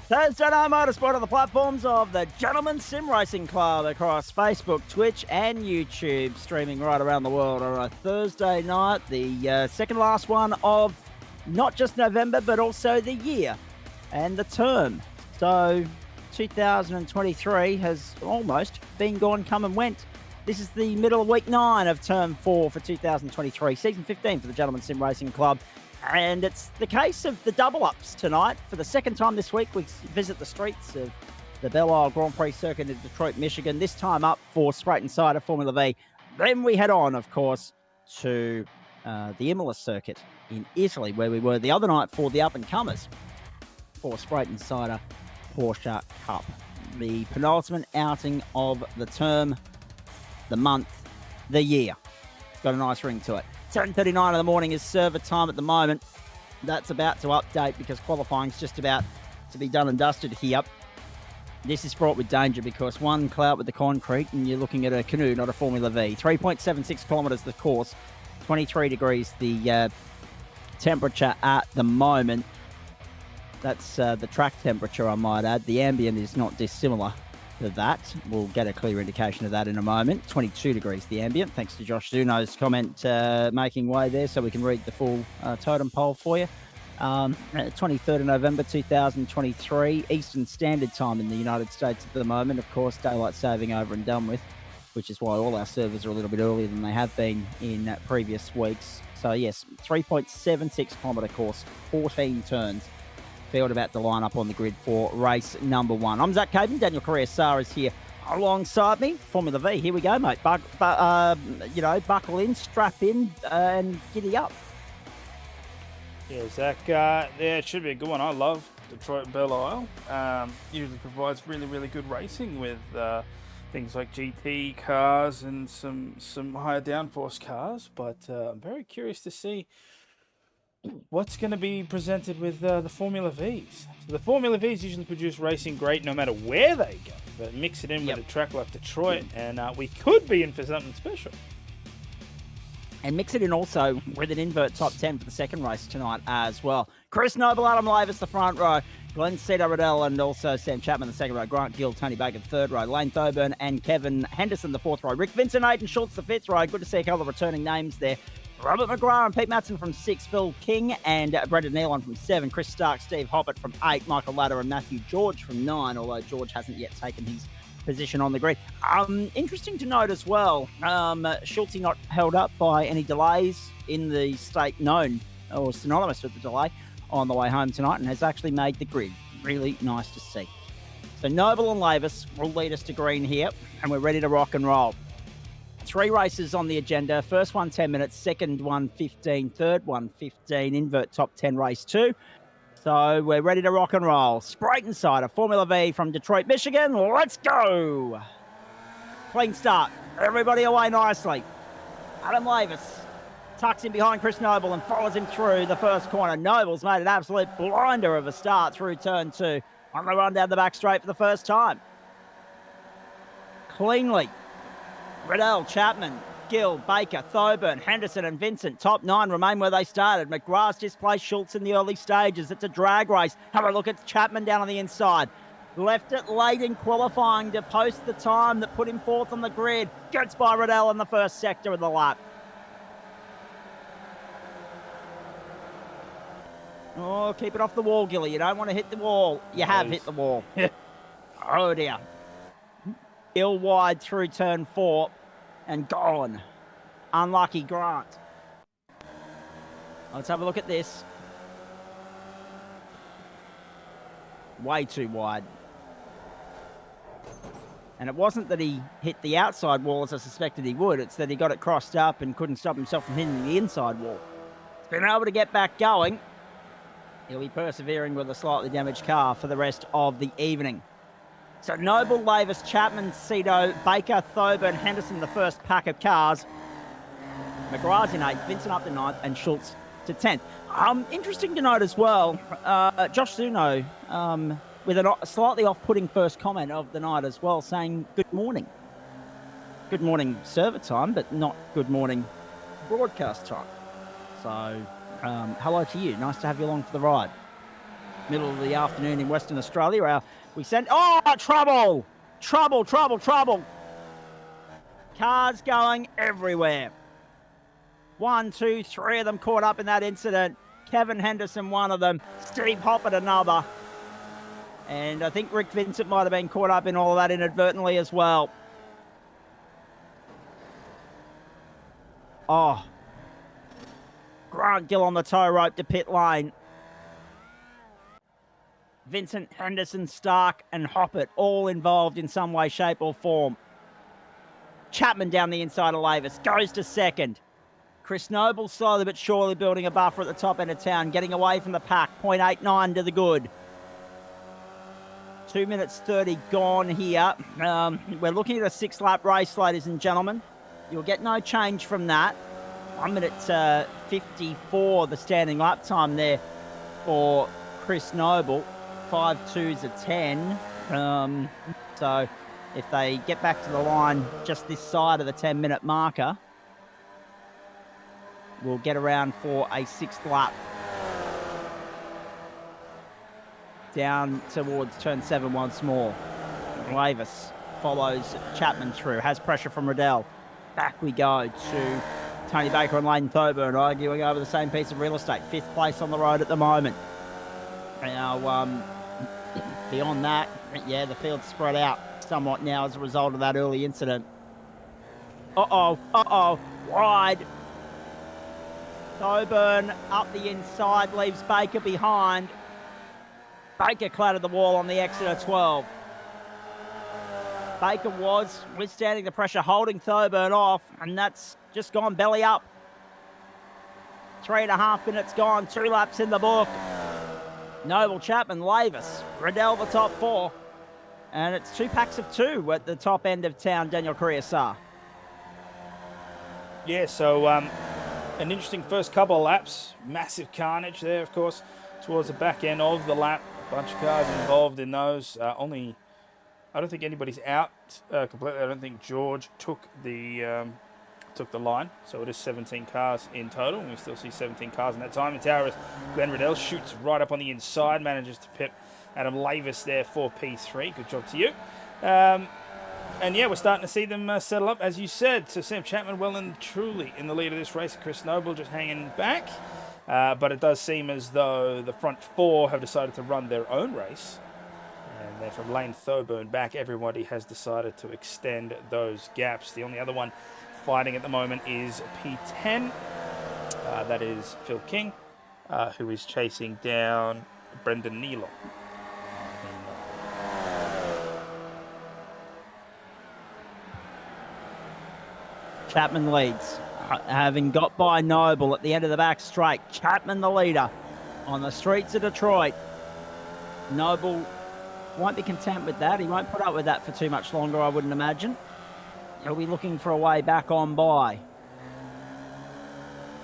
Thursday Night Motorsport on the platforms of the Gentleman Sim Racing Club across Facebook, Twitch and YouTube, streaming right around the world on a Thursday night, the second last one of not just November, but also the year and the term. So 2023 has almost been gone, come and went. This is the middle of week 9 of term 4 for 2023, season 15 for the Gentleman Sim Racing Club. And it's the case of the double-ups tonight. For the second time this week, we visit the streets of the Belle Grand Prix circuit in Detroit, Michigan, this time up for Spreyton side of Formula V. Then we head on, of course, to the Imola circuit in Italy, where we were the other night for the up-and-comers for Spreyton Cider Porsche Cup. The penultimate outing of the term, the month, the year. It's got a nice ring to it. 7:39 in the morning is server time at the moment. That's about to update because qualifying's just about to be done and dusted here. This is fraught with danger because one clout with the concrete and you're looking at a canoe, not a Formula V. 3.76 kilometres the course, 23 degrees the temperature at the moment. That's the track temperature, I might add. The ambient is not dissimilar to that. We'll get a clear indication of that in a moment. 22 degrees the ambient, thanks to Josh Zuno's comment making way there so we can read the full totem pole for you. 23rd of November 2023, Eastern Standard Time in the United States at the moment. Of course, daylight saving over and done with, which is why all our servers are a little bit earlier than they have been in previous weeks. So yes, 3.76 kilometre course, 14 turns. Field about to line up on the grid for race number 1. I'm Zach Caden. Daniel Correa-Sarr is here alongside me. Formula V, here we go, mate. Buckle in, strap in, and giddy up. Yeah, Zach, it should be a good one. I love Detroit and Belle Isle. Usually provides really, really good racing with things like GT cars and some higher downforce cars. But I'm very curious to see what's going to be presented with the Formula Vs. So the Formula Vs usually produce racing great no matter where they go, but mix it in with a track like Detroit, and we could be in for something special. And mix it in also with an invert top 10 for the second race tonight as well. Chris Noble, Adam Lavis, the front row. Glenn Riddell and also Sam Chapman, the second row. Grant Gill, Tony Baker, the third row. Lane Thoburn and Kevin Henderson, the fourth row. Rick Vincent, Aidan Schultz, the fifth row. Good to see a couple of returning names there. Robert McGrath and Pete Matson from 6, Phil King and Brendan Nealon from 7, Chris Stark, Steve Hoppett from 8, Michael Ladder and Matthew George from 9, although George hasn't yet taken his position on the grid. Interesting to note as well, Schultz not held up by any delays in the state known or synonymous with the delay on the way home tonight and has actually made the grid. Really nice to see. So Noble and Lavis will lead us to green here and we're ready to rock and roll. 3 races on the agenda. First one 10 minutes, second one 15, third one 15, invert top 10 race 2. So we're ready to rock and roll. Spreyton side of Formula V from Detroit, Michigan. Let's go. Clean start. Everybody away nicely. Adam Lavis tucks in behind Chris Noble and follows him through the first corner. Noble's made an absolute blinder of a start through turn 2 on the run down the back straight for the first time. Cleanly. Riddell, Chapman, Gill, Baker, Thoburn, Henderson and Vincent. Top 9 remain where they started. McGrath's displaced Schultz in the early stages. It's a drag race. Have a look at Chapman down on the inside. Left it late in qualifying to post the time that put him fourth on the grid. Gets by Riddell in the first sector of the lap. Oh, keep it off the wall, Gilly. You don't want to hit the wall. You have hit the wall. Oh, dear. Ill wide through turn 4 and gone. Unlucky Grant. Let's have a look at this. Way too wide. And it wasn't that he hit the outside wall as I suspected he would. It's that he got it crossed up and couldn't stop himself from hitting the inside wall. He's been able to get back going. He'll be persevering with a slightly damaged car for the rest of the evening. So Noble, Lavis, Chapman, Cito, Baker, Thoburn, Henderson, the first pack of cars. McGrath's in 8th, Vincent up to 9th, and Schultz to 10th. Interesting to note as well, Josh Zuno with a slightly off-putting first comment of the night as well, saying good morning. Good morning server time, but not good morning broadcast time. So hello to you. Nice to have you along for the ride. middle of the afternoon in Western Australia. We sent, oh, trouble! Trouble, trouble, trouble. Cars going everywhere. 1, 2, 3 of them caught up in that incident. Kevin Henderson, one of them. Steve Hoppett, another. And I think Rick Vincent might have been caught up in all of that inadvertently as well. Oh. Grant Gill on the tow rope to pit lane. Vincent, Henderson, Stark, and Hoppett all involved in some way, shape, or form. Chapman down the inside of Lavis goes to second. Chris Noble slowly but surely building a buffer at the top end of town, getting away from the pack. 0.89 to the good. 2 minutes 30 gone here. We're looking at a 6-lap race, ladies and gentlemen. You'll get no change from that. 1 minute 54, the standing lap time there for Chris Noble. 5.2's a 10. So if they get back to the line just this side of the 10-minute marker, we'll get around for a 6th lap. Down towards turn 7 once more. Lavis follows Chapman through, has pressure from Riddell. Back we go to Tony Baker and Leighton Thoburn arguing over the same piece of real estate. 5th place on the road at the moment. Now, beyond that, yeah, the field's spread out somewhat now as a result of that early incident. Wide. Thoburn up the inside, leaves Baker behind. Baker clattered the wall on the exit of 12. Baker was withstanding the pressure, holding Thoburn off, and that's just gone belly up. 3.5 minutes gone, 2 laps in the book. Noble, Chapman, Lavis, Riddell the top 4. And it's 2 packs of 2 at the top end of town, Daniel Correa-Sar. Yeah, so an interesting first couple of laps. Massive carnage there, of course, towards the back end of the lap. Bunch of cars involved in those. I don't think anybody's out completely. I don't think George took the line. So it is 17 cars in total. And we still see 17 cars in that time. It's ours. Glenn Riddell shoots right up on the inside. Manages to pit Adam Lavis there for P3. Good job to you. And yeah, we're starting to see them settle up, as you said. So Sam Chapman well and truly in the lead of this race. Chris Noble just hanging back. But it does seem as though the front 4 have decided to run their own race. And then from Leighton Thoburn back, everybody has decided to extend those gaps. The only other one fighting at the moment is P10. That is Phil King, who is chasing down Brendan Nealon. Chapman leads, having got by Noble at the end of the back straight. Chapman the leader on the streets of Detroit. Noble won't be content with that. He won't put up with that for too much longer, I wouldn't imagine. He'll be looking for a way back on by.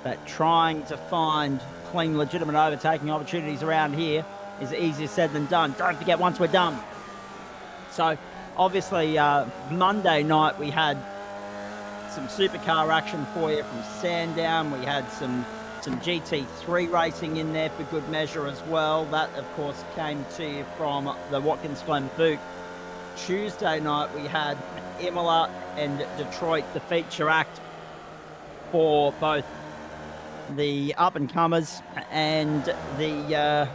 But trying to find clean, legitimate overtaking opportunities around here is easier said than done. Don't forget, once we're done. So, obviously, Monday night we had some supercar action for you from Sandown. We had some GT3 racing in there for good measure as well. That, of course, came to you from the Watkins Glen Boot. Tuesday night we had Imola and Detroit, the feature act for both the up-and-comers and the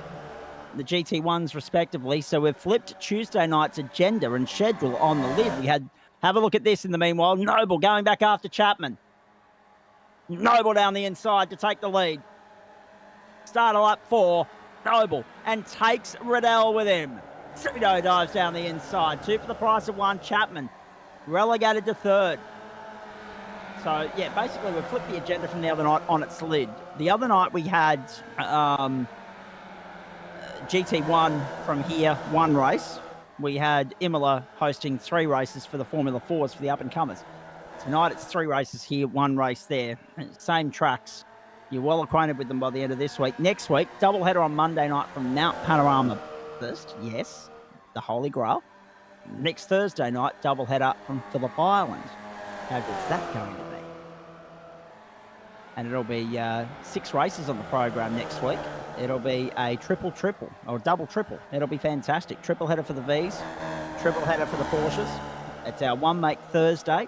GT1s respectively. So we've flipped Tuesday night's agenda and schedule on the lid. We had, have a look at this in the meanwhile. Noble going back after Chapman. Noble down the inside to take the lead. Start of lap 4, Noble, and takes Riddell with him. Cito dives down the inside. 2 for the price of 1. Chapman relegated to 3rd. So, yeah, basically we've flipped the agenda from the other night on its lid. The other night we had GT1 from here, 1 race. We had Imola hosting 3 races for the Formula 4s for the up-and-comers. Tonight it's 3 races here, 1 race there. Same tracks. You're well acquainted with them by the end of this week. Next week, doubleheader on Monday night from Mount Panorama. First, yes, the Holy Grail. Next Thursday night, doubleheader from Phillip Island. How good's that going to be? And it'll be 6 races on the program next week. It'll be a triple or double triple. It'll be fantastic. Triple header for the Vs, triple header for the Porsches. It's our One Make Thursday.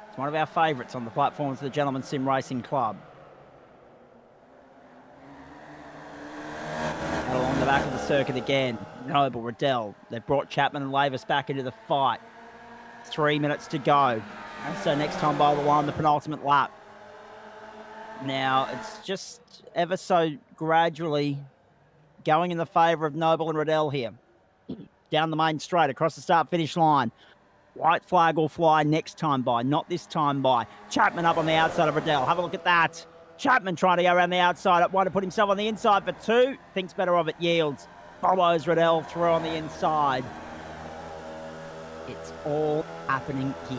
It's one of our favourites on the platforms of the Gentleman Sim Racing Club. And along the back of the circuit again, Noble, Riddell. They've brought Chapman and Lavis back into the fight. 3 minutes to go. And so next time by the line, the penultimate lap. Now, it's just ever so gradually going in the favour of Noble and Riddell here. Down the main straight, across the start-finish line. White flag will fly next time by, not this time by. Chapman up on the outside of Riddell. Have a look at that. Chapman trying to go around the outside at one to put himself on the inside for two. Thinks better of it, yields. Follows Riddell through on the inside. It's all happening here.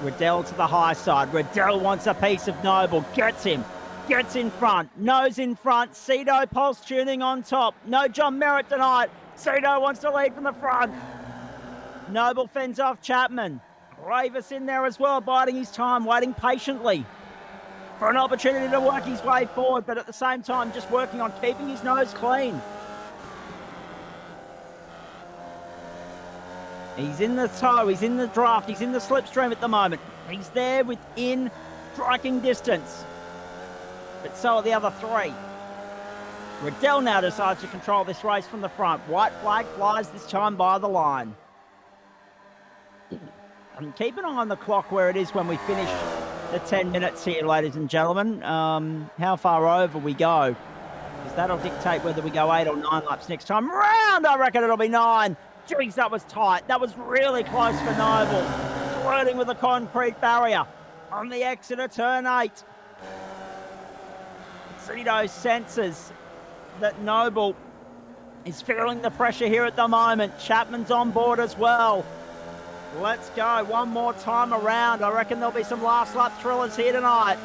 Riddell to the high side. Riddell wants a piece of Noble. Gets him. Gets in front. Nose in front. Cedo pulse tuning on top. No John Merritt tonight. Cedo wants to lead from the front. Noble fends off Chapman. Lavis in there as well, biding his time, waiting patiently for an opportunity to work his way forward, but at the same time just working on keeping his nose clean. He's in the tow, he's in the draft, he's in the slipstream at the moment. He's there within striking distance. But so are the other three. Riddell now decides to control this race from the front. White flag flies this time by the line. And keep an eye on the clock where it is when we finish the 10 minutes here, ladies and gentlemen. How far over we go. Because that'll dictate whether we go 8 or 9 laps next time round. I reckon it'll be 9. Jeez, that was tight. That was really close for Noble. Flirting with the concrete barrier on the exit of turn 8. Cedo senses that Noble is feeling the pressure here at the moment. Chapman's on board as well. Let's go. One more time around. I reckon there'll be some last lap thrillers here tonight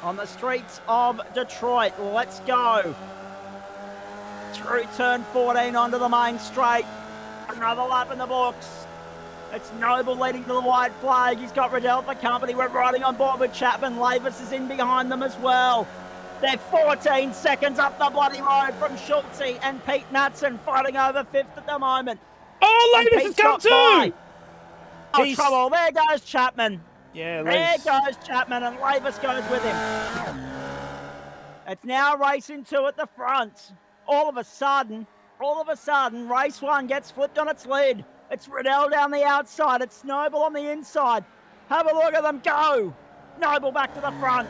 on the streets of Detroit. Let's go. Through turn 14 onto the main straight. Another lap in the books. It's Noble leading to the white flag. He's got Riddell for company. We're riding on board with Chapman. Lavis is in behind them as well. They're 14 seconds up the bloody road from Schultze and Pete Matson fighting over fifth at the moment. Oh, Lavis has come too! Oh, trouble. There goes Chapman. Yeah, there goes Chapman, and Lavis goes with him. It's now racing 2 at the front. All of a sudden, race 1 gets flipped on its lid. It's Riddell down the outside. It's Noble on the inside. Have a look at them go. Noble back to the front.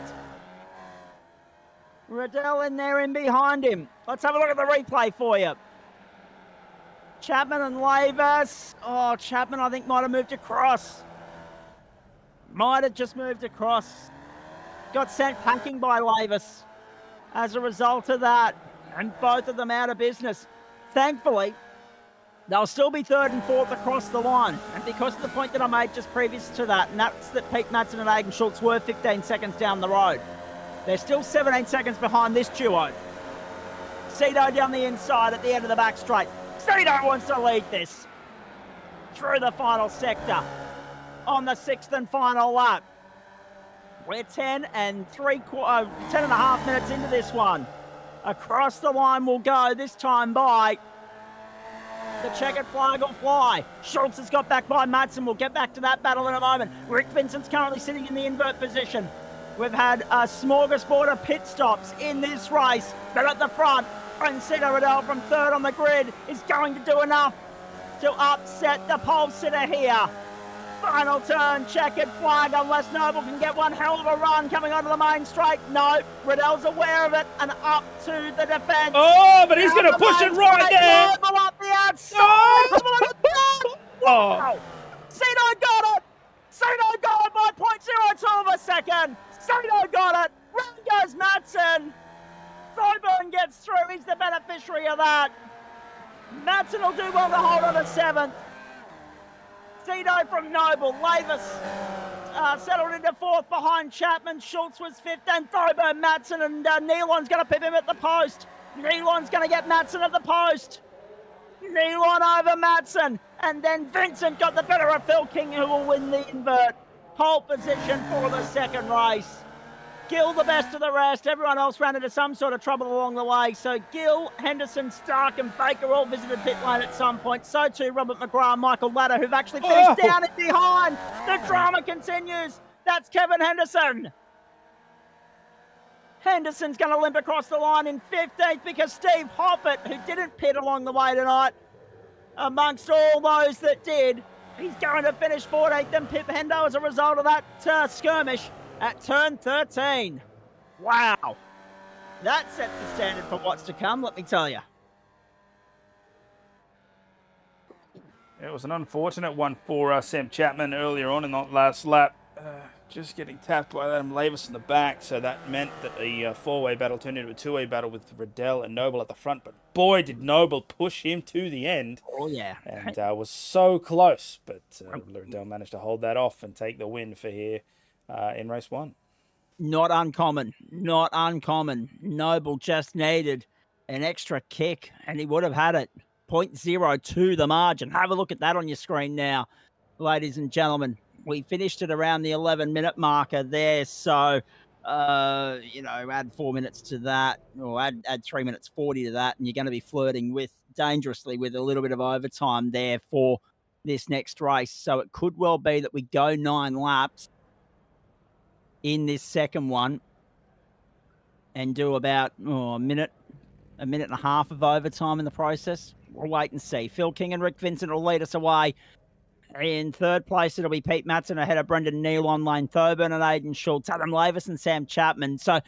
Riddell in there in behind him. Let's have a look at the replay for you. Chapman and Lavis. Oh, Chapman, I think, might have moved across. Might have just moved across. Got sent packing by Lavis as a result of that. And both of them out of business. Thankfully, they'll still be 3rd and 4th across the line. And because of the point that I made just previous to that, and that's that Pete Matson and Aidan Schultz were 15 seconds down the road. They're still 17 seconds behind this duo. Cedo down the inside at the end of the back straight. Cedo wants to lead this through the final sector on the 6th and final lap. We're 10 and a half minutes into this one. Across the line will go, this time by. The checkered flag will fly. Schultz has got back by Matson. We'll get back to that battle in a moment. Rick Vincent's currently sitting in the invert position. We've had a smorgasbord of pit stops in this race, but at the front, Francino Riddell from 3rd on the grid is going to do enough to upset the pole sitter here. Final turn, checkered flag, unless Noble can get one hell of a run coming onto the main straight. No, Riddell's aware of it and up to the defence. Oh, but he's going to push it right there. Noble up the outside. Oh! Wow. Cedo got it. Cedo got it by 0.02 of a second. Cedo got it. Round goes Matson. Thoburn gets through. He's the beneficiary of that. Matson will do well to hold on to 7th. Cedo from Noble. Lavis settled into 4th behind Chapman. Schultz was 5th. And Thoburn, Matson, and Nealon's going to pip him at the post. Nealon's going to get Matson at the post. Nealon over Matson. And then Vincent got the better of Phil King, who will win the invert. Pole position for the second race. Gill the best of the rest. Everyone else ran into some sort of trouble along the way. So Gill, Henderson, Stark and Baker all visited pit lane at some point. So too Robert McGrath and Michael Ladder, who've actually finished down and behind. The drama continues. That's Kevin Henderson. Henderson's going to limp across the line in 15th because Steve Hoppett, who didn't pit along the way tonight, amongst all those that did, he's going to finish 14th and Pip Hendo as a result of that skirmish at turn 13. Wow. That sets the standard for what's to come, let me tell you. It was an unfortunate one for Sam Chapman earlier on in that last lap. Just getting tapped by Adam Lavis in the back, so that meant that the four-way battle turned into a two-way battle with Riddell and Noble at the front. But boy, did Noble push him to the end. Oh, yeah. And was so close. But Riddell managed to hold that off and take the win for here in race one. Not uncommon. Not uncommon. Noble just needed an extra kick, and he would have had it. 0.02 the margin. Have a look at that on your screen now, ladies and gentlemen. We finished it around the 11-minute marker there, so, add 4 minutes to that, or add 3 minutes 40 to that, and you're going to be flirting dangerously with a little bit of overtime there for this next race. So it could well be that we go 9 laps in this second one and do about a minute and a half of overtime in the process. We'll wait and see. Phil King and Rick Vincent will lead us away. In third place, it'll be Pete Matson ahead of Brendan Nealon, Lane Thoburn and Aidan Schultz, Adam Lavis and Sam Chapman. So,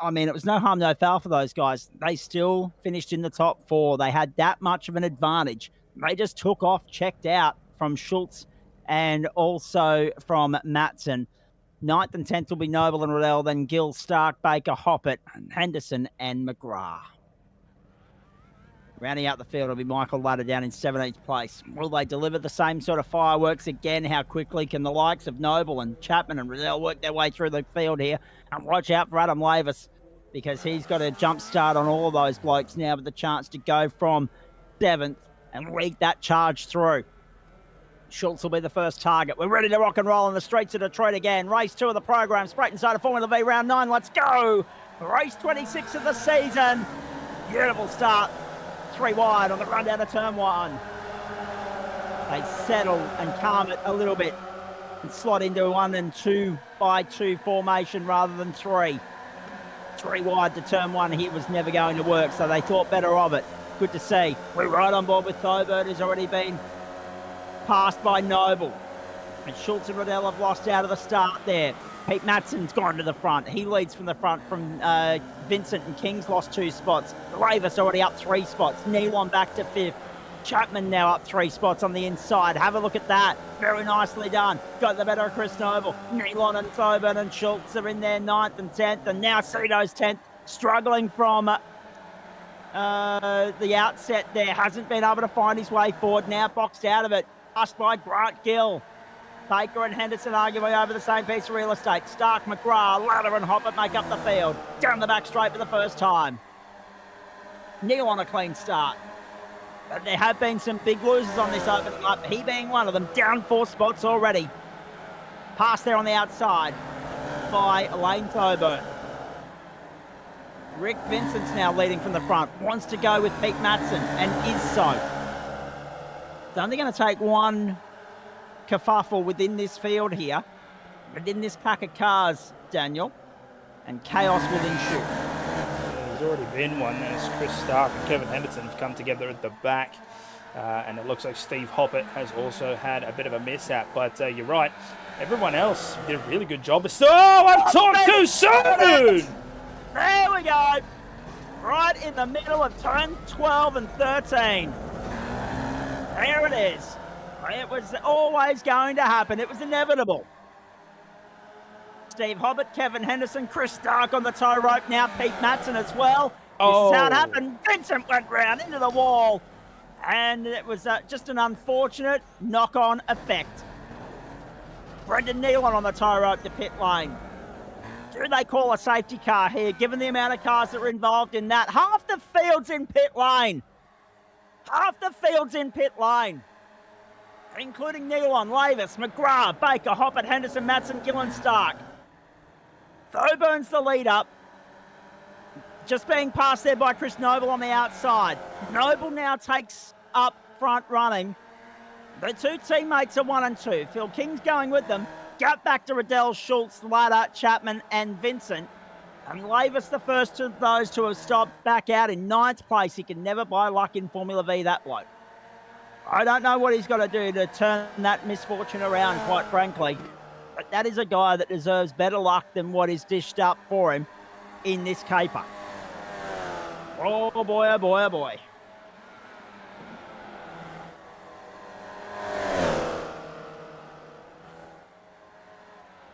I mean, it was no harm, no foul for those guys. They still finished in the top 4. They had that much of an advantage. They just took off, checked out from Schultz and also from Matson. 9th and 10th will be Noble and Riddell, then Gill, Stark, Baker, Hoppett, Henderson and McGrath. Rounding out the field will be Michael Ladder down in 17th place. Will they deliver the same sort of fireworks again? How quickly can the likes of Noble and Chapman and Riddell work their way through the field here? And watch out for Adam Lavis, because he's got a jump start on all of those blokes now with the chance to go from 7th and lead that charge through. Schultz will be the first target. We're ready to rock and roll in the streets of Detroit again. Race 2 of the program. Spreyton side of Formula V round 9. Let's go. Race 26 of the season. Beautiful start. 3 wide on the run down to turn 1. They settle and calm it a little bit and slot into 1 and 2 by 2 formation rather than 3. 3 wide to turn 1 here was never going to work, so they thought better of it. Good to see. We're right on board with Thoburn, who's already been passed by Noble. And Schultz and Riddell have lost out of the start there. Pete Matson's gone to the front. He leads from the front from Vincent, and King's lost 2 spots. Lavis already up 3 spots. Nealon back to 5th. Chapman now up 3 spots on the inside. Have a look at that. Very nicely done. Got the better of Chris Noble. Nealon and Thoburn and Schultz are in there 9th and 10th. And now Cito's 10th. Struggling from the outset there. Hasn't been able to find his way forward. Now boxed out of it. Passed by Grant Gill. Baker and Henderson arguing over the same piece of real estate. Stark, McGrath, Ladder and Hoppett make up the field. Down the back straight for the first time. Neal on a clean start. But there have been some big losers on this opening up, he being one of them. Down 4 spots already. Pass there on the outside by Lane Thoburn. Rick Vincent's now leading from the front. Wants to go with Pete Matson and is so. It's only going to take one kerfuffle within this field here, within this pack of cars, Daniel, and chaos will ensue. There's already been one as Chris Stark and Kevin Henderson have come together at the back, and it looks like Steve Hoppett has also had a bit of a mishap, but you're right, everyone else did a really good job. Oh, I've talked too soon! There we go, right in the middle of turn 12 and 13. There it is. It was always going to happen. It was inevitable. Steve Hobbit, Kevin Henderson, Chris Stark on the tow rope now. Pete Matson as well. This is how it happened. Vincent went round into the wall. And it was just an unfortunate knock-on effect. Brendan Nealon on the tow rope to pit lane. Do they call a safety car here, given the amount of cars that were involved in that? Half the field's in pit lane. Half the field's in pit lane. Including Nealon, Lavis, McGrath, Baker, Hoppett, Henderson, Matson, Gill and Stark. Thoburn's the lead up. Just being passed there by Chris Noble on the outside. Noble now takes up front running. The two teammates are 1 and 2. Phil King's going with them. Gap back to Riddell, Schultz, Ladder, Chapman, and Vincent. And Lavis, the first of those to have stopped, back out in 9th place. He can never buy luck in Formula V, that bloke. I don't know what he's got to do to turn that misfortune around, quite frankly. But that is a guy that deserves better luck than what is dished up for him in this caper. Oh boy, oh boy, oh boy.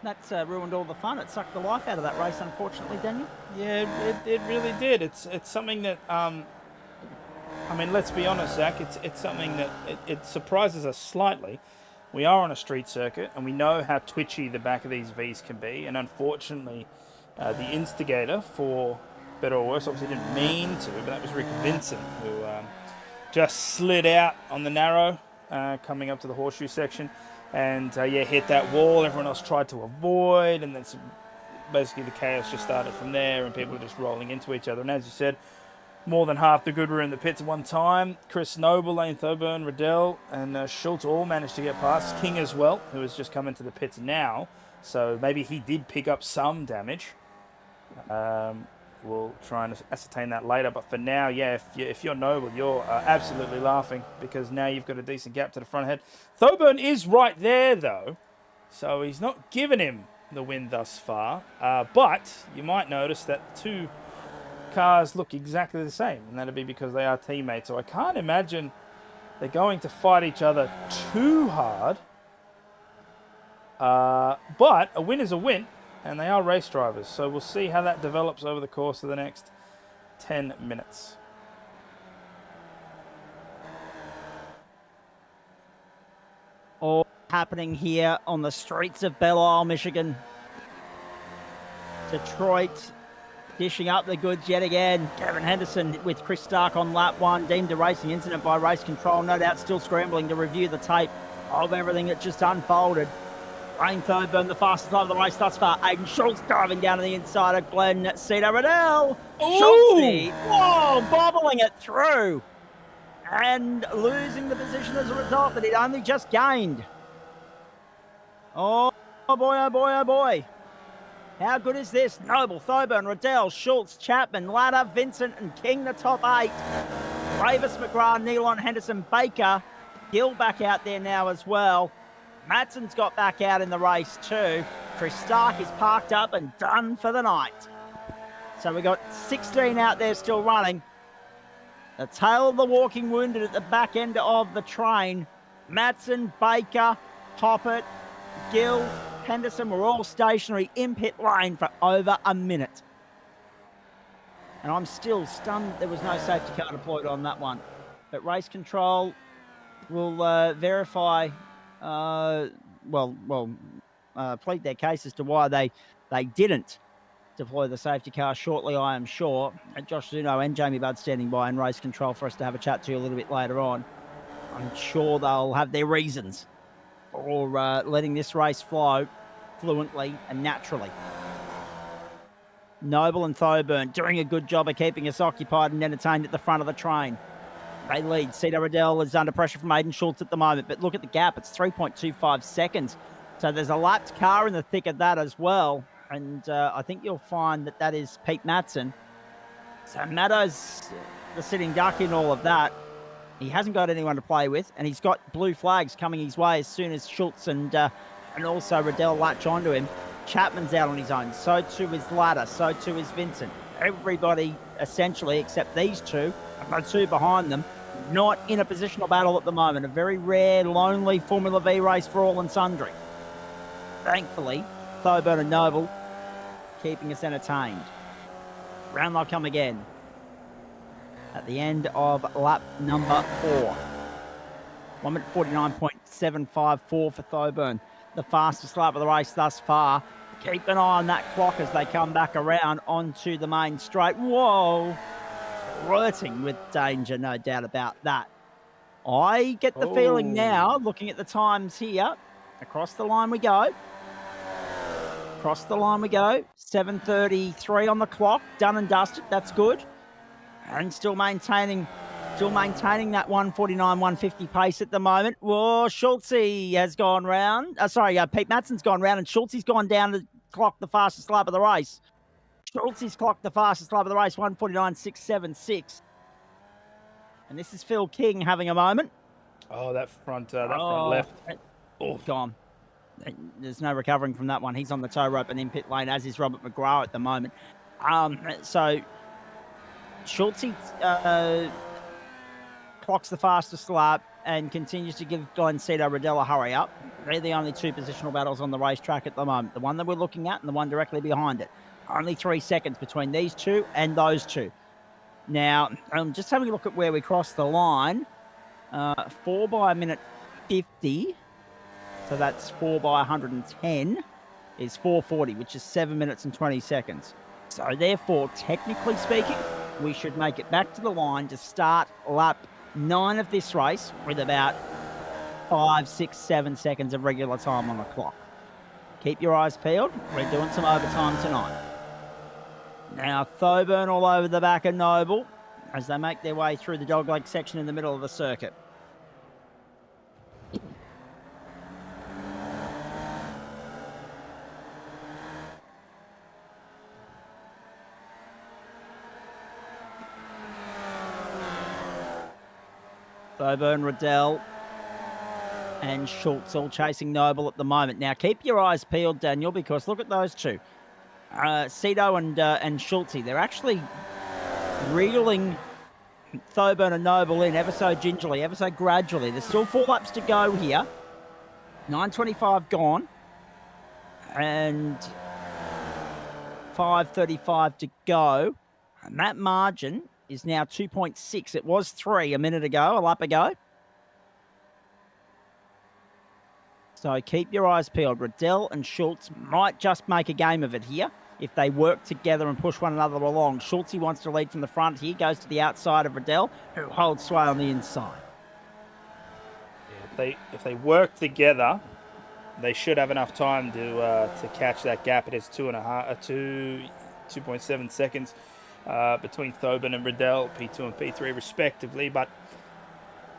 That's ruined all the fun. It sucked the life out of that race, unfortunately, Daniel. Yeah, it really did. It's something that, I mean, let's be honest, Zach, it's something that it surprises us slightly. We are on a street circuit, and we know how twitchy the back of these Vs can be, and unfortunately, the instigator, for better or worse, obviously didn't mean to, but that was Rick Vincent, who just slid out on the narrow, coming up to the horseshoe section. And, hit that wall. Everyone else tried to avoid. And then basically the chaos just started from there. And people were just rolling into each other. And as you said, more than half the good were in the pits at one time. Chris Noble, Lane Thoburn, Riddell, and Schultz all managed to get past. King as well, who has just come into the pits now. So maybe he did pick up some damage. We'll try and ascertain that later. But for now, yeah, if you're Noble, you're absolutely laughing because now you've got a decent gap to the front head. Thoburn is right there, though, so he's not given him the win thus far. But you might notice that the two cars look exactly the same, and that'll be because they are teammates. So I can't imagine they're going to fight each other too hard. But a win is a win. And they are race drivers, so we'll see how that develops over the course of the next 10 minutes. All happening here on the streets of Belle Isle, Michigan. Detroit dishing up the goods yet again. Gavin Henderson with Chris Stark on lap 1, deemed a racing incident by race control. No doubt still scrambling to review the tape of everything that just unfolded. Lane Thoburn, the fastest lap of the race thus far. Aiden Schultz driving down to the inside of Glenn Cedar Riddell. Schultz, whoa, bobbling it through. And losing the position as a result that he'd only just gained. Oh boy, oh boy, oh boy. How good is this? Noble, Thoburn, Riddell, Schultz, Chapman, Ladder, Vincent, and King, the top 8. Ravis, McGrath, Nealon, Henderson, Baker. Gill back out there now as well. Matson's got back out in the race too. Chris Stark is parked up and done for the night. So we got 16 out there still running. The tail of the walking wounded at the back end of the train. Matson, Baker, Hoppert, Gill, Henderson were all stationary in pit lane for over a minute. And I'm still stunned there was no safety car deployed on that one. But race control will verify... plead their case as to why they didn't deploy the safety car shortly, I am sure. And Josh Zuno and Jamie Budd standing by in race control for us to have a chat to a little bit later on. I'm sure they'll have their reasons for letting this race flow fluently and naturally. Noble and Thoburn doing a good job of keeping us occupied and entertained at the front of the train. They lead. Cedar Riddell is under pressure from Aiden Schultz at the moment, but look at the gap. It's 3.25 seconds. So there's a lapped car in the thick of that as well. And I think you'll find that is Pete Matson. So Matto's the sitting duck in all of that. He hasn't got anyone to play with, and he's got blue flags coming his way as soon as Schultz and also Riddell latch onto him. Chapman's out on his own. So too is Ladder. So too is Vincent. Everybody, essentially, except these two, and the two behind them, not in a positional battle at the moment. A very rare, lonely Formula V race for all and sundry. Thankfully, Thoburn and Noble keeping us entertained. Round they'll come again at the end of lap number 4. 1 minute 49.754 for Thoburn. The fastest lap of the race thus far. Keep an eye on that clock as they come back around onto the main straight. Whoa! Flirting with danger, no doubt about that. I get the feeling now, looking at the times here, across the line we go. Across the line we go. 7:33 on the clock. Done and dusted. That's good. And still maintaining that 149-150 pace at the moment. Whoa, Schultze has gone round. Pete Matson's gone round, and Schultze's gone down to clock the fastest lap of the race. Schultze's clocked the fastest lap of the race, 149.676. And this is Phil King having a moment. Oh, that front left. Oh, gone. There's no recovering from that one. He's on the tow rope and in pit lane, as is Robert McGrath at the moment. So Schultze clocks the fastest lap and continues to give Glenn Cito Riddell a hurry up. They're the only two positional battles on the racetrack at the moment. The one that we're looking at and the one directly behind it. Only 3 seconds between these two and those two. Now, just having a look at where we crossed the line. 4 by a minute 50. So that's 4 by 110 is 4:40, which is 7 minutes and 20 seconds. So therefore, technically speaking, we should make it back to the line to start lap 9 of this race with about 5, 6, 7 seconds of regular time on the clock. Keep your eyes peeled. We're doing some overtime tonight. Now, Thoburn all over the back of Noble as they make their way through the dogleg section in the middle of the circuit. Thoburn, Riddell, and Schultz all chasing Noble at the moment. Now, keep your eyes peeled, Daniel, because look at those two. Cito and Schultze, they're actually reeling Thoburn and Noble in ever so gingerly, ever so gradually. There's still 4 laps to go here. 9:25 gone. And 5:35 to go. And that margin is now 2.6. It was 3 a lap ago. So keep your eyes peeled. Riddell and Schultz might just make a game of it here if they work together and push one another along. Schultze wants to lead from the front here, goes to the outside of Riddell, who holds sway on the inside. Yeah, if they work together, they should have enough time to catch that gap. It is 2.7 seconds between Thoburn and Riddell, P2 and P3 respectively. But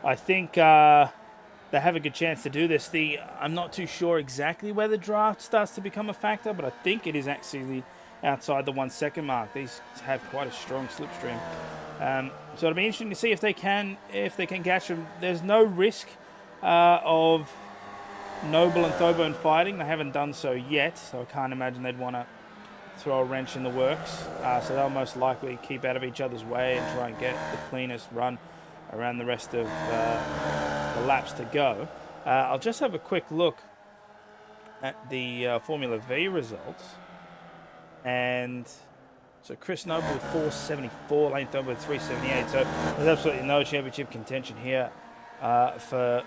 I think they have a good chance to do this. I'm not too sure exactly where the draft starts to become a factor, but I think it is actually outside the 1 second mark. These have quite a strong slipstream. So it'll be interesting to see if they can catch them. There's no risk of Noble and Thoburn fighting. They haven't done so yet, so I can't imagine they'd want to throw a wrench in the works. So they'll most likely keep out of each other's way and try and get the cleanest run around the rest of the laps to go. I'll just have a quick look at the Formula V results. And so Chris Noble with 474, Lane Thoburn with 378. So there's absolutely no championship contention here for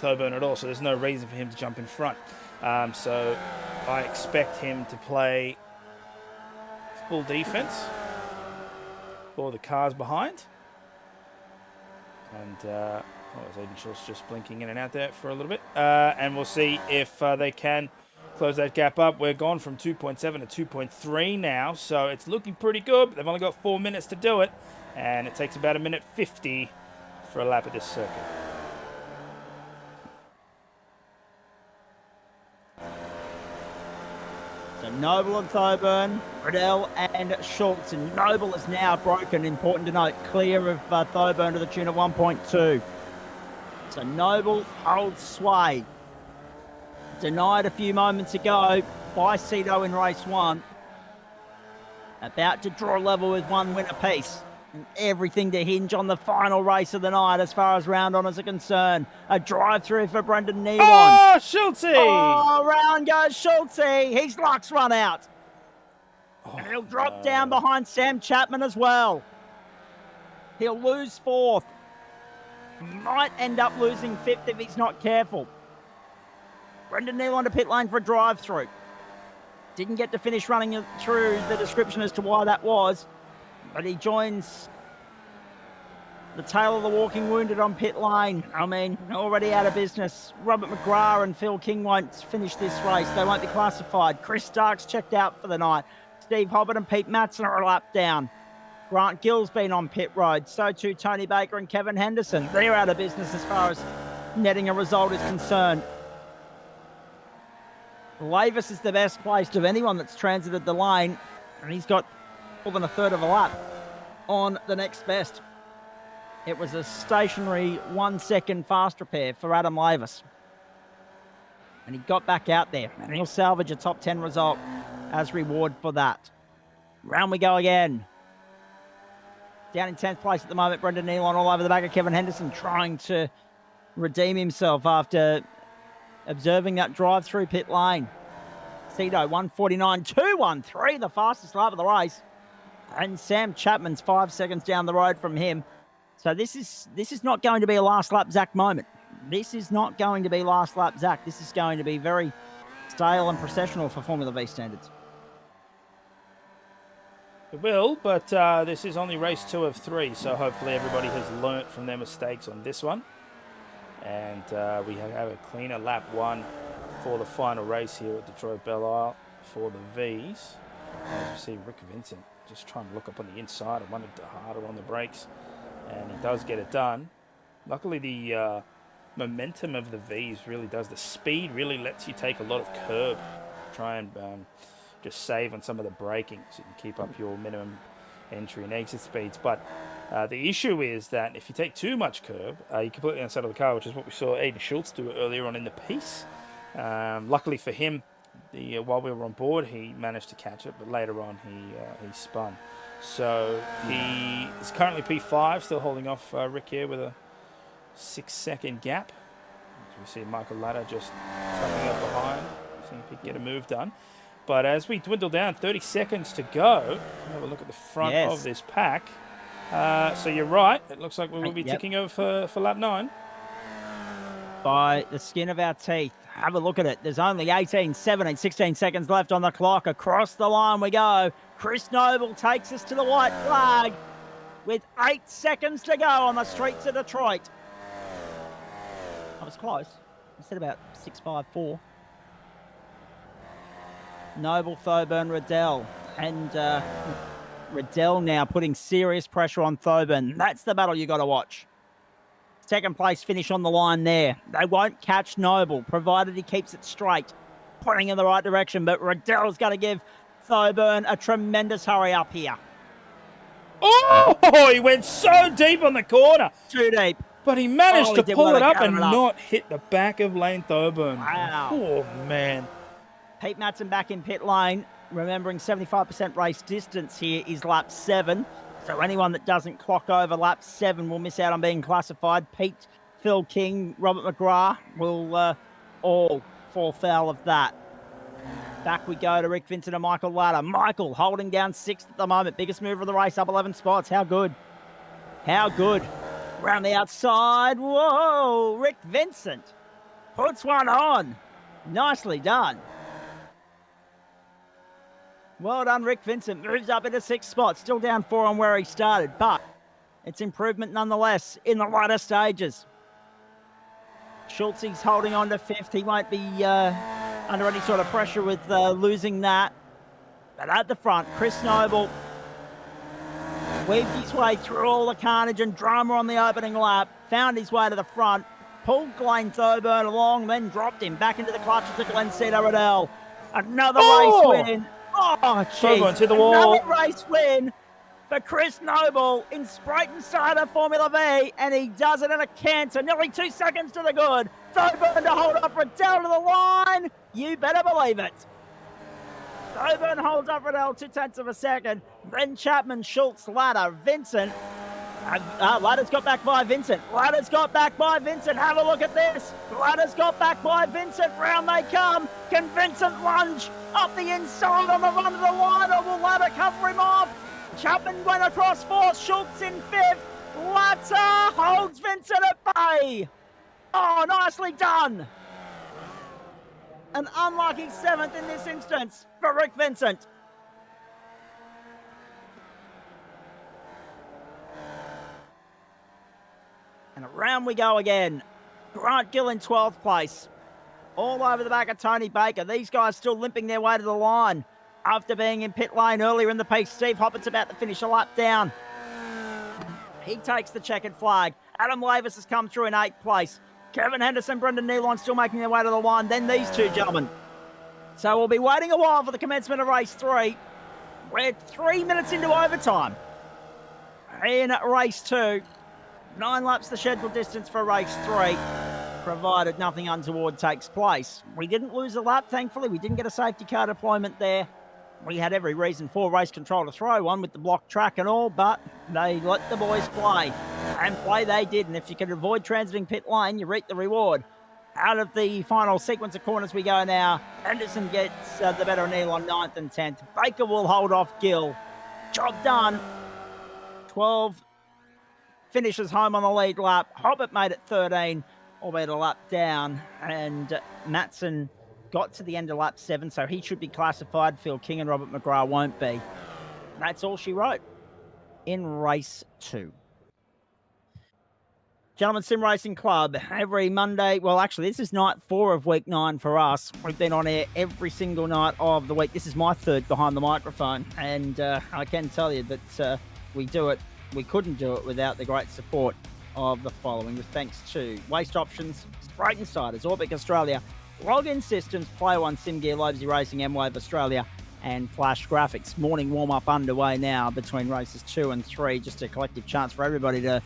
Thoburn at all. So there's no reason for him to jump in front. So I expect him to play full defense for the cars behind. And Aiden Schultz just blinking in and out there for a little bit. And we'll see if they can close that gap up. We're gone from 2.7 to 2.3 now, so it's looking pretty good. They've only got 4 minutes to do it, and it takes about 1:50 for a lap of this circuit. So Noble and Thoburn, Riddell and Schultz. And Noble is now broken, important to note, clear of Thoburn to the tune of 1.2. So Noble holds sway. Denied a few moments ago by Cito in race 1. About to draw level with 1 win apiece. And everything to hinge on the final race of the night as far as round honours are concerned. A drive-through for Brendan Nealon. Oh, Schultze! Oh, round goes Schultze. His luck's run out. And he'll drop down behind Sam Chapman as well. He'll lose 4th. He might end up losing 5th if he's not careful. Brendan Nealon to pit lane for a drive-through. Didn't get to finish running through the description as to why that was, but he joins the tail of the walking wounded on pit lane. I mean, already out of business. Robert McGrath and Phil King won't finish this race. They won't be classified. Chris Stark's checked out for the night. Steve Hobbit and Pete Matson are a lap down. Grant Gill's been on pit road. So too Tony Baker and Kevin Henderson. They're out of business as far as netting a result is concerned. Lavis is the best placed of anyone that's transited the lane, and he's got more than a third of a lap on the next best. It was a stationary 1 second fast repair for Adam Lavis. And he got back out there, and he'll salvage a top 10 result as reward for that. Round we go again. Down in 10th place at the moment, Brendan Nealon all over the back of Kevin Henderson, trying to redeem himself after observing that drive through pit lane. Cedo 149.213, the fastest lap of the race. And Sam Chapman's 5 seconds down the road from him. So this is not going to be a last lap Zach moment. This is not going to be last lap Zach. This is going to be very stale and processional for Formula V standards. It will, but this is only race 2 of 3, so hopefully everybody has learnt from their mistakes on this one. And we have a cleaner lap 1 for the final race here at Detroit Belle Isle for the Vs. As you see, Rick Vincent just trying to look up on the inside. I wanted to harder on the brakes, and he does get it done. Luckily, the momentum of the Vs really does. The speed really lets you take a lot of curb, try and just save on some of the braking so you can keep up your minimum entry and exit speeds. But the issue is that if you take too much curb, you're completely outside of the car, which is what we saw Aiden Schultz do earlier on in the piece. Luckily for him, while we were on board, he managed to catch it, but later on he spun. So he is currently P5, still holding off Rick here with a 6-second gap. As we see Michael Latta just tucking up behind, seeing if he can get a move done. But as we dwindle down, 30 seconds to go, have a look at the front of this pack. So you're right, it looks like we will be ticking over for lap 9. By the skin of our teeth. Have a look at it. There's only 18, 17, 16 seconds left on the clock. Across the line we go. Chris Noble takes us to the white flag with 8 seconds to go on the streets of Detroit. I was close. I said about 6.54. Noble, Thoburn, Riddell. And Riddell now putting serious pressure on Thoburn. That's the battle you got to watch. Second place finish on the line there. They won't catch Noble, provided he keeps it straight, pointing in the right direction. But Riddell's going to give Thoburn a tremendous hurry up here. Oh, he went so deep on the corner. Too deep. But he managed to pull it up and not hit the back of Lane Thoburn. Wow. Oh, man. Pete Matson back in pit lane. Remembering 75% race distance here is lap 7. So anyone that doesn't clock over lap 7 will miss out on being classified. Pete, Phil King, Robert McGrath will all fall foul of that. Back we go to Rick Vincent and Michael Latta. Michael holding down 6th at the moment. Biggest mover of the race, up 11 spots. How good? How good? Round the outside. Whoa! Rick Vincent puts one on. Nicely done. Well done, Rick Vincent. Moves up into 6th spot. Still down 4 on where he started, but it's improvement nonetheless in the latter stages. Schultze's holding on to 5th. He won't be under any sort of pressure with losing that. But at the front, Chris Noble weaved his way through all the carnage and drama on the opening lap, found his way to the front, pulled Glenn Thoburn along, then dropped him back into the clutches of Glenn Riddell. Another race win. Oh, jeez. To the wall. Another race win for Chris Noble in Spreyton Cider Formula V, and he does it in a canter. Nearly 2 seconds to the good. Thoburn to hold up Riddell to the line. You better believe it. Thoburn holds up Riddell 0.2 of a second. Then Chapman, Schultz, Latta, Vincent. Latta's got back by Vincent. Latta's got back by Vincent. Have a look at this. Latta's got back by Vincent. Round they come. Can Vincent lunge up the inside on the run to the line, or will Latta cover him off? Chapman went across 4th. Schultz in 5th. Latta holds Vincent at bay. Oh, nicely done. An unlucky 7th in this instance for Rick Vincent. Round we go again. Grant Gill in 12th place. All over the back of Tony Baker. These guys still limping their way to the line. After being in pit lane earlier in the piece, Steve Hoppett's about to finish a lap down. He takes the checkered flag. Adam Lavis has come through in 8th place. Kevin Henderson, Brendan Nealon still making their way to the line. Then these two gentlemen. So we'll be waiting a while for the commencement of race 3. We're 3 minutes into overtime in race 2. 9 laps the scheduled distance for race 3, provided nothing untoward takes place. We didn't lose a lap, thankfully. We didn't get a safety car deployment there. We had every reason for race control to throw one with the block track and all, but they let the boys play. And play they did, and if you can avoid transiting pit lane, you reap the reward. Out of the final sequence of corners we go now. Henderson gets the better of Neil on 9th and 10th. Baker will hold off Gill. Job done. 12 finishes home on the lead lap. Hobbit made it 13, albeit a lap down. And Matson got to the end of lap 7, so he should be classified. Phil King and Robert McGrath won't be. That's all she wrote in race 2. Gentlemen Sim Racing Club, every Monday. Well, actually, this is night 4 of week 9 for us. We've been on air every single night of the week. This is my 3rd behind the microphone. And I can tell you that we do it. We couldn't do it without the great support of the following, with thanks to Waste Options, Spreyton Siders, Orbic Australia, Login Systems, Play One, Sim Gear, Lobesy Racing, M-Wave Australia, and Flash Graphics. Morning warm-up underway now between races 2 and 3. Just a collective chance for everybody to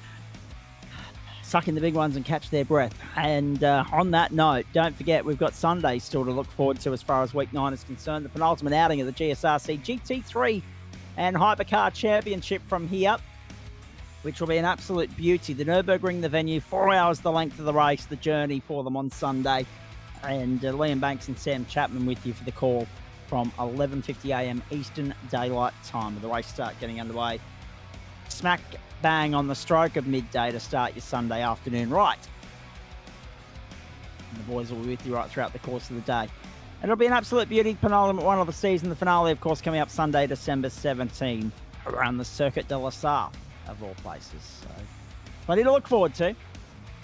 suck in the big ones and catch their breath. And on that note, don't forget we've got Sunday still to look forward to as far as week 9 is concerned. The penultimate outing of the GSRC GT3 and Hypercar Championship from here, which will be an absolute beauty. The Nürburgring, the venue, 4 hours the length of the race, the journey for them on Sunday. And Liam Banks and Sam Chapman with you for the call from 11:50am Eastern Daylight Time, with the race start getting underway smack bang on the stroke of midday to start your Sunday afternoon right. And the boys will be with you right throughout the course of the day. And it'll be an absolute beauty, penultimate one of the season. The finale, of course, coming up Sunday, December 17, around the Circuit de la Sarthe, of all places. So plenty to look forward to,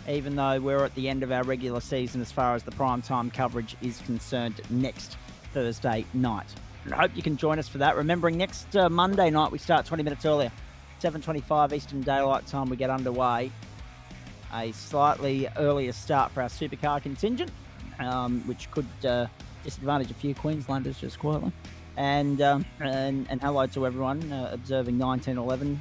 even though we're at the end of our regular season as far as the primetime coverage is concerned next Thursday night. And I hope you can join us for that. Remembering next Monday night, we start 20 minutes earlier. 7:25 Eastern Daylight Time, we get underway. A slightly earlier start for our supercar contingent, which could disadvantage a few Queenslanders just quietly. And hello to everyone observing 1911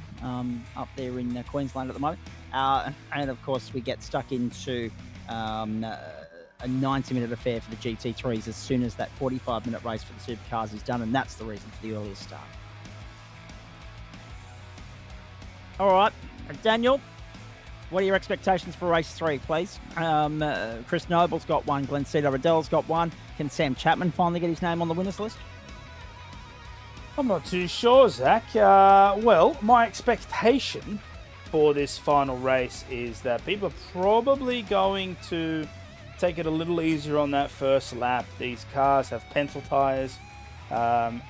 up there in Queensland at the moment. And of course, we get stuck into a 90-minute affair for the GT3s as soon as that 45-minute race for the supercars is done, and that's the reason for the earlier start. All right, Daniel, what are your expectations for race 3, please? Chris Noble's got one. Glenn Cedar Riddell's got one. Can Sam Chapman finally get his name on the winners list? I'm not too sure, Zach. Well, my expectation for this final race is that people are probably going to take it a little easier on that first lap. These cars have pencil tyres, or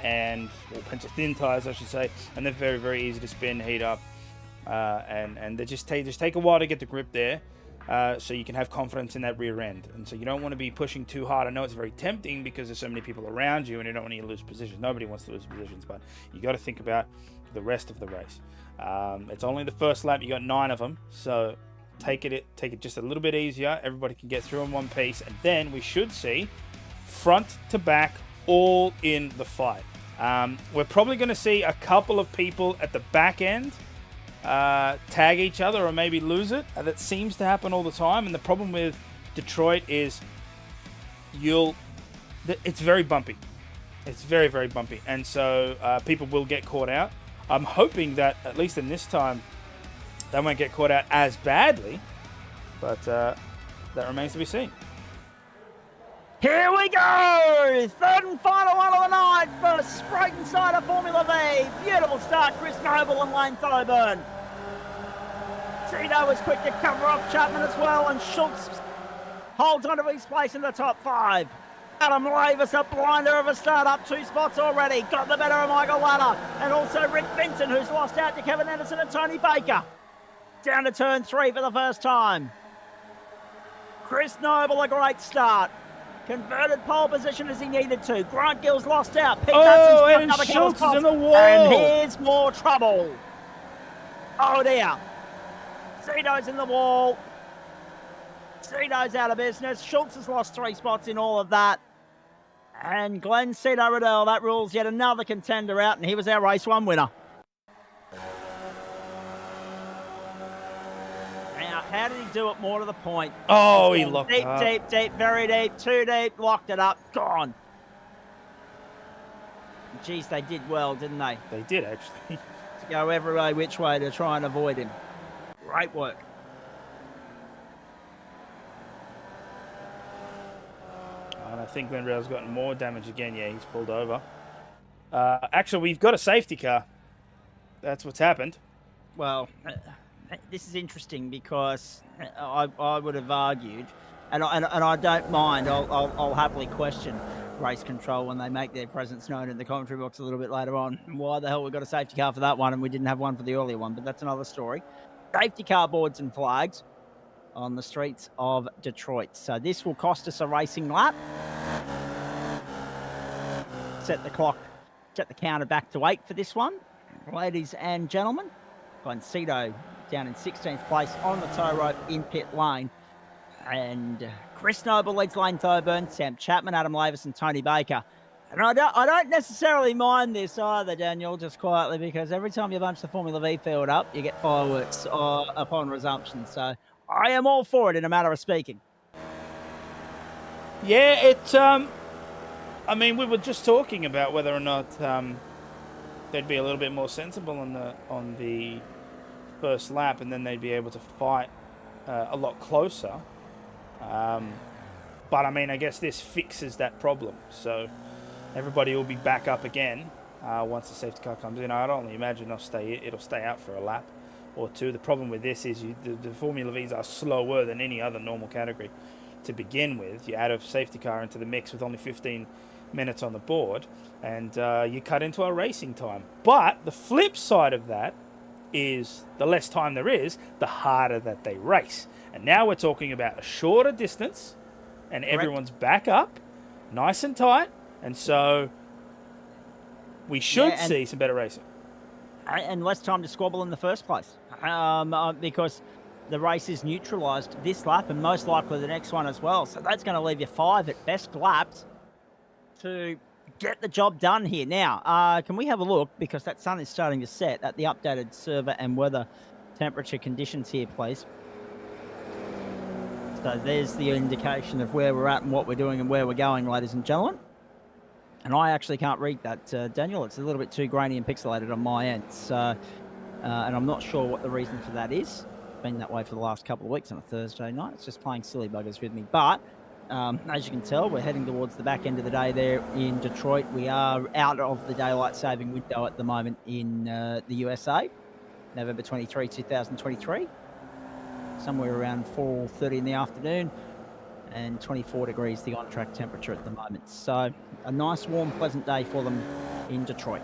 pencil thin tyres, I should say, and they're very, very easy to spin, heat up. And they just take a while to get the grip there, so you can have confidence in that rear end. And so you don't want to be pushing too hard. I know it's very tempting because there's so many people around you and you don't want to lose positions. Nobody wants to lose positions, but you got to think about the rest of the race. It's only the first lap. You got 9 of them, so take it just a little bit easier. Everybody can get through in one piece, and then we should see front to back all in the fight. We're probably going to see a couple of people at the back end tag each other or maybe lose it. That seems to happen all the time, and the problem with Detroit is it's very bumpy. It's very, very bumpy, and so people will get caught out. I'm hoping that at least in this time they won't get caught out as badly, but that remains to be seen. Here we go! Third and final one of the night for Spreyton Cider Formula V. Beautiful start, Chris Noble and Lane Thoburn. Tito was quick to cover off Chapman as well, and Schultz holds onto his place in the top 5. Adam Lavis, a blinder of a start, up 2 spots already. Got the better of Michael Ladder, and also Rick Benson, who's lost out to Kevin Anderson and Tony Baker. down to turn 3 for the first time. Chris Noble, a great start. Converted pole position as he needed to. Grant Gill's lost out. Pete and Schultz is in the wall. And here's more trouble. Oh dear. Cito's in the wall. Cito's out of business. Schultz has lost 3 spots in all of that. And Glenn Cito Riddell, that rules yet another contender out, and he was our race 1 winner. Now, how did he do it more to the point? Oh, he locked deep, up. Deep, deep, very deep, too deep, locked it up, gone. Geez, they did well, didn't they? They did, actually. To go every way, which way to try and avoid him. Great work. And I think Glenn Riddell's gotten more damage again. Yeah, he's pulled over. Actually, we've got a safety car. That's what's happened. Well, this is interesting because I would have argued, and I don't mind. I'll happily question race control when they make their presence known in the commentary box a little bit later on. Why the hell we got a safety car for that one and we didn't have one for the earlier one? But that's another story. Safety car boards and flags on the streets of Detroit. So this will cost us a racing lap. Set the clock, set the counter back to 8 for this one. Ladies and gentlemen, Glenn Cito down in 16th place on the tow rope in pit lane. And Chris Noble leads Lane Thoburn, Sam Chapman, Adam Lavis and Tony Baker. And I don't necessarily mind this either, Daniel, just quietly, because every time you bunch the Formula V field up, you get fireworks upon resumption. So I am all for it in a matter of speaking. Yeah, I mean, we were just talking about whether or not they'd be a little bit more sensible on the first lap, and then they'd be able to fight a lot closer. But I mean, I guess this fixes that problem. So everybody will be back up again once the safety car comes in. I'd only imagine it'll stay out for a lap or two. The problem with this is the Formula Vs are slower than any other normal category to begin with. You add a safety car into the mix with only 15 minutes on the board, and you cut into our racing time. But the flip side of that is the less time there is, the harder that they race. And now we're talking about a shorter distance, and Correct. Everyone's back up, nice and tight, and so we should see some better racing. And less time to squabble in the first place, because the race is neutralised this lap and most likely the next one as well. So that's going to leave you 5 at best laps to get the job done here. Now, can we have a look, because that sun is starting to set, at the updated server and weather temperature conditions here, please. So there's the indication of where we're at and what we're doing and where we're going, ladies and gentlemen. And I actually can't read that, Daniel. It's a little bit too grainy and pixelated on my end. So, and I'm not sure what the reason for that is. It's been that way for the last couple of weeks on a Thursday night. It's just playing silly buggers with me. But as you can tell, we're heading towards the back end of the day there in Detroit. We are out of the daylight saving window at the moment in the USA, November 23, 2023. Somewhere around 4:30 in the afternoon, and 24 degrees the on-track temperature at the moment. So a nice, warm, pleasant day for them in Detroit.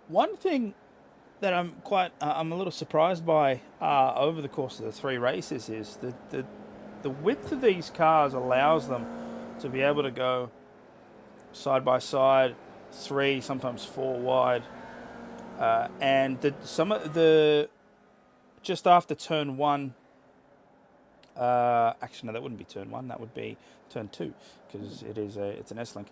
One thing that I'm a little surprised by over the course of the 3 races is that the width of these cars allows them to be able to go side by side, 3, sometimes 4 wide, and some of the just after turn 1. Actually, no, that wouldn't be turn 1. That would be turn 2, because it's an S-link.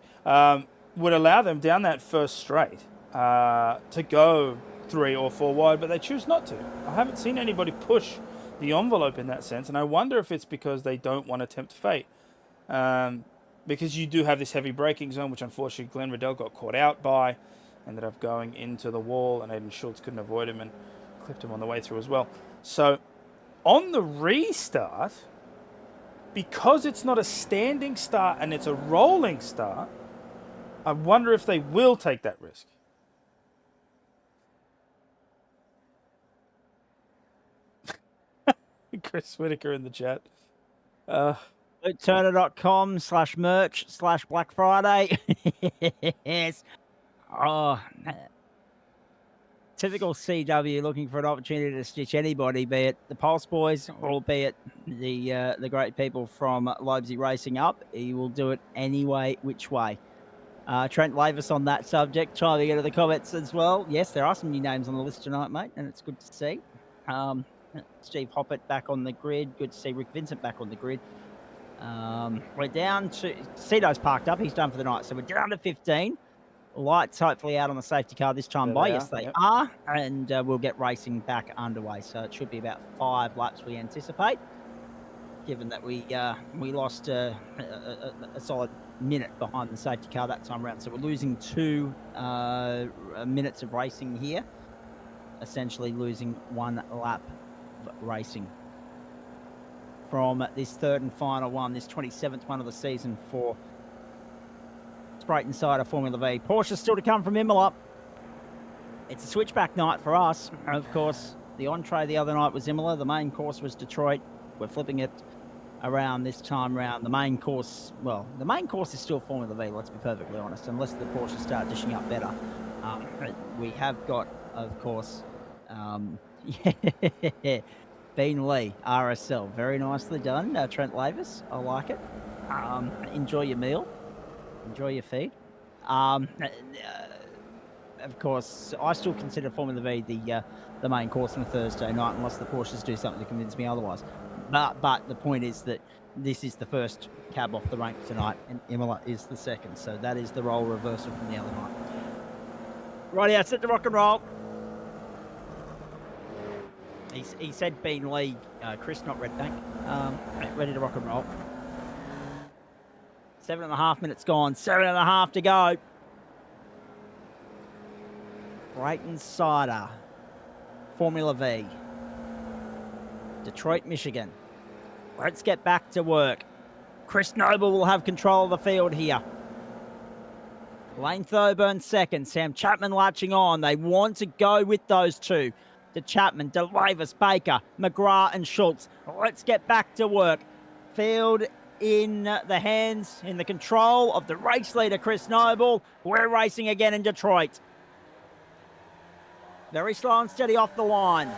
Would allow them down that first straight to go 3 or 4 wide, but they choose not to. I haven't seen anybody push the envelope in that sense, and I wonder if it's because they don't want to tempt fate. Because you do have this heavy braking zone, which unfortunately Glenn Riddell got caught out by, ended up going into the wall, and Aiden Schultz couldn't avoid him and clipped him on the way through as well. So on the restart, because it's not a standing start and it's a rolling start, I wonder if they will take that risk. Chris Whitaker in the chat. Turner.com/merch/Black Friday. Yes. Oh, Typical CW looking for an opportunity to stitch anybody, be it the Pulse boys or be it the great people from Leipzig Racing up. He will do it anyway, which way. Trent Lavis on that subject, chiming into the comments as well. Yes, there are some new names on the list tonight, mate, and it's good to see. Steve Hoppett back on the grid. Good to see Rick Vincent back on the grid. We're down to... Cito's parked up. He's done for the night. So we're down to 15. Lights hopefully out on the safety car this time by. Yes, they are. And we'll get racing back underway. So it should be about 5 laps we anticipate, given that we lost a solid minute behind the safety car that time around. So we're losing 2 minutes of racing here, essentially losing 1 lap of racing from this third and final one, this 27th one of the season for Spreyton side of Formula V. Porsche still to come from Imola. It's a switchback night for us. Of course, the entree the other night was Imola. The main course was Detroit. We're flipping it around this time round. The main course, well, the main course is still Formula V, let's be perfectly honest, unless the Porsche start dishing up better. We have got, of course, Bean Lee, RSL. Very nicely done, Trent Lavis. I like it. Enjoy your meal. Enjoy your feed. Of course, I still consider Formula V the main course on a Thursday night, unless the Porsches do something to convince me otherwise. But the point is that this is the first cab off the rank tonight, and Imola is the second. So that is the role reversal from the other night. Righty, set to rock and roll. He said Bean Lee, Chris, not Red Bank. Ready to rock and roll. 7.5 minutes gone. 7.5 to go. Spreyton Cider. Formula V. Detroit, Michigan. Let's get back to work. Chris Noble will have control of the field here. Lane Thoburn second. Sam Chapman latching on. They want to go with those two. To Chapman, to Lavis, Baker, McGrath and Schultz. Let's get back to work. Field in the hands, in the control of the race leader, Chris Noble. We're racing again in Detroit. Very slow and steady off the line.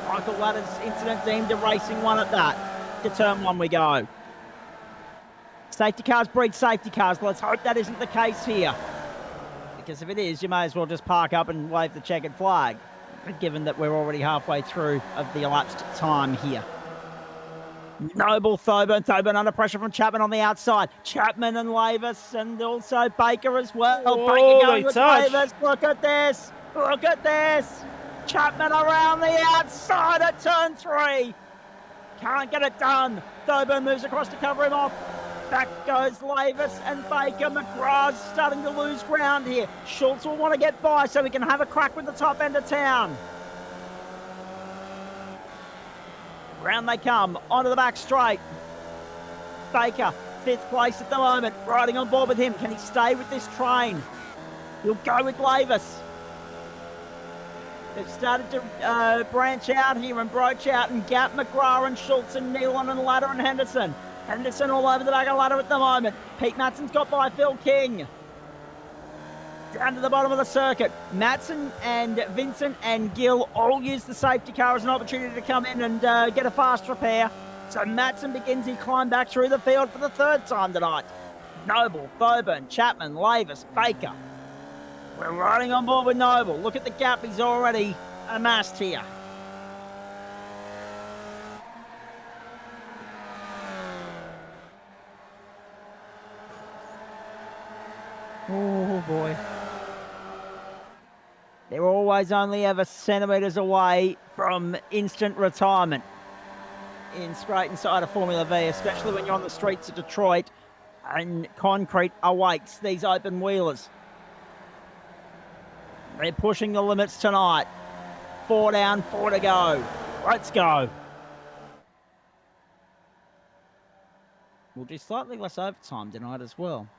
Michael Ladder's incident deemed a racing one at that. To turn 1 we go. Safety cars breed safety cars. Let's hope that isn't the case here. Because if it is, you may as well just park up and wave the checkered flag, given that we're already halfway through of the elapsed time here. Noble, Thoburn under pressure from Chapman on the outside. Chapman and Lavis, and also Baker as well. Oh, Baker going with Lavis. Look at this. Look at this. Chapman around the outside at turn 3. Can't get it done. Thoburn moves across to cover him off. Back goes Lavis and Baker. McGrath's starting to lose ground here. Schultz will want to get by so we can have a crack with the top end of town. Round they come, onto the back straight. Baker, 5th place at the moment, riding on board with him. Can he stay with this train? He'll go with Lavis. They've started to branch out here and broach out and gap McGrath and Schultz and Nealon and Ladder and Henderson. Henderson all over the back of Ladder at the moment. Pete Matson's got by Phil King. Down to the bottom of the circuit. Matson and Vincent and Gill all use the safety car as an opportunity to come in and get a fast repair. So Matson begins his climb back through the field for the 3rd time tonight. Noble, Thoburn, Chapman, Lavis, Baker. We're riding on board with Noble. Look at the gap he's already amassed here. Oh boy. They're always only ever centimetres away from instant retirement in Spreyton side of Formula V, especially when you're on the streets of Detroit and concrete awaits these open wheelers. They're pushing the limits tonight. 4 down, 4 to go. Let's go. We'll do slightly less overtime tonight as well.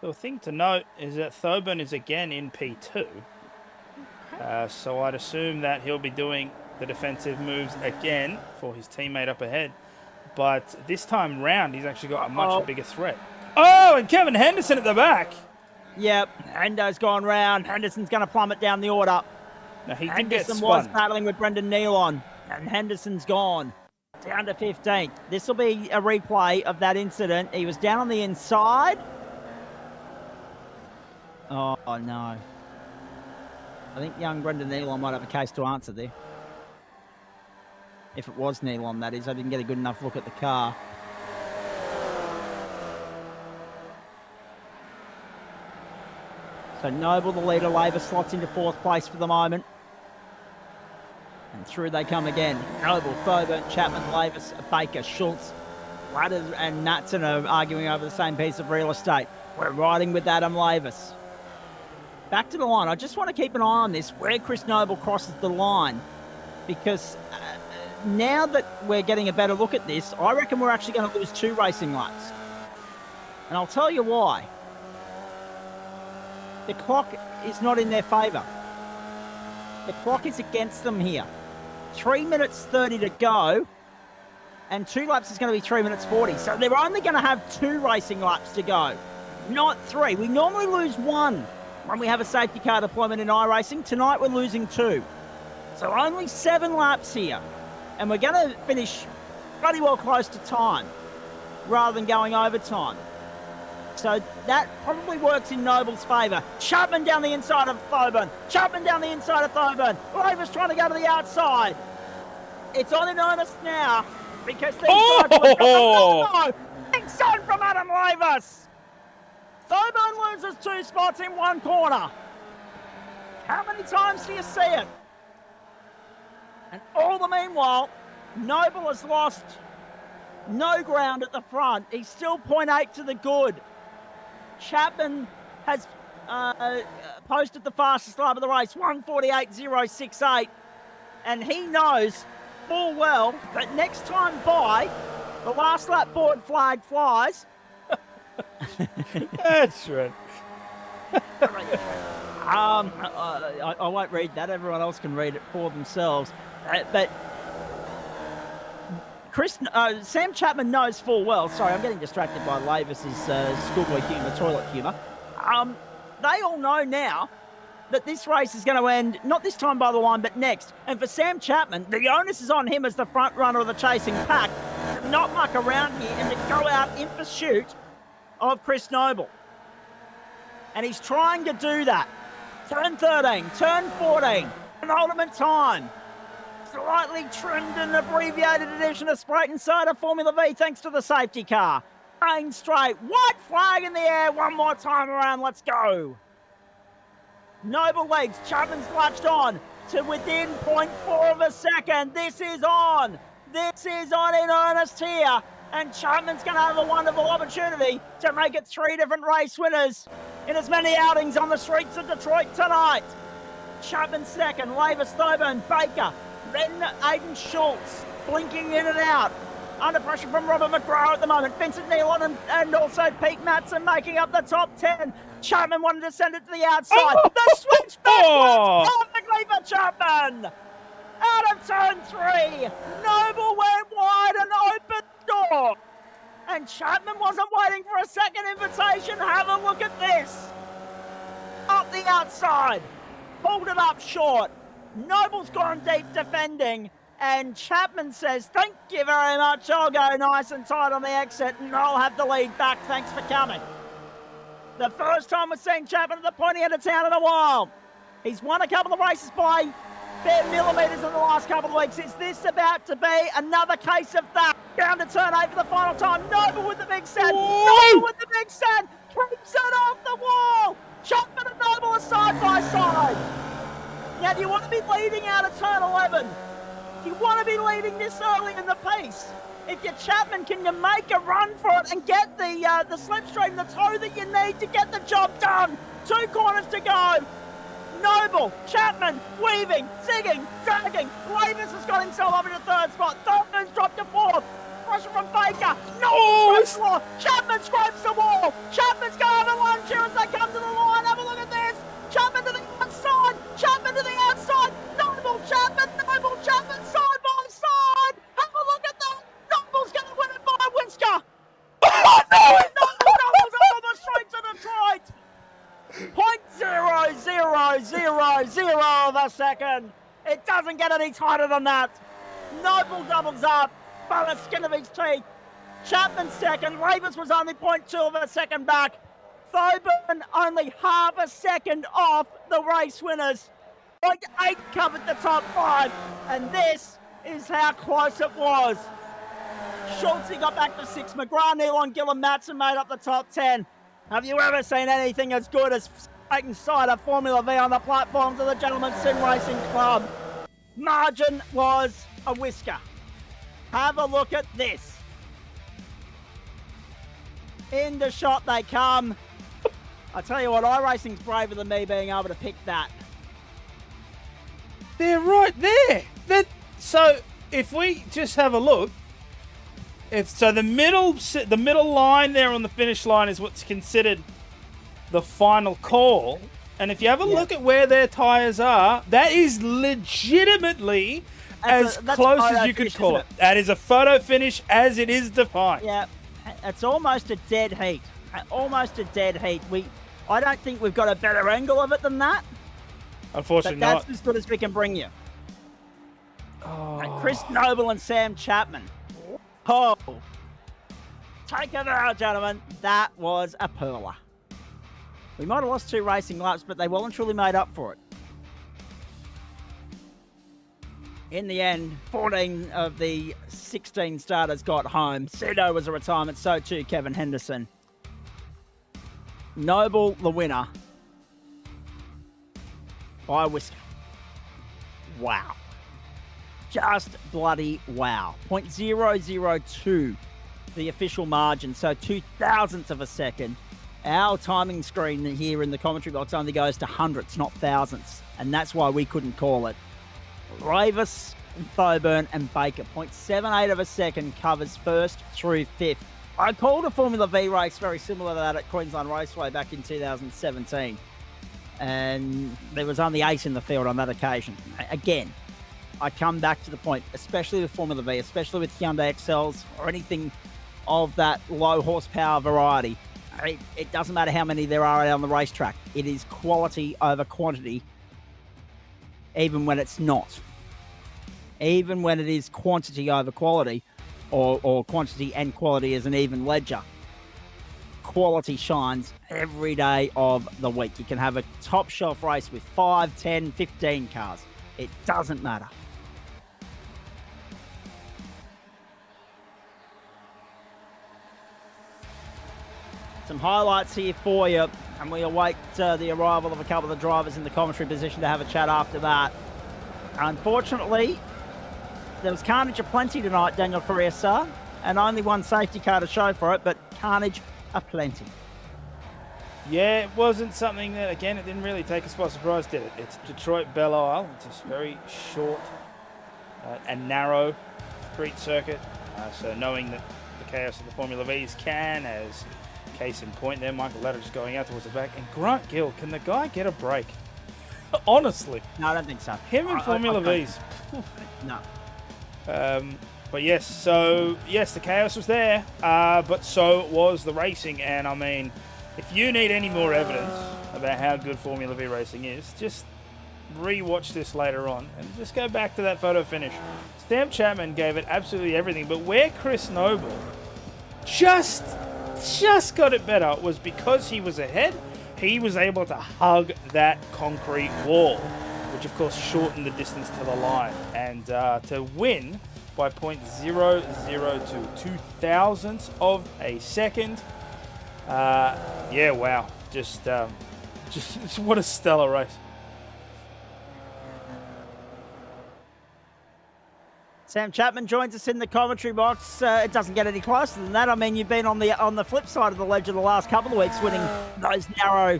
The thing to note is that Thoburn is again in P2. So I'd assume that he'll be doing the defensive moves again for his teammate up ahead. But this time round, he's actually got a much bigger threat. Oh, and Kevin Henderson at the back. Yep, Hendo's gone round. Henderson's going to plummet down the order. Now, he did get Henderson was spun. battling with Brendan Nealon, and Henderson's gone down to 15th. This will be a replay of that incident. He was down on the inside. Oh, no. I think young Brendan Nealon might have a case to answer there. If it was Nealon, that is. I didn't get a good enough look at the car. So Noble, the leader, Labour slots into 4th place for the moment. And through they come again. Noble, Thoburn, Chapman, Lavis, Baker, Schultz, Ladders and Matson are arguing over the same piece of real estate. We're riding with Adam Lavis. Back to the line. I just want to keep an eye on this, where Chris Noble crosses the line. Because now that we're getting a better look at this, I reckon we're actually going to lose 2 racing laps. And I'll tell you why. The clock is not in their favour. The clock is against them here. 3 minutes 30 to go, and 2 laps is going to be 3 minutes 40. So they're only going to have 2 racing laps to go, not 3. We normally lose 1 when we have a safety car deployment in iRacing. Tonight we're losing 2. So only 7 laps here, and we're going to finish pretty well close to time rather than going overtime. So that probably works in Noble's favour. Chapman down the inside of Thoburn. Chapman down the inside of Thoburn. Laver's trying to go to the outside. It's on in earnest now because these guys were no! Big son from Adam Lavis. Thoburn loses 2 spots in 1 corner. How many times do you see it? And all the meanwhile, Noble has lost no ground at the front. He's still 0.8 to the good. Chapman has posted the fastest lap of the race, 1:48.068, and he knows full well that next time by, the last lap board flag flies. That's right. I won't read that. Everyone else can read it for themselves. But Sam Chapman knows full well. Sorry, I'm getting distracted by Lavis's schoolboy humour, toilet humour. They all know now that this race is going to end, not this time by the line, but next. And for Sam Chapman, the onus is on him as the front runner of the chasing pack to not muck around here and to go out in pursuit of Chris Noble. And he's trying to do that. Turn 13, turn 14, penultimate time. Slightly trimmed and abbreviated edition of Spreyton Soda Formula V thanks to the safety car. Main straight, white flag in the air, one more time around, let's go. Noble leads, Chapman's latched on to within 0.4 of a second. This is on. This is on in earnest here. And Chapman's going to have a wonderful opportunity to make it 3 different race winners in as many outings on the streets of Detroit tonight. Chapman second, Lavis, Thoburn, Baker, then Aiden Schultz, blinking in and out. Under pressure from Robert McGraw at the moment. Vincent Nealon and also Pete Matson making up the top 10. Chapman wanted to send it to the outside. The switch back works perfectly for Chapman. Out of turn 3, Noble went wide and opened the door. And Chapman wasn't waiting for a second invitation. Have a look at this. Up the outside. Pulled it up short. Noble's gone deep defending, and Chapman says, thank you very much, I'll go nice and tight on the exit, and I'll have the lead back, thanks for coming. The first time we're seeing Chapman at the pointy end of town in a while. He's won a couple of races by bare millimetres in the last couple of weeks. Is this about to be another case of that? Down to turn 8 for the final time. Noble with the big send. Noble with the big send. Keeps it off the wall. Chapman and Noble are side by side. Now, do you want to be leading out of turn 11? Do you want to be leading this early in the piece? If you're Chapman, can you make a run for it and get the slipstream, the toe that you need to get the job done? 2 corners to go. Noble, Chapman, weaving, zigging, dragging. Lavis has got himself up in the 3rd spot. Thornton's dropped to 4th. Pressure from Baker. No, Chapman scrapes the wall. Chapman's going over one cheer as they come to the line. Have a look at this. Chapman to the outside. Chapman to the outside. Noble, Chapman, side by side. Have a look at that. Noble's going to win it by a whisker. Oh, no! Noble's up on the streets of Detroit. a second. It doesn't get any tighter than that. Noble doubles up by the skin of his teeth. Chapman second. Ravers was only 0.2 of a second back. Thoburn only half a second off the race winners. 0.8 covered the top 5. And this is how close it was. Schultz got back to 6. McGrath, Nealon, Gillen, Matson made up the top 10. Have you ever seen anything as good as Spreyton Cider Formula V on the platforms of the Gentleman Sim Racing Club? Margin was a whisker. Have a look at this. In the shot they come. I tell you what, iRacing's braver than me being able to pick that. They're right there. So if we just have a look, the middle line there on the finish line is what's considered the final call. And if you have a look at where their tyres are, that is legitimately as close as you could call it. That is a photo finish as it is defined. Yeah, it's almost a dead heat. Almost a dead heat. I don't think we've got a better angle of it than that. Unfortunately but that's not. as good as we can bring you. Oh. And Chris Noble and Sam Chapman. Oh, take it out, gentlemen. That was a perler. We might have lost 2 racing laps, but they well and truly made up for it. In the end, 14 of the 16 starters got home. Cedo was a retirement, so too Kevin Henderson. Noble, the winner. By a whisker. Wow. Just bloody wow. 0.002, the official margin, so 0.002 of a second. Our timing screen here in the commentary box only goes to hundredths, not thousandths, and that's why we couldn't call it. Ravis, Thoburn and Baker, 0.78 of a second covers first through fifth. I called a Formula V race very similar to that at Queensland Raceway back in 2017, and there was only 8 in the field on that occasion. Again, I come back to the point, especially with Formula V, especially with Hyundai XLs or anything of that low horsepower variety. It doesn't matter how many there are out on the racetrack. It is quality over quantity, even when it's not. Even when it is quantity over quality, or quantity and quality is an even ledger. Quality shines every day of the week. You can have a top shelf race with 5, 10, 15 cars. It doesn't matter. Some highlights here for you, and we await the arrival of a couple of the drivers in the commentary position to have a chat after that. Unfortunately, there was carnage aplenty tonight, Daniel Carrier, and only one safety car to show for it, but carnage aplenty. Yeah, it wasn't something that, again, it didn't really take us by surprise, did it? It's Detroit Belle Isle. It's just very short and narrow street circuit. So knowing that the chaos of the Formula Vs can, as case in point there, Michael Ladder just going out towards the back. And Grant Gill, can the guy get a break? Honestly. No, I don't think so. Him in Formula Vs. No. But yes, the chaos was there, but so was the racing. And I mean, if you need any more evidence about how good Formula V racing is, just re-watch this later on and just go back to that photo finish. Sam Chapman gave it absolutely everything, but where Chris Noble just got it better was because he was ahead. He was able to hug that concrete wall, which of course shortened the distance to the line, and to win by 0.002, 0.002 of a second. Yeah, wow. Just what a stellar race. Sam Chapman joins us in the commentary box. It doesn't get any closer than that. I mean, you've been on the flip side of the ledger the last couple of weeks, winning those narrow,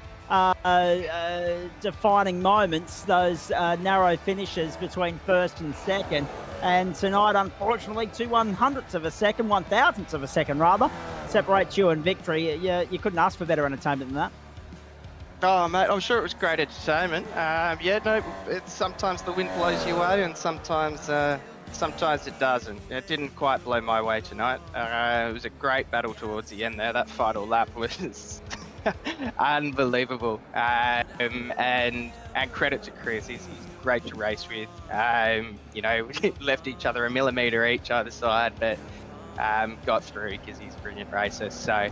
defining moments, those narrow finishes between first and second. And tonight, unfortunately, 0.01 of a second, 0.001 of a second rather, separates you and victory. You couldn't ask for better entertainment than that. Oh, mate, I'm sure it was great entertainment. Sometimes the wind blows you away, and sometimes it doesn't. It didn't quite blow my way tonight. It was a great battle towards the end there. That final lap was Unbelievable. And credit to Chris. He's great to race with. You know, we left each other a millimetre each either side, but got through because he's a brilliant racer. So,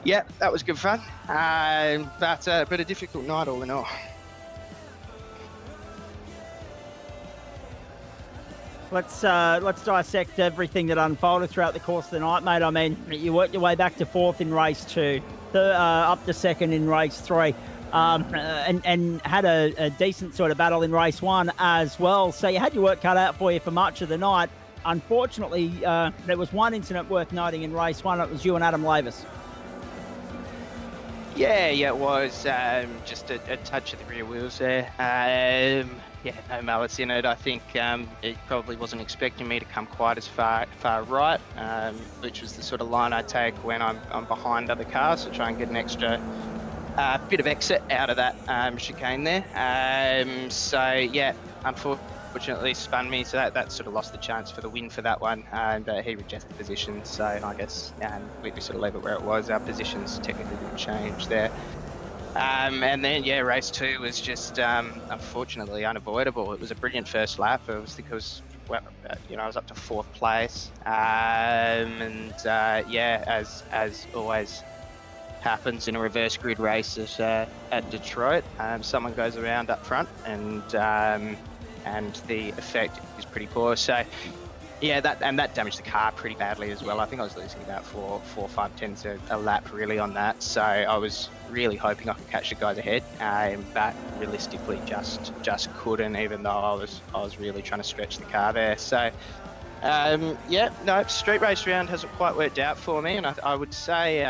yeah, that was good fun. But a difficult night all in all. Let's dissect everything that unfolded throughout the course of the night, mate. I mean, you worked your way back to 4th in race 2, up to 2nd in race 3, and had a decent sort of battle in race 1 as well. So you had your work cut out for you for much of the night. Unfortunately, there was one incident worth noting in race 1. It was you and Adam Lavis. Yeah, it was just a touch of the rear wheels there. Yeah, no malice in it. I think it probably wasn't expecting me to come quite as far right, which was the sort of line I take when I'm behind other cars to try and get an extra bit of exit out of that chicane there. So yeah, unfortunately spun me, so that sort of lost the chance for the win for that one, and he rejected the position. So I guess we sort of leave it where it was. Our positions technically didn't change there. And then, yeah, race 2 was just, unfortunately, unavoidable. It was a brilliant first lap. It was because, well, I was up to 4th place. Yeah, as always happens in a reverse grid race at Detroit, someone goes around up front, and the effect is pretty poor. So, yeah, that damaged the car pretty badly as well. I think I was losing about 4-5 tenths a lap really on that. So I was really hoping I could catch the guys ahead, but realistically just couldn't, even though I was really trying to stretch the car there. So yeah, no, street race round hasn't quite worked out for me, and I would say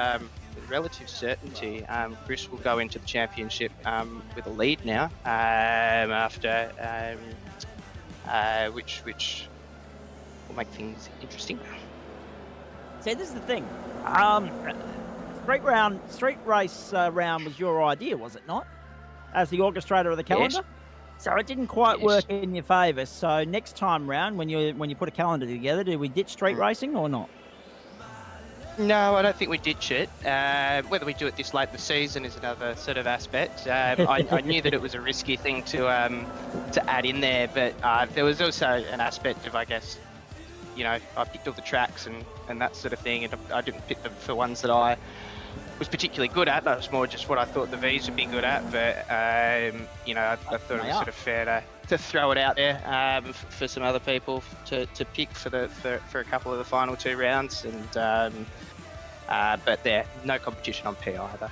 with relative certainty, Chris will go into the championship with a lead now after which will make things interesting. See, this is the thing. Street race round was your idea, was it not? As the orchestrator of the calendar? Yes. So it didn't quite work in your favour. So next time round, when you put a calendar together, do we ditch street racing or not? No, I don't think we ditch it. Whether we do it this late in the season is another sort of aspect. I knew that it was a risky thing to add in there, but there was also an aspect of, I guess, I picked all the tracks and that sort of thing, and I didn't pick them for ones that I was particularly good at. That was more just what I thought the V's would be good at, but I thought it was sort of fair to throw it out there for some other people to pick for a couple of the final 2 rounds, and but there, no competition on P either.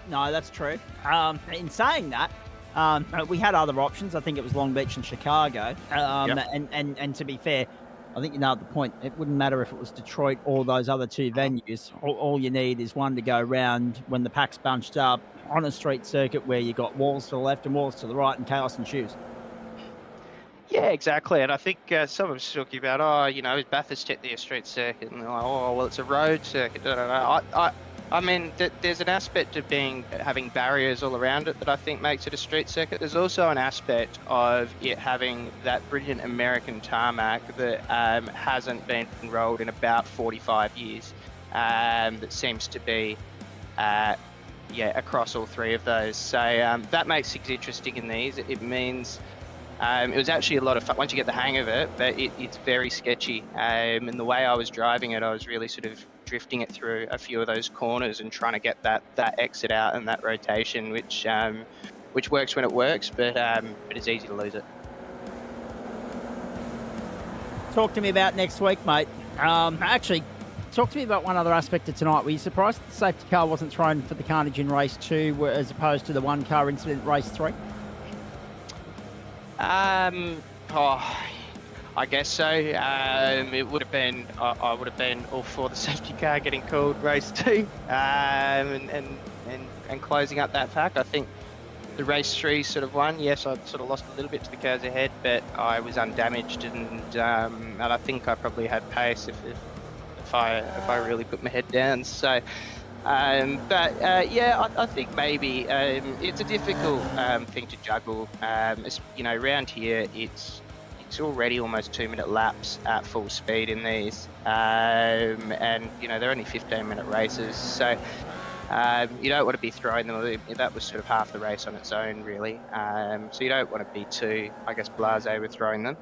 No, that's true. In saying that, we had other options. I think it was Long Beach and Chicago, Yep. and to be fair, I think you know the point. It wouldn't matter if it was Detroit or those other 2 venues. All you need is one to go round when the pack's bunched up on a street circuit where you got walls to the left and walls to the right and chaos ensues. Yeah, exactly. And I think some of us talking about, is Bathurst technically a street circuit? And they're like, well, it's a road circuit. I mean, there's an aspect of having barriers all around it that I think makes it a street circuit. There's also an aspect of it having that brilliant American tarmac that hasn't been rolled in about 45 years. That seems to be, across all 3 of those. So that makes things interesting in these. It means it was actually a lot of fun once you get the hang of it, but it's very sketchy. And the way I was driving it, I was really sort of drifting it through a few of those corners and trying to get that exit out and that rotation, which works when it works, but it's easy to lose it. Talk to me about next week, mate. Actually, talk to me about one other aspect of tonight. Were you surprised that the safety car wasn't thrown for the carnage in race 2 as opposed to the 1-car incident in race 3? I guess so. It would have been. I would have been all for the safety car getting called race 2, and closing up that pack. I think the race 3 sort of won. Yes, I sort of lost a little bit to the cars ahead, but I was undamaged, and I think I probably had pace if I really put my head down. So. I think maybe it's a difficult thing to juggle. Around here it's already almost 2-minute laps at full speed in these, and they're only 15-minute races. So You don't want to be throwing them. That was sort of half the race on its own, really. So you don't want to be too, I guess, blasé with throwing them.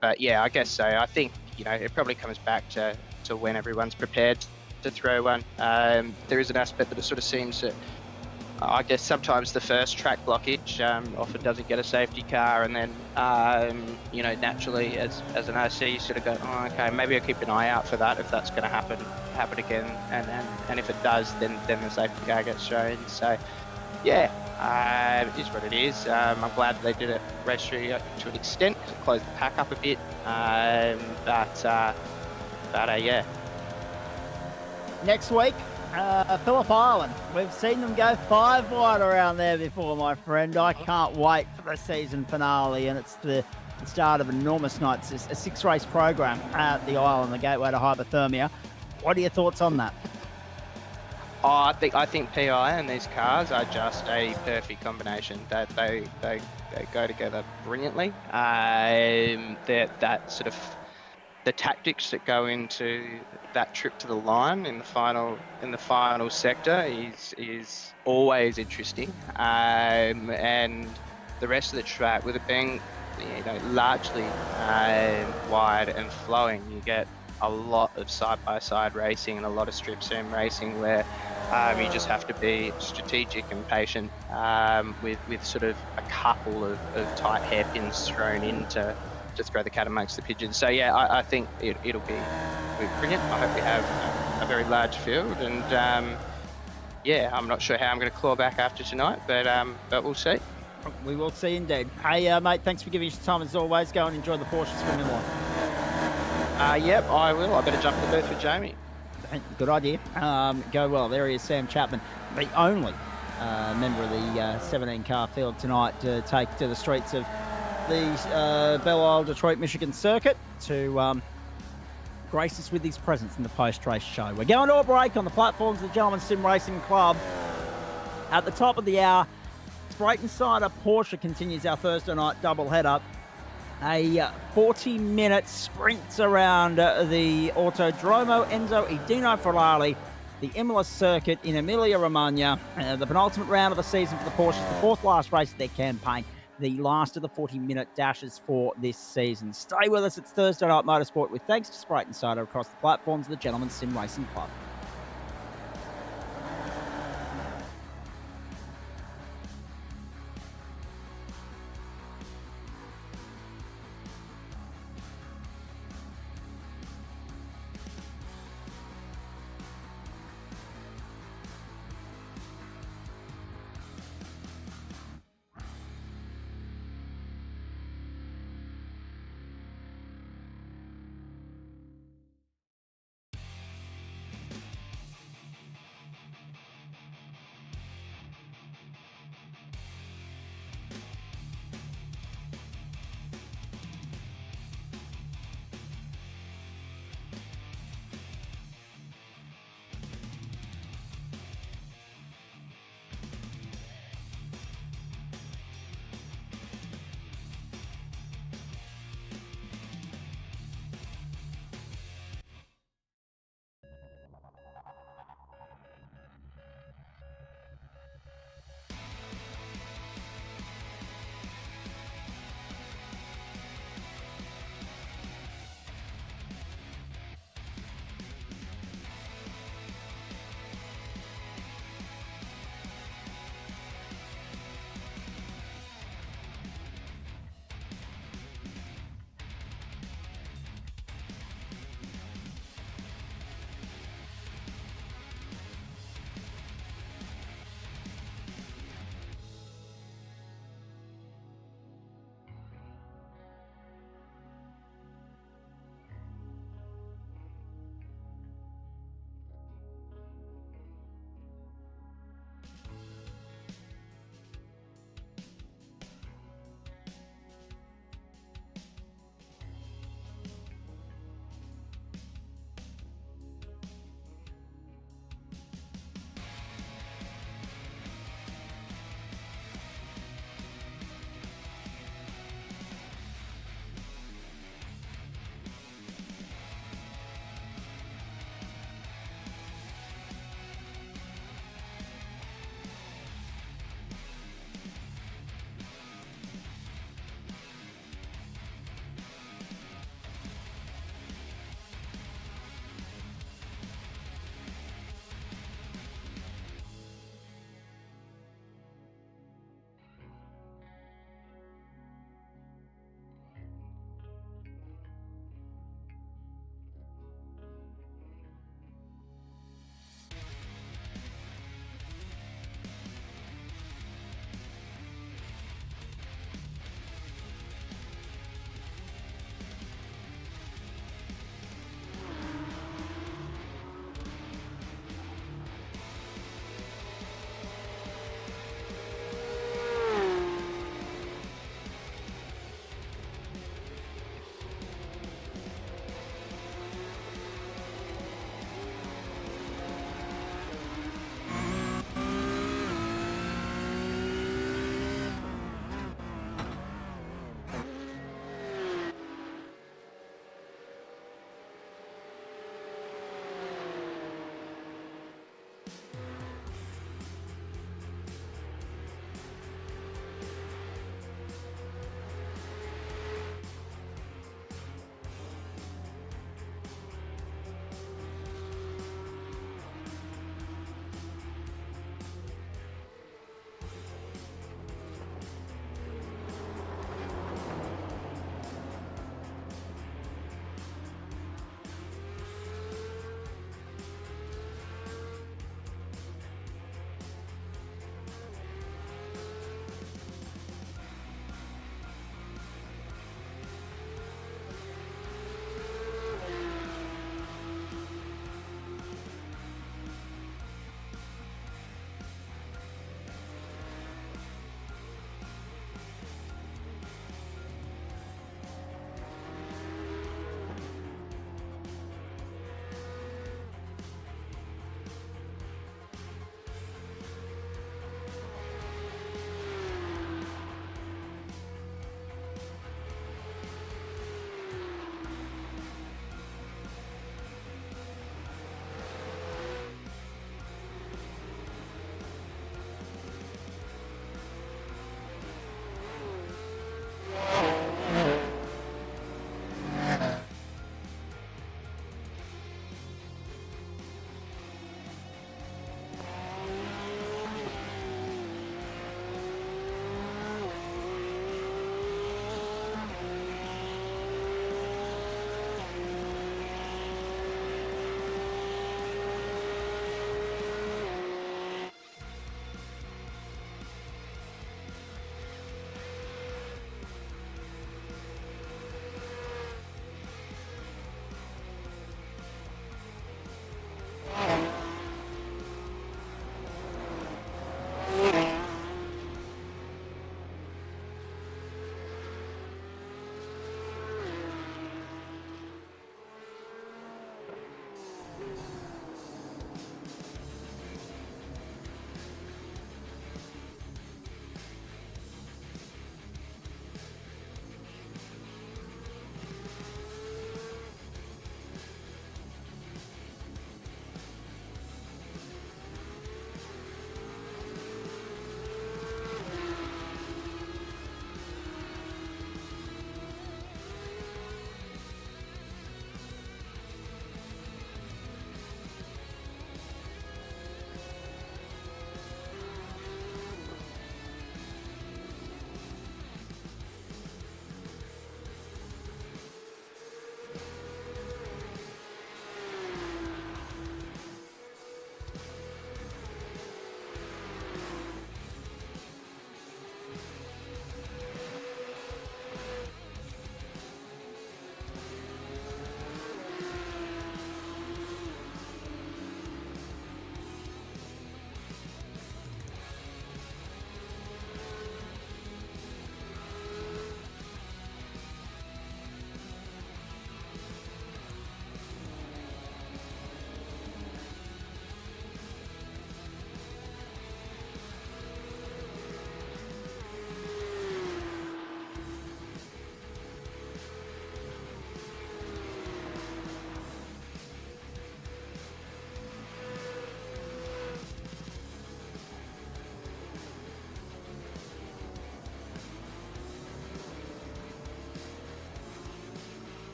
But yeah, I guess so. I think, it probably comes back to when everyone's prepared to throw one. There is an aspect that it sort of seems that, I guess, sometimes the first track blockage often doesn't get a safety car, and then naturally as an OC you sort of go, oh, okay, maybe I'll keep an eye out for that if that's going to happen again, and if it does, then the safety car gets shown. So yeah, it is what it is. I'm glad they did it race through to an extent because it closed the pack up a bit, but yeah. Next week, Phillip Island. We've seen them go 5 wide around there before, my friend. I can't wait for the season finale, and it's the start of an enormous night. It's a 6-race program at the island, the gateway to hypothermia. What are your thoughts on that? Oh, I think PI and these cars are just a perfect combination. That they go together brilliantly. That sort of the tactics that go into that trip to the line in the final sector is always interesting, and the rest of the track, with it being largely wide and flowing, you get a lot of side-by-side racing and a lot of strip sim racing where you just have to be strategic and patient with sort of a couple of tight hairpins thrown in to throw the cat amongst the pigeons. So yeah, I think it'll be brilliant. I hope we have a very large field, and yeah, I'm not sure how I'm going to claw back after tonight, but we'll see. We will see indeed. Hey, mate, thanks for giving us your time as always. Go and enjoy the Porsches from Imola. Yep, I will. I better jump in the booth with Jamie. Good idea. Go well. There he is, Sam Chapman, the only member of the 17 car field tonight to take to the streets of the Belle, Detroit, Michigan circuit to grace us with his presence in the post-race show. We're going to a break on the platforms of the Gentleman Sim Racing Club. At the top of the hour, Spreyton side of Porsche continues our Thursday night doubleheader. A 40-minute sprint around the Autodromo Enzo Edino Ferrari, the Imola circuit in Emilia-Romagna, the penultimate round of the season for the Porsches, the fourth last race of their campaign, the last of the 40-minute dashes for this season. Stay with us. It's Thursday Night Motorsport with thanks to Spreyton Cider across the platforms of the Gentleman Sim Racing Club.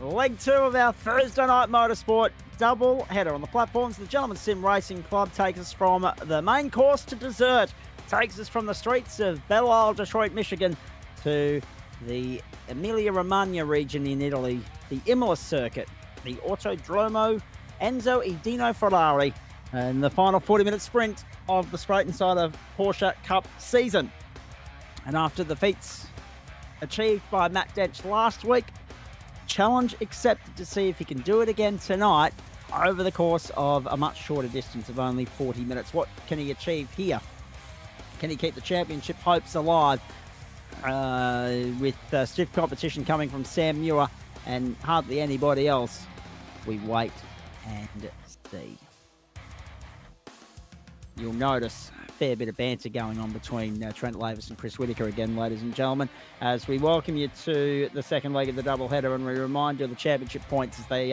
Leg 2 of our Thursday night motorsport double header on the platforms. The Gentleman Sim Racing Club takes us from the main course to dessert. Takes us from the streets of Belle, Detroit, Michigan to the Emilia-Romagna region in Italy, the Imola circuit, the Autodromo Enzo e Dino Ferrari, and the final 40-minute sprint of the Spreyton side of Porsche Cup season. And after the feats achieved by Matt Dench last week, challenge accepted to see if he can do it again tonight over the course of a much shorter distance of only 40 minutes. What can he achieve here? Can he keep the championship hopes alive with stiff competition coming from Sam Muir and hardly anybody else? We wait and see. You'll notice a fair bit of banter going on between Trent Lavis and Chris Whitaker again, ladies and gentlemen, as we welcome you to the second leg of the doubleheader, and we remind you of the championship points as they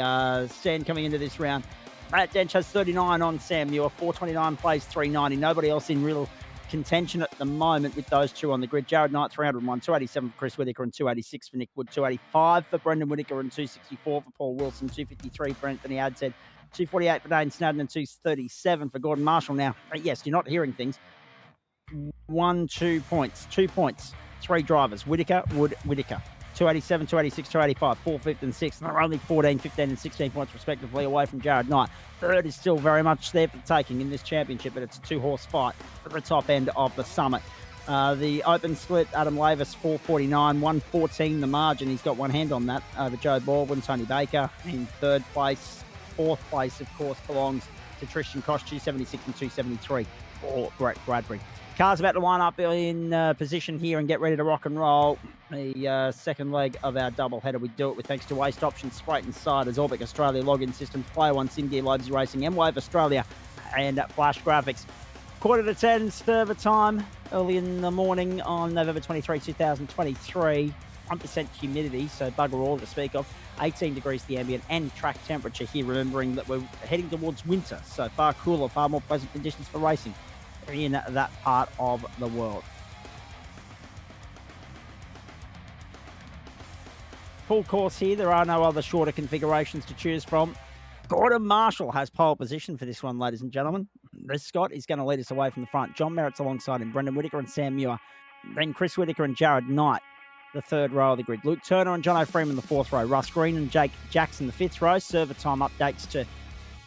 stand coming into this round. Matt Dench has 39 on Sam Muir, 429 plays 390. Nobody else in real contention at the moment with those two on the grid. Rd-9, 301, 287 for Chris Whitaker and 286 for Nick Wood, 285 for Brendan Whitaker and 264 for Paul Wilson, 253 for Anthony Adset, 248 for Dane Snadden and 237 for Gordon Marshall. Now, yes, you're not hearing things. 2 points, 3 drivers. Whitaker, Wood, Whitaker. 287, 286, 285, 4th, 5th and 6th. And they're only 14, 15 and 16 points respectively away from Rd-9. Third is still very much there for the taking in this championship, but it's a 2-horse fight for the top end of the summit. The open split, Adam Lavis, 449, 114 the margin. He's got one hand on that over Joe Baldwin, Tony Baker in third place. Fourth place, of course, belongs to Tristan Koch, 276 and 273 for Brett Bradbury. Car's about to line up in position here and get ready to rock and roll. The second leg of our double header. We do it with thanks to Waste Options, Spreyton Siders, Orbic Australia, Login Systems, Player One, SimGear, Lobes Racing, M-Wave Australia, and Flash Graphics. 9:45 server time early in the morning on November 23, 2023. 1% humidity, so bugger all to speak of. 18 degrees the ambient and track temperature here, remembering that we're heading towards winter, so far cooler, far more pleasant conditions for racing in that part of the world. Full course here, there are no other shorter configurations to choose from. Gordon Marshall has pole position for this one, ladies and gentlemen. This Scott is going to lead us away from the front. John Merritt's alongside him, Brendan Whitaker and Sam Muir. Then Chris Whitaker and Jared Knight, the third row of the grid. Luke Turner and Jono Freeman, the fourth row. Russ Green and Jake Jackson, the fifth row. Server time updates to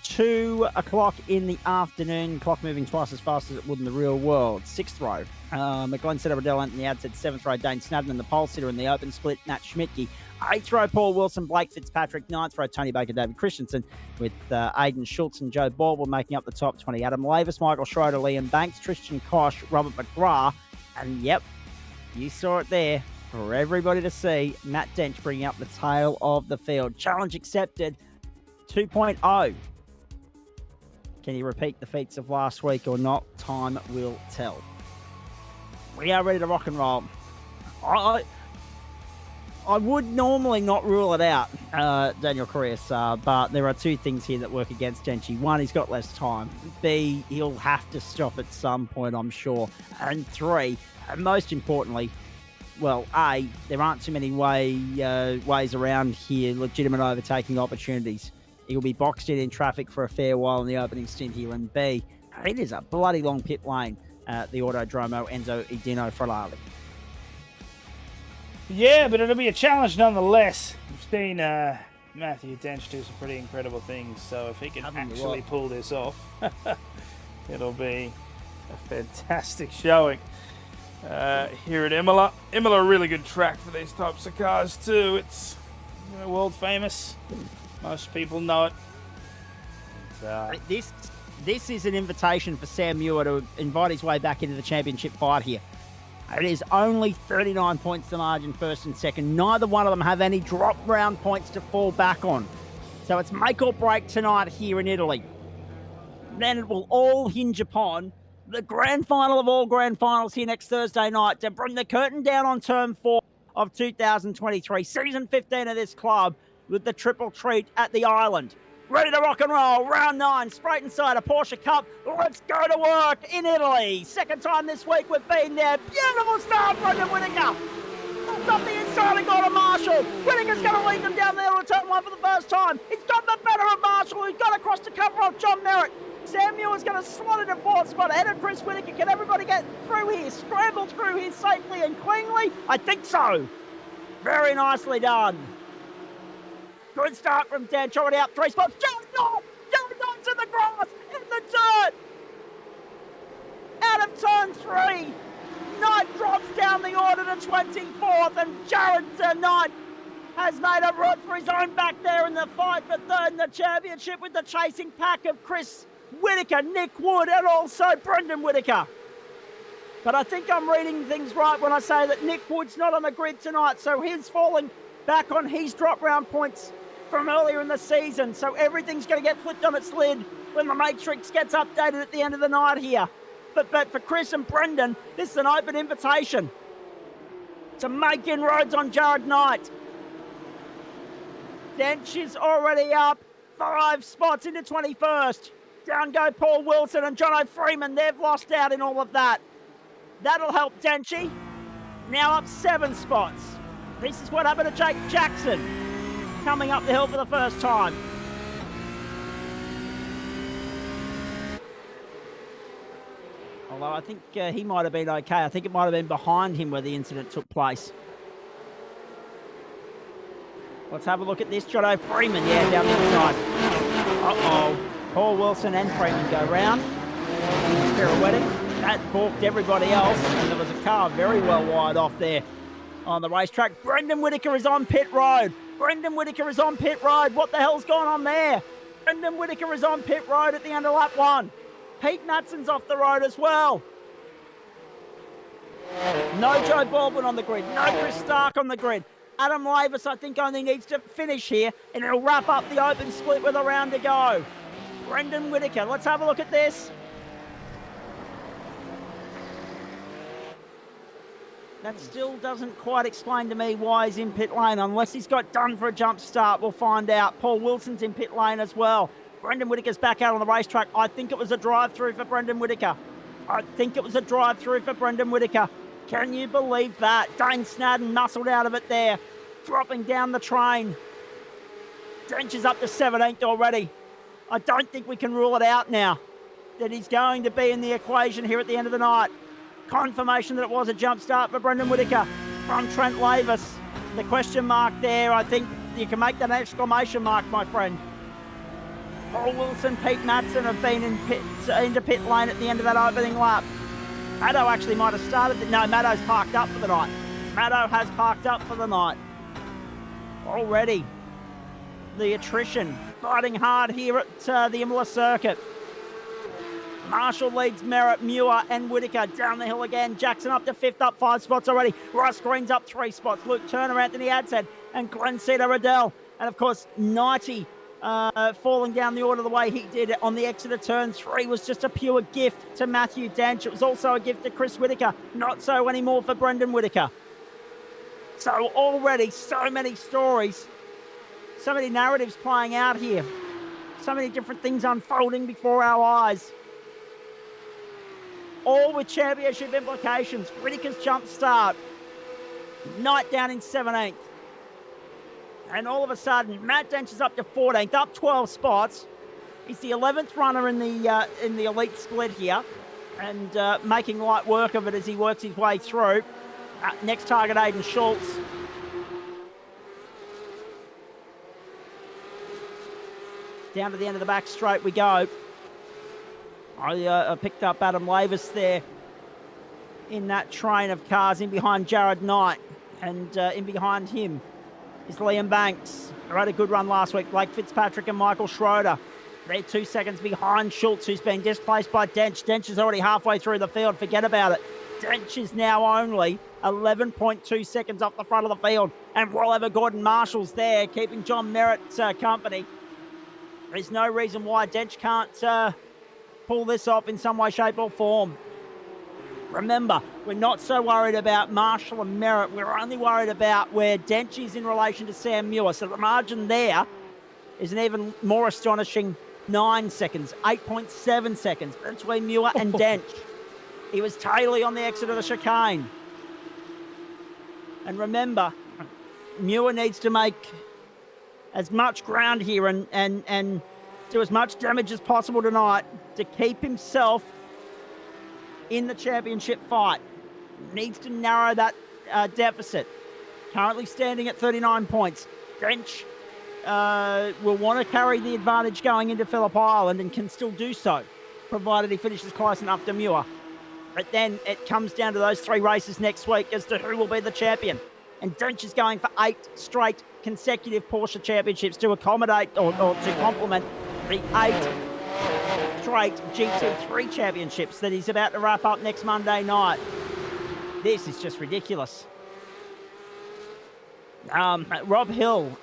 2 o'clock in the afternoon. Clock moving twice as fast as it would in the real world. Sixth row, McGlenn Setter, Riddell, Anthony Adset. Seventh row, Dane Snadden and the pole sitter in the open split, Matt Schmidtke. Eighth row, Paul Wilson, Blake Fitzpatrick. Ninth row, Tony Baker, David Christensen, with Aidan Schultz and Joe Baldwin making up the top 20. Adam Lavis, Michael Schroeder, Liam Banks, Tristan Koch, Robert McGrath. And yep, you saw it there for everybody to see. Matt Dench bringing up the tail of the field. Challenge accepted 2.0. Can he repeat the feats of last week or not? Time will tell. We are ready to rock and roll. I would normally not rule it out, Daniel Correas, but there are two things here that work against Denchy. One, he's got less time. B, he'll have to stop at some point, I'm sure. And three, and most importantly, well, A, there aren't too many ways around here, legitimate overtaking opportunities. He'll be boxed in traffic for a fair while in the opening stint here. And B, it is a bloody long pit lane at the Autodromo Enzo e Dino Ferrari. Yeah, but it'll be a challenge nonetheless. We've seen Matthew Dench do some pretty incredible things, so if he can actually pull this off, it'll be a fantastic showing here at Imola. Imola, a really good track for these types of cars too. It's world famous. Most people know it. This is an invitation for Sam Muir to invite his way back into the championship fight here. It is only 39 points to margin first and second. Neither one of them have any drop round points to fall back on. So it's make or break tonight here in Italy. Then it will all hinge upon the grand final of all grand finals here next Thursday night to bring the curtain down on term 4 of 2023. Season 15 of this club with the triple treat at the island. Ready to rock and roll. Round 9, Spreyton side, a Porsche Cup. Let's go to work in Italy. Second time this week we've been there. Beautiful start, Brendan Whitaker. Whitting's up the inside and got a Marshall. Whittinger's going to lead them down there to turn one for the first time. He's got the better of Marshall, who's got across to cover off John Merritt. Sam Muir's going to slot into fourth spot ahead of Chris Whittaker. Can everybody get through here, scramble through here safely and cleanly? I think so. Very nicely done. Good start from Dan, already up 3 spots. Jared Knight's in the grass, in the dirt. Out of turn 3. Knight drops down the order to 24th, and Jared Knight has made a run for his own back there in the fight for third in the championship with the chasing pack of Chris Whittaker, Nick Wood, and also Brendan Whittaker. But I think I'm reading things right when I say that Nick Wood's not on the grid tonight, so he's falling back on his drop round points from earlier in the season. So everything's going to get flipped on its lid when the matrix gets updated at the end of the night here. But for Chris and Brendan, this is an open invitation to make inroads on Jared Knight. Dench is already up 5 spots into 21st. Down go Paul Wilson and Jono Freeman. They've lost out in all of that. That'll help Denchy. Now up 7 spots. This is what happened to Jake Jackson coming up the hill for the first time. Although I think he might have been okay. I think it might have been behind him where the incident took place. Let's have a look at this. Jono Freeman, yeah, down the inside. Uh-oh. Paul Wilson and Freeman go round. Pirouetting. That balked everybody else. And there was a car very well wide off there on the racetrack. Brendan Whittaker is on pit road. Brendan Whittaker is on pit road. What the hell's going on there? Brendan Whittaker is on pit road at the end of lap 1. Pete Matson's off the road as well. No Joe Baldwin on the grid. No Chris Stark on the grid. Adam Lavis, I think, only needs to finish here, and it'll wrap up the open split with a round to go. Brendan Whittaker, let's have a look at this. That still doesn't quite explain to me why he's in pit lane, unless he's got done for a jump start. We'll find out. Paul Wilson's in pit lane as well. Brendan Whittaker's back out on the racetrack. I think it was a drive-through for Brendan Whittaker. Can you believe that? Dane Snadden muscled out of it there, dropping down the train. Dench is up to 17th already. I don't think we can rule it out now that he's going to be in the equation here at the end of the night. Confirmation that it was a jump start for Brendan Whittaker from Trent Lavis. The question mark there, I think you can make that an exclamation mark, my friend. Paul Wilson, Pete Matson have been into pit lane at the end of that opening lap. Maddo actually might have started. No, Maddo's parked up for the night. Maddo has parked up for the night. Already, the attrition fighting hard here at the Imola circuit. Marshall leads Merritt, Muir and Whittaker down the hill again. Jackson up to 5th, up 5 spots already. Ross Green's up 3 spots. Luke Turner, Anthony Adshead and Glenn Cedar Riddell. And of course, 90 falling down the order the way he did on the exit of turn 3 was just a pure gift to Matthew Dench. It was also a gift to Chris Whittaker. Not so anymore for Brendan Whittaker. So already so many stories, so many narratives playing out here. So many different things unfolding before our eyes. All with championship implications. Whittaker's jump start. Knight down in 17th. And all of a sudden, Matt Dench is up to 14th, up 12 spots. He's the 11th runner in the elite split here, and making light work of it as he works his way through. Next target, Aidan Schultz. Down to the end of the back straight we go. I picked up Adam Lavis there in that train of cars in behind Jared Knight, and in behind him is Liam Banks, who had a good run last week. Blake Fitzpatrick and Michael Schroeder. They're 2 seconds behind Schultz, who's been displaced by Dench. Dench is already halfway through the field. Forget about it. Dench is now only 11.2 seconds off the front of the field. And Oliver Gordon Marshall's there, keeping John Merritt company. There's no reason why Dench can't pull this off in some way, shape or form. Remember, we're not so worried about Marshall and Merritt. We're only worried about where Dench is in relation to Sam Muir. So the margin there is an even more astonishing 9 seconds, 8.7 seconds between Muir and Dench. He was taily on the exit of the chicane. And remember, Muir needs to make as much ground here and do as much damage as possible tonight to keep himself in the championship fight. Needs to narrow that deficit. Currently standing at 39 points. Dench will want to carry the advantage going into Phillip Island and can still do so, provided he finishes close enough to Muir. But then it comes down to those 3 races next week as to who will be the champion. And Dench is going for 8 straight consecutive Porsche championships to accommodate or to complement the 8 straight GT3 championships that he's about to wrap up next Monday night. This is just ridiculous. Rob Hill,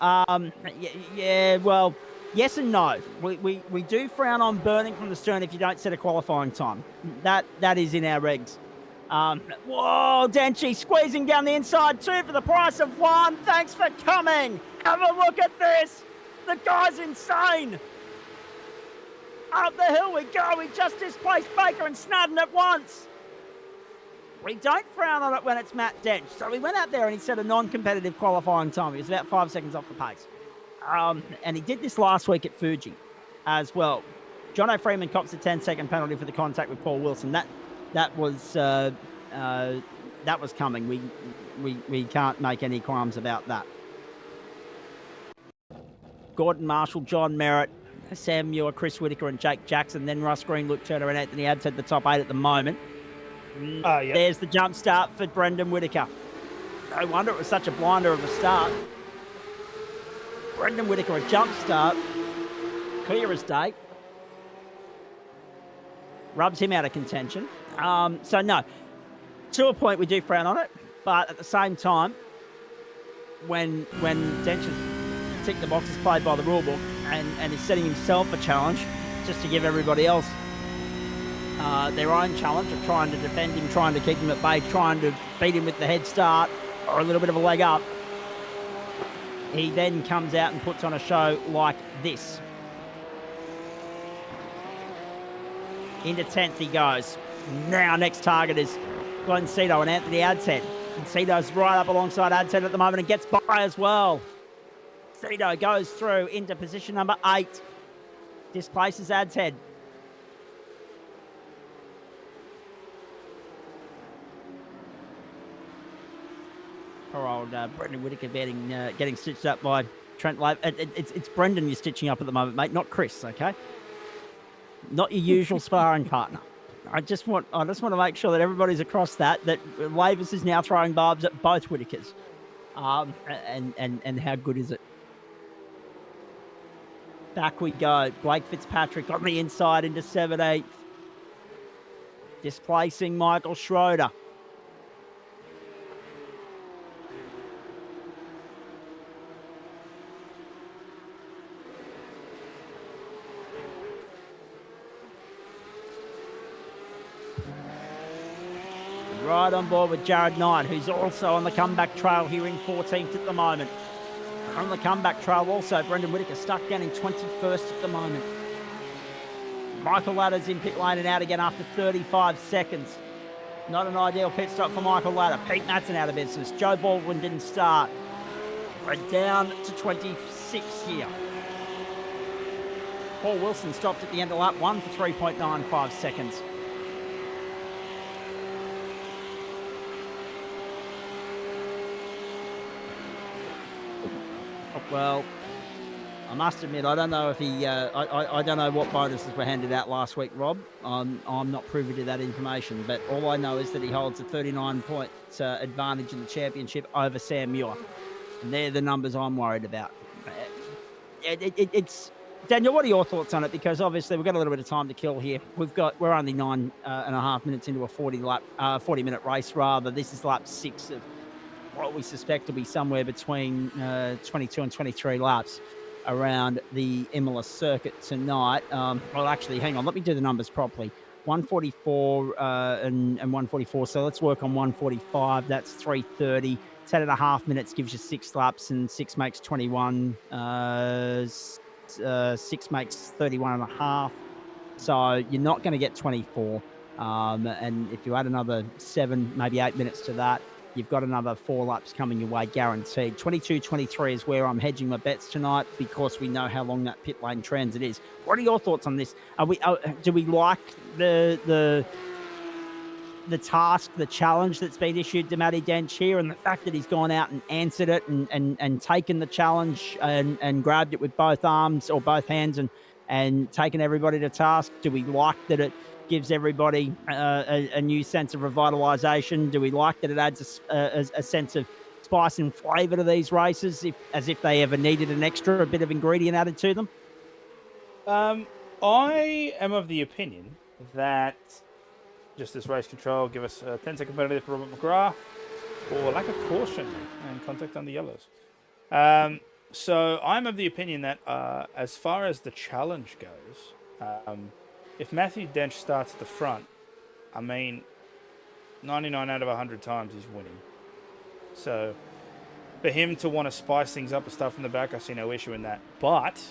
yeah, well, yes and no. We do frown on burning from the stern if you don't set a qualifying time. That is in our regs. Whoa, Denchi squeezing down the inside 2 for the price of 1. Thanks for coming. Have a look at this. The guy's insane. Up the hill we go. We just displaced Baker and Snudden at once. We don't frown on it when it's Matt Dench. So we went out there and he set a non-competitive qualifying time. He was about 5 seconds off the pace. And he did this last week at Fuji as well. Jono Freeman cops a 10-second penalty for the contact with Paul Wilson. That was coming. We can't make any qualms about that. Gordon Marshall, John Merritt, Sam Muir, Chris Whitaker and Jake Jackson, then Russ Green, Luke Turner and Anthony Absent, the top 8 at the moment. Yep. There's the jump start for Brendan Whitaker. No wonder it was such a blinder of a start. Brendan Whitaker, a jump start, clear as day. Rubs him out of contention. So no, to a point we do frown on it, but at the same time, when Dench has ticked the boxes played by the rule book and is setting himself a challenge just to give everybody else their own challenge of trying to defend him, trying to keep him at bay, trying to beat him with the head start or a little bit of a leg up, he then comes out and puts on a show like this. Into 10th he goes. Now next target is Glenn Cito and Anthony Adset. And Cito's right up alongside Adset at the moment and gets by as well. Cito goes through into position number 8. Displaces Adset. Poor old Brendan Whitaker getting stitched up by Trent Lave. It's Brendan you're stitching up at the moment, mate, not Chris, okay? Not your usual sparring partner. I just want to make sure that everybody's across that Lavis is now throwing barbs at both Whitakers. And how good is it? Back we go. Blake Fitzpatrick on the inside into 7/8. Displacing Michael Schroeder. Right on board with Rd-9, who's also on the comeback trail here in 14th at the moment. On the comeback trail also, Brendan Whitaker stuck down in 21st at the moment. Michael Ladder's in pit lane and out again after 35 seconds. Not an ideal pit stop for Michael Ladder. Pete Matson out of business. Joe Baldwin didn't start. We're down to 26 here. Paul Wilson stopped at the end of lap 1 for 3.95 seconds. Well, I must admit, I don't know if he. I don't know what bonuses were handed out last week, Rob. I'm not privy to that information, but all I know is that he holds a 39-point advantage in the championship over Sam Muir, and they're the numbers I'm worried about. It's Daniel. What are your thoughts on it? Because obviously we've got a little bit of time to kill here. We're only 9.5 minutes into a 40-minute race. Rather, this is lap 6 of what we suspect to be somewhere between 22 and 23 laps around the Imola circuit tonight. Well, actually, hang on. Let me do the numbers properly. 144 and 144. So let's work on 145. That's 3:30. 10.5 minutes gives you 6 laps, and 6 makes 21. 6 makes 31.5. So you're not going to get 24. And if you add another 7, maybe 8 minutes to that, you've got another 4 laps coming your way, guaranteed. 22-23 is where I'm hedging my bets tonight because we know how long that pit lane transit is. What are your thoughts on this? Do we like the task, the challenge that's been issued to Matty Dench here, and the fact that he's gone out and answered it and taken the challenge and grabbed it with both arms or both hands and taken everybody to task? Do we like that it gives everybody a new sense of revitalisation? Do we like that it adds a sense of spice and flavour to these races, as if they ever needed an extra bit of ingredient added to them? I am of the opinion that just this race control, give us a 10-second penalty for Robert McGrath or lack of caution and contact on the yellows. So I'm of the opinion that as far as the challenge goes, if Matthew Dench starts at the front, I mean, 99 out of 100 times he's winning. So for him to want to spice things up and stuff from the back, I see no issue in that. But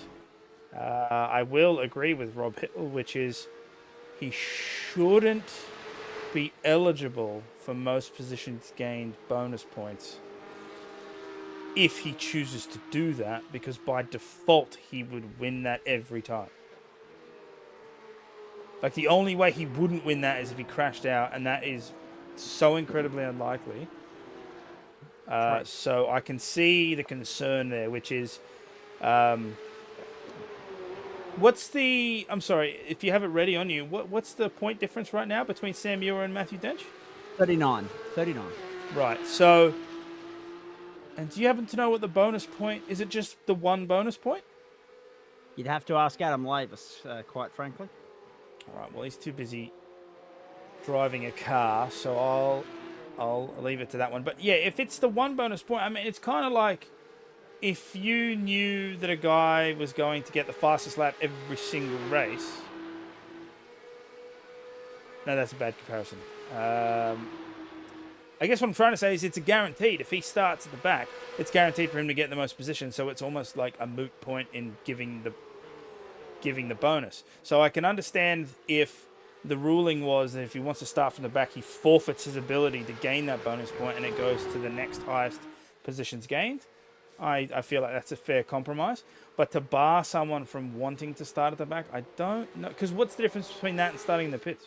I will agree with Rob Hill, which is he shouldn't be eligible for most positions gained bonus points if he chooses to do that, because by default he would win that every time. Like, the only way he wouldn't win that is if he crashed out, and that is so incredibly unlikely. Right. So I can see the concern there, which is, what's the? I'm sorry, if you have it ready on you, what's the point difference right now between Sam Muir and Matthew Dench? 39. Right. So, and do you happen to know what the bonus point? Is it just the one bonus point? You'd have to ask Adam Lavis, quite frankly. All right. Well, he's too busy driving a car, so I'll leave it to that one. But yeah, if it's the one bonus point, I mean, it's kind of like if you knew that a guy was going to get the fastest lap every single race. No, that's a bad comparison. I guess what I'm trying to say is it's a guaranteed. If he starts at the back, it's guaranteed for him to get the most position. So it's almost like a moot point in giving the bonus. So I can understand if the ruling was that if he wants to start from the back, he forfeits his ability to gain that bonus point and it goes to the next highest positions gained. I feel like that's a fair compromise. But to bar someone from wanting to start at the back, I don't know. Because what's the difference between that and starting in the pits?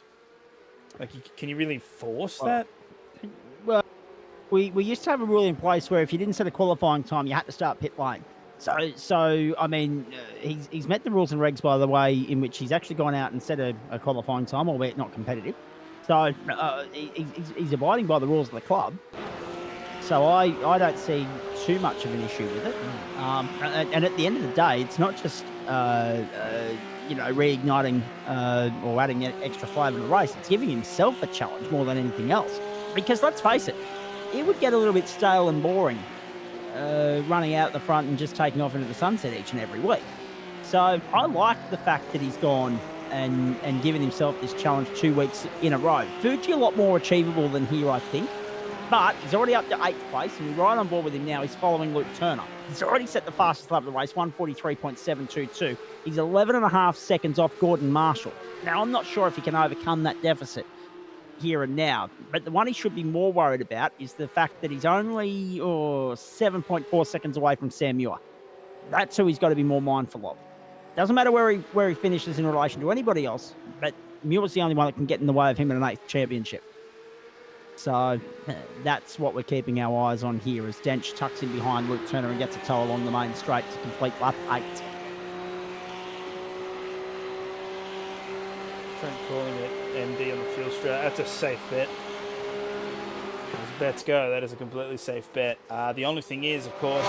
Like, can you really force that? Well, we used to have a rule in place where if you didn't set a qualifying time, you had to start pit lane. So I mean, he's met the rules and regs, by the way, in which he's actually gone out and set a qualifying time, albeit not competitive. So he's abiding by the rules of the club. So I don't see too much of an issue with it. And at the end of the day, it's not just reigniting or adding extra flavour to the race. It's giving himself a challenge more than anything else. Because let's face it, it would get a little bit stale and boring running out the front and just taking off into the sunset each and every week. So I like the fact that he's gone and given himself this challenge 2 weeks in a row. Fuji a lot more achievable than here, I think. But he's already up to 8th place, and we're right on board with him now. He's following Luke Turner. He's already set the fastest lap of the race, 1:43.722. He's 11.5 seconds off Gordon Marshall. Now, I'm not sure if he can overcome that deficit here and now, but the one he should be more worried about is the fact that he's only 7.4 seconds away from Sam Muir. That's who he's got to be more mindful of. Doesn't matter where he finishes in relation to anybody else, but Muir's the only one that can get in the way of him in an 8th championship. So that's what we're keeping our eyes on here as Dench tucks in behind Luke Turner and gets a tow along the main straight to complete lap 8. Trent calling it MD on the fuel straight. That's a safe bet. As bets go, that is a completely safe bet. The only thing is, of course,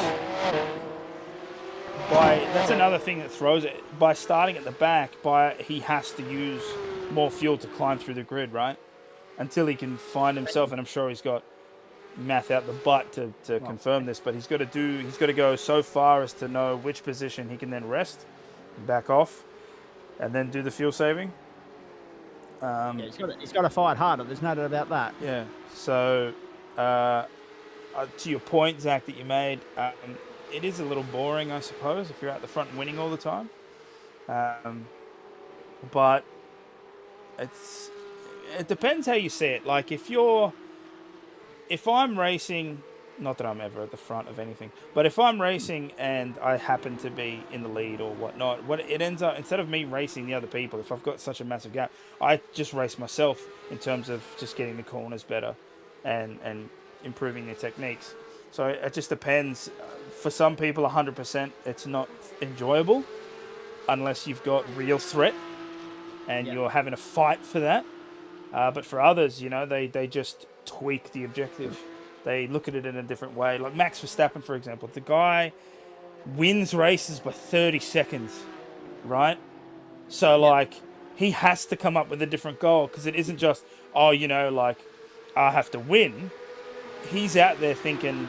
that's another thing that throws it. By starting at the back, he has to use more fuel to climb through the grid, right? Until he can find himself, and I'm sure he's got math out the butt to confirm this, but he's got to go so far as to know which position he can then rest, back off, and then do the fuel saving. He's got to fight harder. There's no doubt about that. Yeah. So, to your point, Zach, that you made, it is a little boring, I suppose, if you're at the front winning all the time. But it depends how you see it. Like, if you're if I'm racing, not that I'm ever at the front of anything, but if I'm racing and I happen to be in the lead or whatnot, what it ends up, instead of me racing the other people, if I've got such a massive gap, I just race myself in terms of just getting the corners better and improving their techniques. So it just depends. For some people, 100%, it's not enjoyable unless you've got real threat and you're having a fight for that. But for others, you know, they just tweak the objective. They look at it in a different way. Like Max Verstappen, for example. The guy wins races by 30 seconds, right? So, like, he has to come up with a different goal because it isn't just, oh, you know, like, I have to win. He's out there thinking,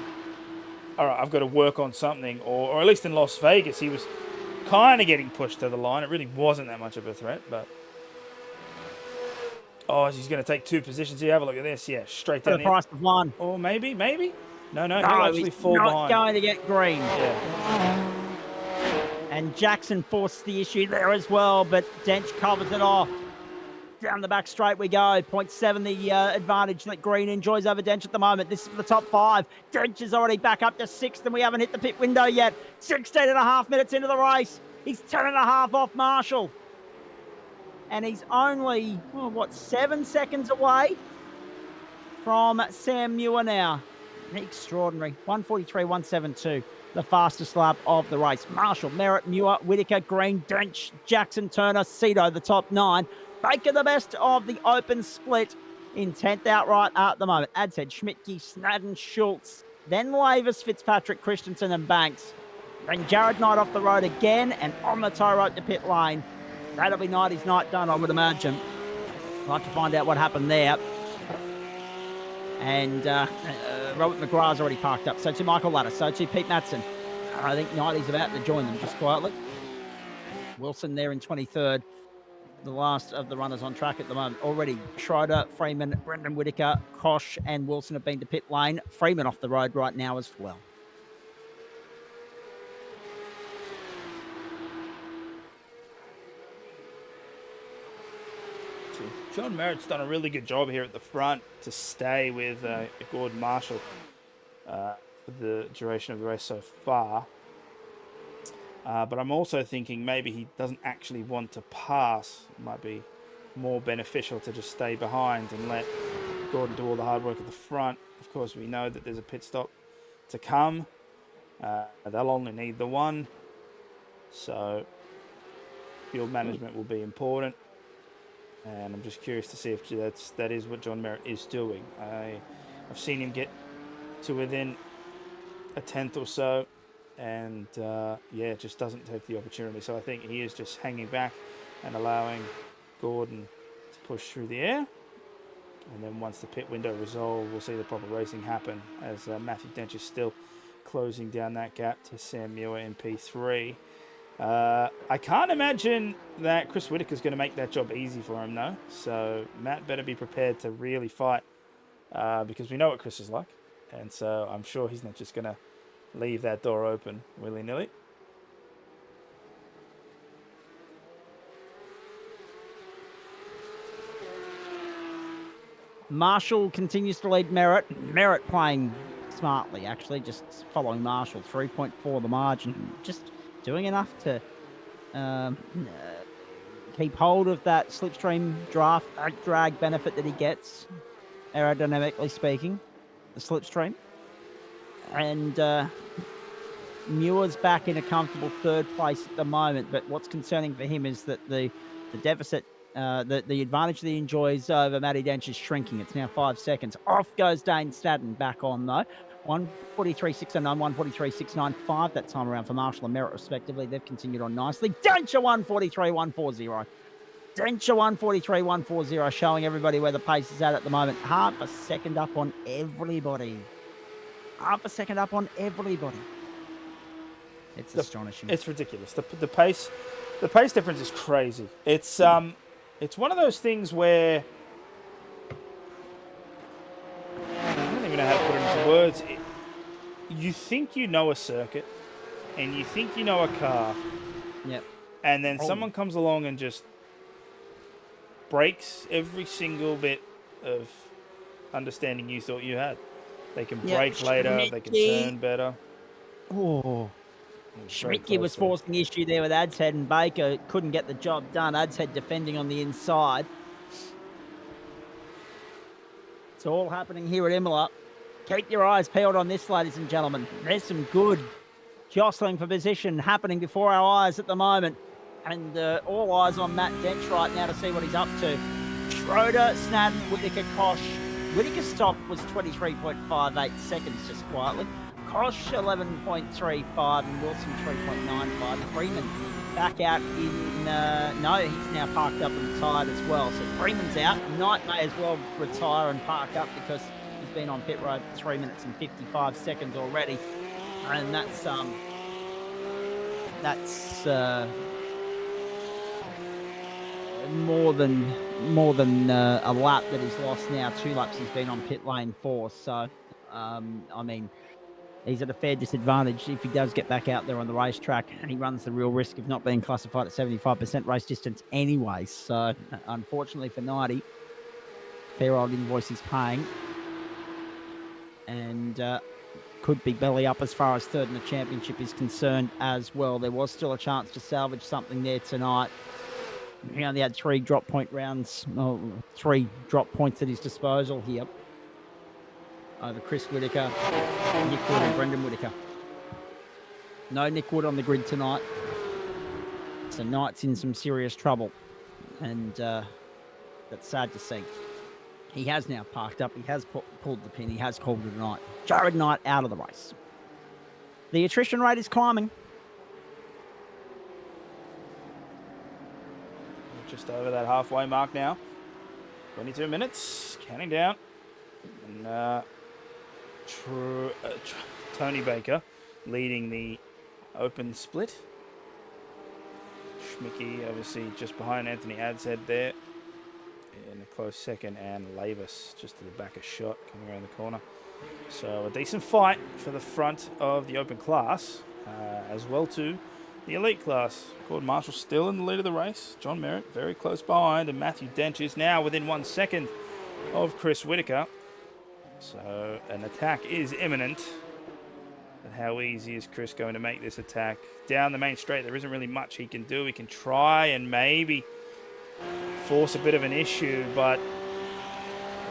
all right, I've got to work on something. Or at least in Las Vegas, he was kind of getting pushed to the line. It really wasn't that much of a threat, but... Oh, he's going to take 2 positions here. Have a look at this. Yeah, straight down For the price of 1. Or maybe. No, he'll No, actually he's fall not behind. going to get green. Yeah. And Jackson forced the issue there as well, but Dench covers it off. Down the back straight we go. 0.7 the advantage that Green enjoys over Dench at the moment. This is for the top 5. Dench is already back up to 6th, and we haven't hit the pit window yet. 16.5 minutes into the race. He's 10.5 off Marshall. And he's only, 7 seconds away from Sam Muir now. Extraordinary. 1:43.172, the fastest lap of the race. Marshall, Merritt, Muir, Whitaker, Green, Dench, Jackson, Turner, Cito, the top 9. Baker, the best of the open split in 10th outright at the moment. Adshead, Schmidtke, Snadden, Schultz, then Lavis, Fitzpatrick, Christensen, and Banks. Then Jared Knight off the road again and on the tow rope to pit lane. That'll be Knighty's night done, I would imagine. We'll have to find out what happened there. And Robert McGrath's already parked up. So to Michael Ladder. So to Pete Matson. I think Knighty's about to join them just quietly. Wilson there in 23rd. The last of the runners on track at the moment. Already Schroeder, Freeman, Brendan Whitaker, Kosh, and Wilson have been to pit lane. Freeman off the road right now as well. John Merritt's done a really good job here at the front to stay with Gordon Marshall for the duration of the race so far. But I'm also thinking maybe he doesn't actually want to pass. It might be more beneficial to just stay behind and let Gordon do all the hard work at the front. Of course, we know that there's a pit stop to come. They'll only need the one. So field management will be important. And I'm just curious to see if that is what John Merritt is doing. I've seen him get to within a 10th or so, and just doesn't take the opportunity. So I think he is just hanging back and allowing Gordon to push through the air. And then once the pit window resolves, we'll see the proper racing happen as Matthew Dench is still closing down that gap to Sam Muir in P3. I can't imagine that Chris Whitaker's going to make that job easy for him, though. So Matt better be prepared to really fight because we know what Chris is like. And so I'm sure he's not just going to leave that door open willy-nilly. Marshall continues to lead Merritt. Merritt playing smartly, actually, just following Marshall. 3.4 the margin. Just doing enough to keep hold of that slipstream draft drag benefit that he gets, aerodynamically speaking, the slipstream. And Muir's back in a comfortable 3rd place at the moment, but what's concerning for him is that the deficit, the advantage that he enjoys over Matty Dench is shrinking. It's now 5 seconds. Off goes Dane Snadden, back on though. 1:43.609, 1:43.695 that time around for Marshall and Merritt respectively. They've continued on nicely. Dencher 1:43.140. Dencher 1:43.140, showing everybody where the pace is at the moment. Half a second up on everybody. Half a second up on everybody. It's astonishing. It's ridiculous. The pace difference is crazy. It's one of those things where I don't even know how to put it into words. You think you know a circuit, and you think you know a car. Yep. And then someone comes along and just breaks every single bit of understanding you thought you had. They can Yeah, brake later. They can turn better. Oh. Schmidtke was forcing the issue there with Adshead, and Baker couldn't get the job done. Adshead defending on the inside. It's all happening here at Imola. Keep your eyes peeled on this, ladies and gentlemen. There's some good jostling for position happening before our eyes at the moment. And all eyes on Matt Dench right now to see what he's up to. Schroeder, Snadden, Whittaker, Kosh. Whittaker's stop was 23.58 seconds, just quietly. Kosh 11.35 and Wilson 3.95. Freeman back out in, no, he's now parked up and retired as well. So Freeman's out. Knight may as well retire and park up because he's been on pit road for 3 minutes and 55 seconds already. And that's more than a lap that he's lost now. 2 laps he's been on pit lane for. So, I mean, he's at a fair disadvantage if he does get back out there on the racetrack, and he runs the real risk of not being classified at 75% race distance anyway. So, unfortunately for 90, fair old invoice he's paying. And could be belly up as far as third in the championship is concerned as well. There was still a chance to salvage something there tonight. He only had 3 drop point rounds, 3 drop points at his disposal here over Chris Whittaker, Nick Wood and Brendan Whittaker. No Nick Wood on the grid tonight. So Knight's in some serious trouble, and that's sad to see. He has now parked up. He has pulled the pin. He has called it a night. Jared Knight out of the race. The attrition rate is climbing. Just over that halfway mark now. 22 minutes, counting down. And Tony Baker leading the open split. Schmicke obviously just behind Anthony Adshead there in a close second, and Lavis just to the back of shot coming around the corner. So a decent fight for the front of the open class, as well too the elite class. Gordon Marshall still in the lead of the race. John Merritt very close behind, and Matthew Dench is now within 1 second of Chris Whittaker. So an attack is imminent. But how easy is Chris going to make this attack? Down the main straight, there isn't really much he can do. He can try and maybe force a bit of an issue, but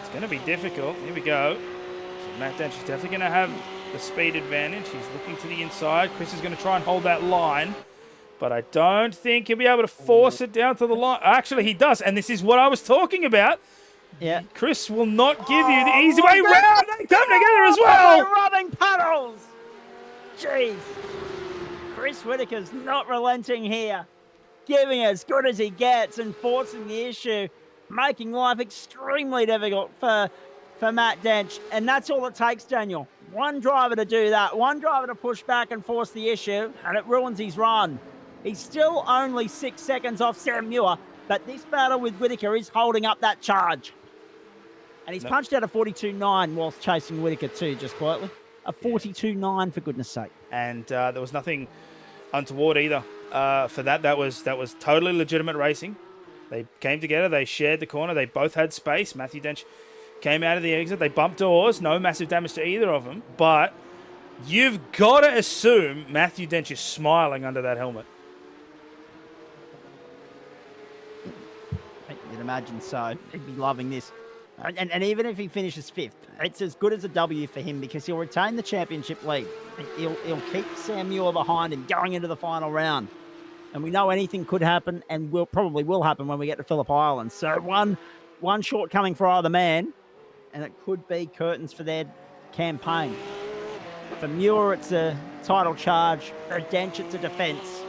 it's going to be difficult. Here we go. So Matt Dench is definitely going to have the speed advantage. He's looking to the inside. Chris is going to try and hold that line, but I don't think he'll be able to force it down to the line. Actually, he does, and this is what I was talking about. Yeah. Chris will not give you the easy way round. They come together as well. Rubbing puddles. Jeez. Chris Whittaker's not relenting here. Giving as good as he gets and forcing the issue, making life extremely difficult for Matt Dench. And that's all it takes, Daniel. One driver to do that. One driver to push back and force the issue, and it ruins his run. He's still only 6 seconds off Sam Muir, but this battle with Whittaker is holding up that charge. And he's punched out a 42.9 whilst chasing Whittaker too, just quietly. A 42.9, for goodness sake. And there was nothing untoward either for that. That was totally legitimate racing. They came together. They shared the corner. They both had space. Matthew Dench came out of the exit. They bumped doors. No massive damage to either of them. But you've got to assume Matthew Dench is smiling under that helmet. You'd imagine so. He'd be loving this. And even if he finishes 5th, it's as good as a W for him because he'll retain the championship lead. He'll keep Sam Muir behind him going into the final round. And we know anything could happen and probably will happen when we get to Phillip Island. So one shortcoming for either man, and it could be curtains for their campaign. For Muir, it's a title charge. For Dench, it's a defence.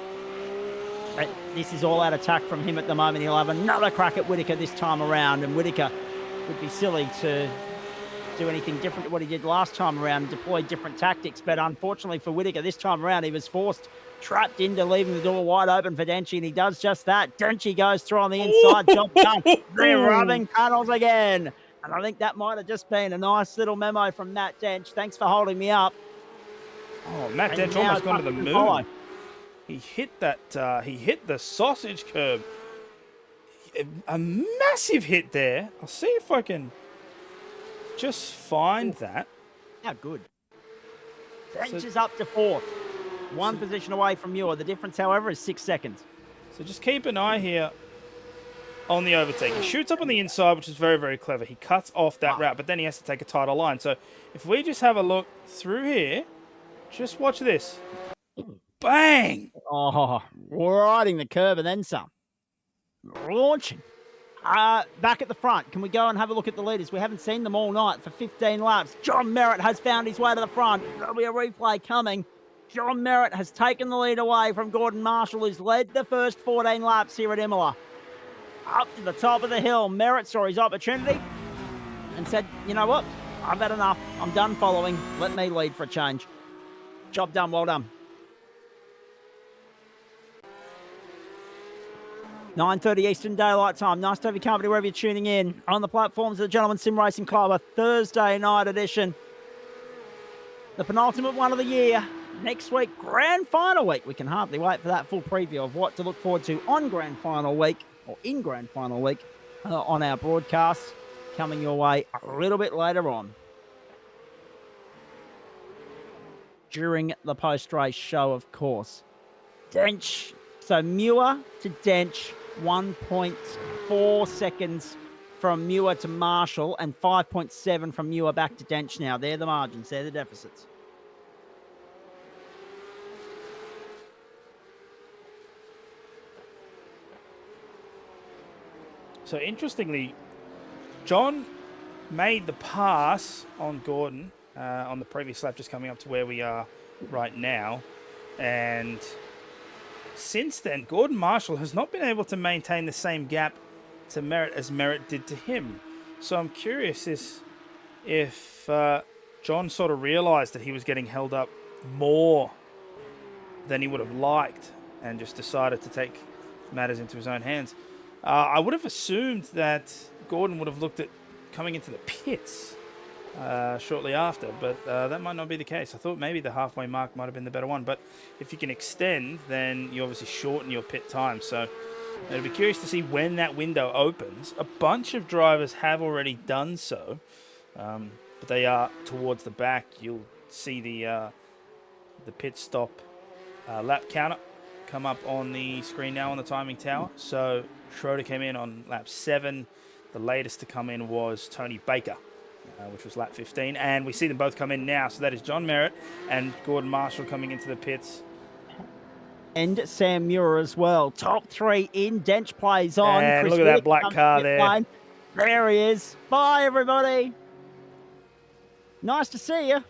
But this is all out attack from him at the moment. He'll have another crack at Whittaker this time around, and Whittaker would be silly to do anything different to what he did last time around and deploy different tactics. But unfortunately for Whittaker, this time around, he was trapped into leaving the door wide open for Denchi, and he does just that. Denchi goes through on the inside, job done. They're rubbing puddles again. And I think that might have just been a nice little memo from Matt Dench. Thanks for holding me up. Oh, Matt Dench almost gone to the moon. Follow. He hit that. He hit the sausage curb. A massive hit there. I'll see if I can just find that. How good. Dench is up to 4th. One position away from Muir. The difference, however, is 6 seconds. So just keep an eye here on the overtake. He shoots up on the inside, which is very, very clever. He cuts off that route, but then he has to take a tighter line. So if we just have a look through here, just watch this. Bang! Oh, riding the curb and then some. Launching. Back at the front, can we go and have a look at the leaders? We haven't seen them all night for 15 laps. John Merritt has found his way to the front. There'll be a replay coming. John Merritt has taken the lead away from Gordon Marshall, who's led the first 14 laps here at Imola. Up to the top of the hill, Merritt saw his opportunity and said, you know what? I've had enough. I'm done following. Let me lead for a change. Job done. Well done. 9:30 Eastern Daylight Time. Nice to have your company wherever you're tuning in on the platforms of the Gentleman Sim Racing Club, a Thursday night edition. The penultimate one of the year. Next week, Grand Final week. We can hardly wait for that full preview of what to look forward to on Grand Final week, or in Grand Final week, on our broadcast. Coming your way a little bit later on. During the post-race show, of course. Dench. So Muir to Dench. 1.4 seconds from Muir to Marshall and 5.7 from Muir back to Dench now. They're the margins. They're the deficits. So interestingly, John made the pass on Gordon on the previous lap, just coming up to where we are right now. And since then, Gordon Marshall has not been able to maintain the same gap to Merritt as Merritt did to him. So I'm curious if John sort of realised that he was getting held up more than he would have liked and just decided to take matters into his own hands. I would have assumed that Gordon would have looked at coming into the pits shortly after, but that might not be the case. I thought maybe the halfway mark might have been the better one, but if you can extend, then you obviously shorten your pit time. So it'll be curious to see when that window opens. A bunch of drivers have already done so, but they are towards the back. You'll see the pit stop lap counter come up on the screen now on the timing tower. So Schroeder came in on lap 7. The latest to come in was Tony Baker, which was lap 15. And we see them both come in now. So that is John Merritt and Gordon Marshall coming into the pits. And Sam Muir as well. Top 3 in. Dench plays on. And Chris look at that black car there. Line. There he is. Bye, everybody. Nice to see you.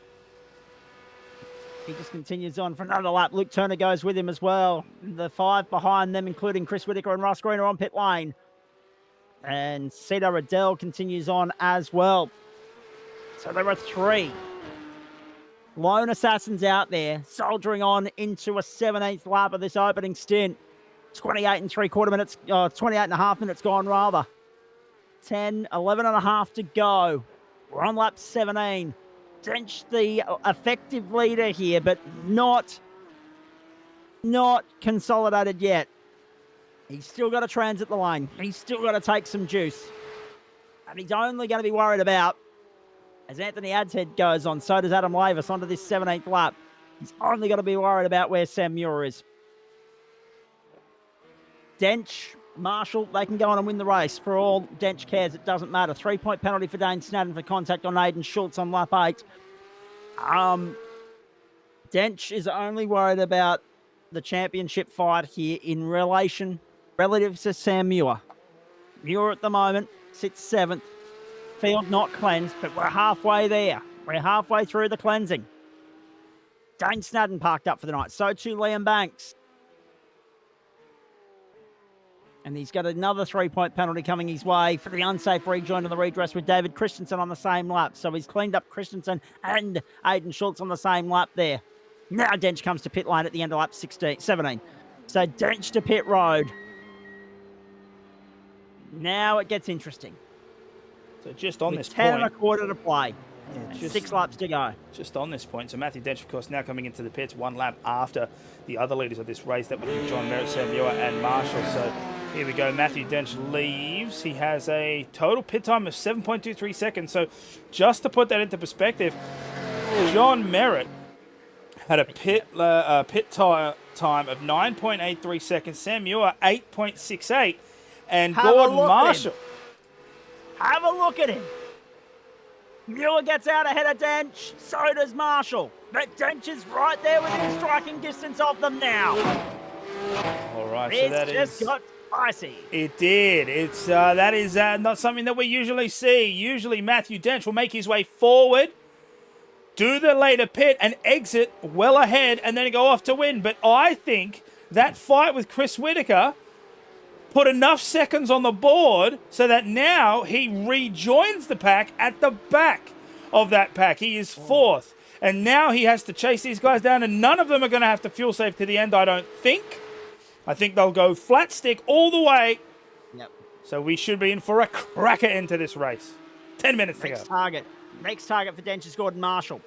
He just continues on for another lap. Luke Turner goes with him as well. The 5 behind them, including Chris Whitaker and Ross Green, are on pit lane. And Cedar Riddell continues on as well. So there are 3 lone assassins out there, soldiering on into a 17th lap of this opening stint. 28 and 3/4 minutes, 28 and a half minutes gone rather. 10, 11 and a half to go. We're on lap 17. Dench the effective leader here, but not consolidated yet. He's still got to transit the lane. He's still got to take some juice. And he's only going to be worried about, as Anthony Adshead goes on, so does Adam Lavis onto this 17th lap. He's only going to be worried about where Sam Muir is. Dench, Marshall, they can go on and win the race. For all Dench cares, it doesn't matter. 3-point penalty for Dane Snadden for contact on Aidan Schultz on lap 8. Dench is only worried about the championship fight here in relative to Sam Muir. Muir at the moment sits 7th. Field not cleansed, but we're halfway there. We're halfway through the cleansing. Dane Snadden parked up for the night. So too Liam Banks. And he's got another 3-point penalty coming his way for the unsafe rejoin of the redress with David Christensen on the same lap. So he's cleaned up Christensen and Aidan Schultz on the same lap there. Now Dench comes to pit lane at the end of lap 17. So Dench to pit road. Now it gets interesting. So just on this 10 point, 10.25 to play. Yeah, 6 laps to go. Just on this point, so Matthew Dench, of course, now coming into the pits 1 lap after the other leaders of this race. That would be John Merritt, Sam Muir and Marshall. So here we go. Matthew Dench leaves. He has a total pit time of 7.23 seconds. So just to put that into perspective, John Merritt had a pit time of 9.83 seconds. Sam Muir, 8.68. And Gordon Marshall. Have a look at him. Muir gets out ahead of Dench. So does Marshall. But Dench is right there within striking distance of them now. All right, so that just got spicy. It did. That is not something that we usually see. Usually Matthew Dench will make his way forward, do the later pit, and exit well ahead, and then go off to win. But I think that fight with Chris Whitaker put enough seconds on the board so that now he rejoins the pack at the back of that pack. He is fourth. And now he has to chase these guys down, and none of them are going to have to fuel save to the end, I don't think. I think they'll go flat stick all the way. Yep. So we should be in for a cracker into this race. 10 minutes to go. Next target for Dench is Gordon Marshall.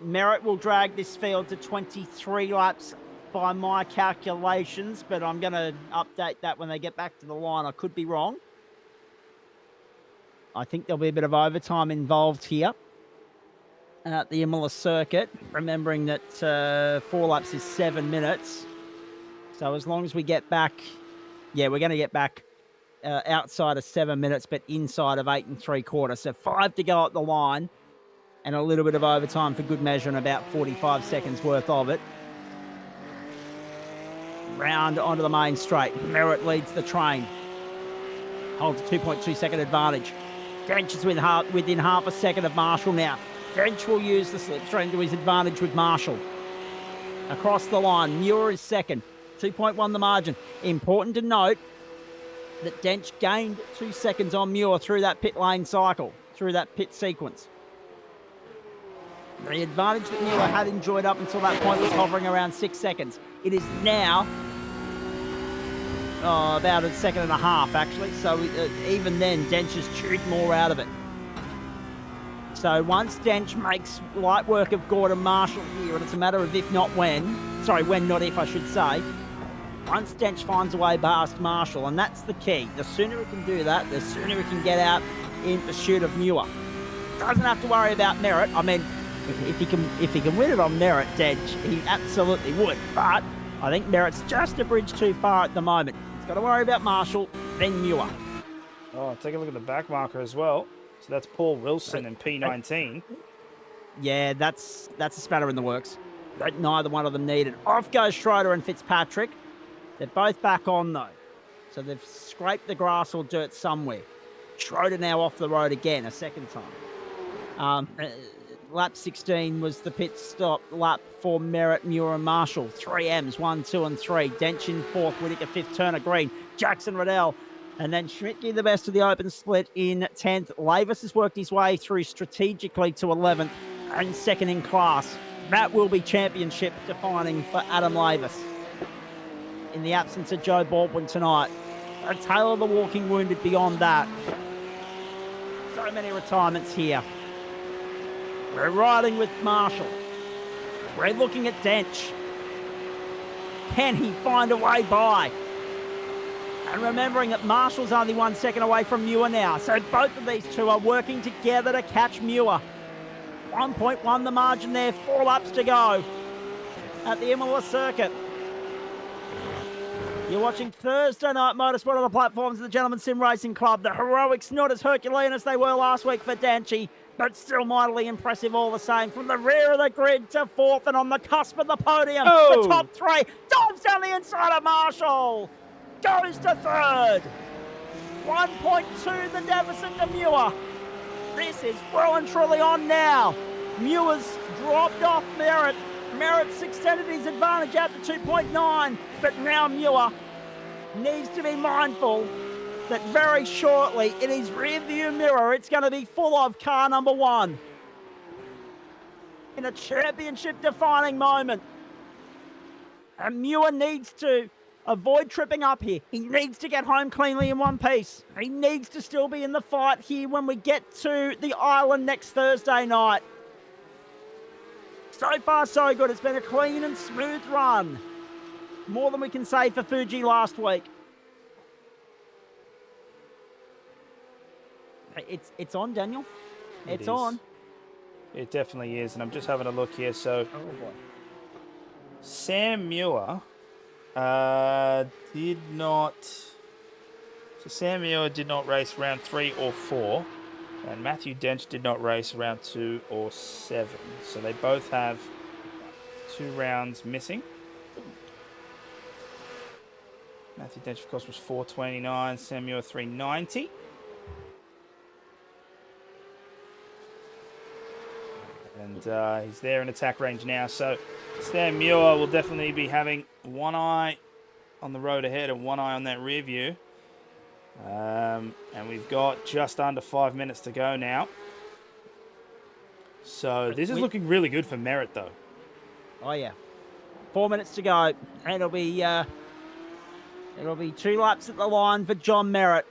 Merritt will drag this field to 23 laps by my calculations, but I'm going to update that when they get back to the line. I could be wrong. I think there'll be a bit of overtime involved here at the Imola circuit, remembering that 4 laps is 7 minutes. So as long as we get back, we're going to get back outside of 7 minutes, but inside of 8 3/4. So 5 to go at the line and a little bit of overtime for good measure and about 45 seconds worth of it. Round onto the main straight. Merritt leads the train. Holds a 2.2 second advantage. Dench is within half a second of Marshall now. Dench will use the slipstream to his advantage with Marshall. Across the line, Muir is second. 2.1 the margin. Important to note that Dench gained 2 seconds on Muir through that pit lane cycle, through that pit sequence. The advantage that Muir had enjoyed up until that point was hovering around 6 seconds. It is now about a second and a half, actually. So even then, Dench has chewed more out of it. So once Dench makes light work of Gordon Marshall here, and it's a matter of if not when, when not if I should say, once Dench finds a way past Marshall, and that's the key. The sooner he can do that, the sooner he can get out in pursuit of Muir. Doesn't have to worry about Merritt. I mean, if he can win it on Merritt, Dench, he absolutely would. But I think Merritt's just a bridge too far at the moment. He's got to worry about Marshall, then Muir. Oh, take a look at the back marker as well. So that's Paul Wilson in P19. Yeah, that's a spanner in the works. But neither one of them needed. Off goes Schroeder and Fitzpatrick. They're both back on, though. So they've scraped the grass or dirt somewhere. Schroeder now off the road again, a second time. Lap 16 was the pit stop lap for Merritt, Muir and Marshall. 3 M's, 1, 2 and 3. Dench in 4th, Whitaker 5th, Turner green. Jackson Riddell. And then Schmidtke the best of the open split in 10th. Lavis has worked his way through strategically to 11th and second in class. That will be championship defining for Adam Lavis in the absence of Joe Baldwin tonight. And Taylor the walking wounded beyond that. So many retirements here. We're riding with Marshall. We're looking at Dench. Can he find a way by? And remembering that Marshall's only 1 second away from Muir now. So both of these two are working together to catch Muir. 1.1 the margin there, 4 laps to go at the Imola circuit. You're watching Thursday Night Motorsport on the platforms of the Gentleman Sim Racing Club. The heroics not as Herculean as they were last week for Danchi, but still mightily impressive all the same. From the rear of the grid to 4th and on the cusp of the podium. Oh. The top 3. Dives down the inside of Marshall. Goes to 3rd. 1.2 the deficit to Muir. This is well and truly on now. Muir's dropped off Merritt. Merritt's extended his advantage out to 2.9, but now Muir needs to be mindful that very shortly in his rear view mirror it's going to be full of car number 1 in a championship defining moment. And Muir needs to avoid tripping up here. He needs to get home cleanly in one piece. He needs to still be in the fight here when we get to the island next Thursday night. So far, so good. It's been a clean and smooth run. More than we can say for Fuji last week. It's on, Daniel. It's on. It definitely is, and I'm just having a look here. So Oh, boy. Sam Muir did not. So Sam Muir did not race round 3 or 4, and Matthew Dench did not race round 2 or 7. So they both have 2 rounds missing. Matthew Dench, of course, was 429. Sam Muir 390. And he's there in attack range now. So Sam Muir will definitely be having one eye on the road ahead and one eye on that rear view. And we've got just under 5 minutes to go now. So this is looking really good for Merritt, though. Oh, yeah. 4 minutes to go. And it'll be 2 laps at the line for John Merritt.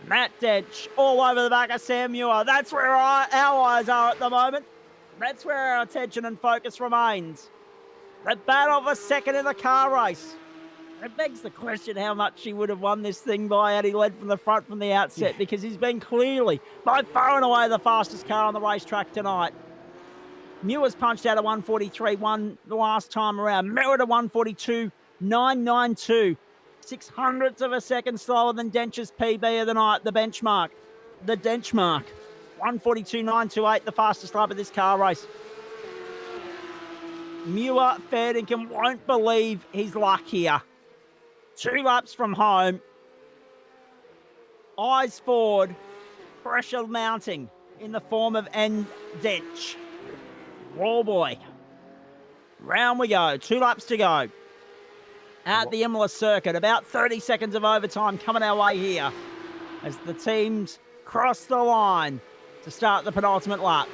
Matt Dench all over the back of Sam Muir. That's where our eyes are at the moment. That's where our attention and focus remains. The battle for second in the car race. It begs the question how much he would have won this thing by had he led from the front from the outset, because he's been clearly, by far and away, the fastest car on the racetrack tonight. Muir's punched out a 143.1 the last time around. Merritt a 142.992. 600ths of a second slower than Dench's PB of the night, the benchmark. The Denchmark. 142.928, the fastest lap of this car race. Muir, fair dinkum, won't believe his luck here. 2 laps from home. Eyes forward. Pressure mounting in the form of Dench. Oh boy. Round we go. 2 laps to go. At the Imola circuit. About 30 seconds of overtime coming our way here as the teams cross the line to start the penultimate lap.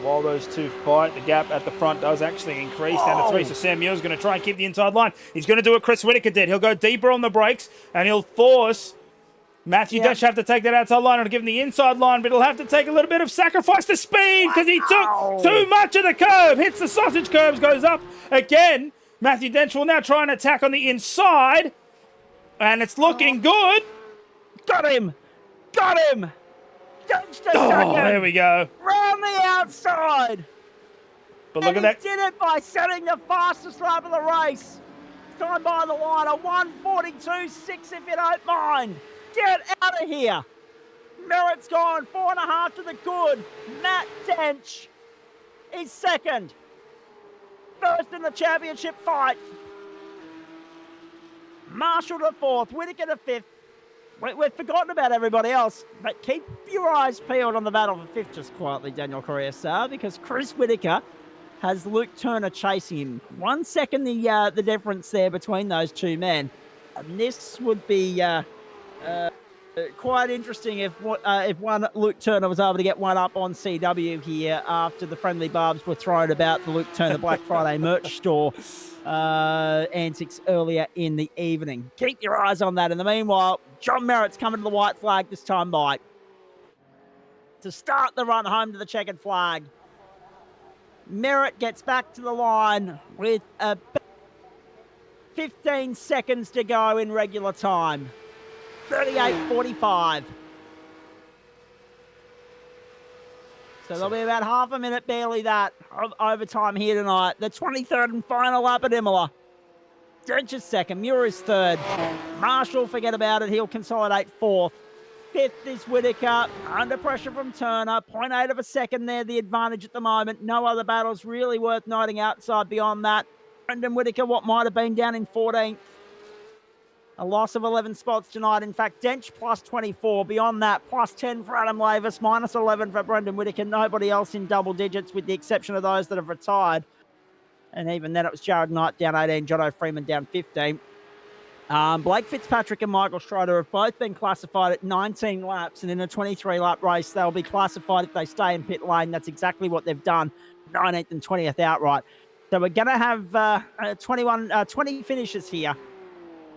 While those two fight, the gap at the front does actually increase down to 3. So Sam Muir's going to try and keep the inside line. He's going to do what Chris Whittaker did. He'll go deeper on the brakes and he'll force Matthew Dench have to take that outside line and give him the inside line, but he'll have to take a little bit of sacrifice to speed because he took too much of the curb. Hits the sausage curbs, goes up again. Matthew Dench will now try and attack on the inside, and it's looking good. Got him! Got him! Dench to second! There we go. Round the outside! But look at that. He did it by setting the fastest lap of the race. Time by the line, a 142.6 if you don't mind. Get out of here. Merritt's gone, 4.5 to the good. Matt Dench is second. First in the championship fight. Marshall to 4th, Whittaker to 5th. We've forgotten about everybody else, but keep your eyes peeled on the battle for 5th just quietly, Daniel Correa Star, because Chris Whittaker has Luke Turner chasing him. 1 second the difference there between those two men. And this would be quite interesting if one Luke Turner was able to get one up on CW here after the friendly barbs were thrown about the Luke Turner Black Friday merch store antics earlier in the evening. Keep your eyes on that. In the meanwhile, John Merritt's coming to the white flag this time by to start the run home to the checkered flag. Merritt gets back to the line with 15 seconds to go in regular time. 38.45. So there'll be about half a minute, barely that, of overtime here tonight. The 23rd and final lap at Imola. Dench is second, Muir is third. Marshall, forget about it, he'll consolidate 4th. 5th is Whittaker, under pressure from Turner. 0.8 of a second there, the advantage at the moment. No other battles really worth noting outside beyond that. Brendan Whittaker, what might have been down in 14th. A loss of 11 spots tonight. In fact, Dench plus 24. Beyond that, plus 10 for Adam Lavis, minus 11 for Brendan Whittaker. Nobody else in double digits with the exception of those that have retired. And even then, it was Jared Knight down 18, Jono Freeman down 15. Blake Fitzpatrick and Michael Schroeder have both been classified at 19 laps, and in a 23-lap race, they'll be classified if they stay in pit lane. That's exactly what they've done, 19th and 20th outright. So we're going to have 20 finishes here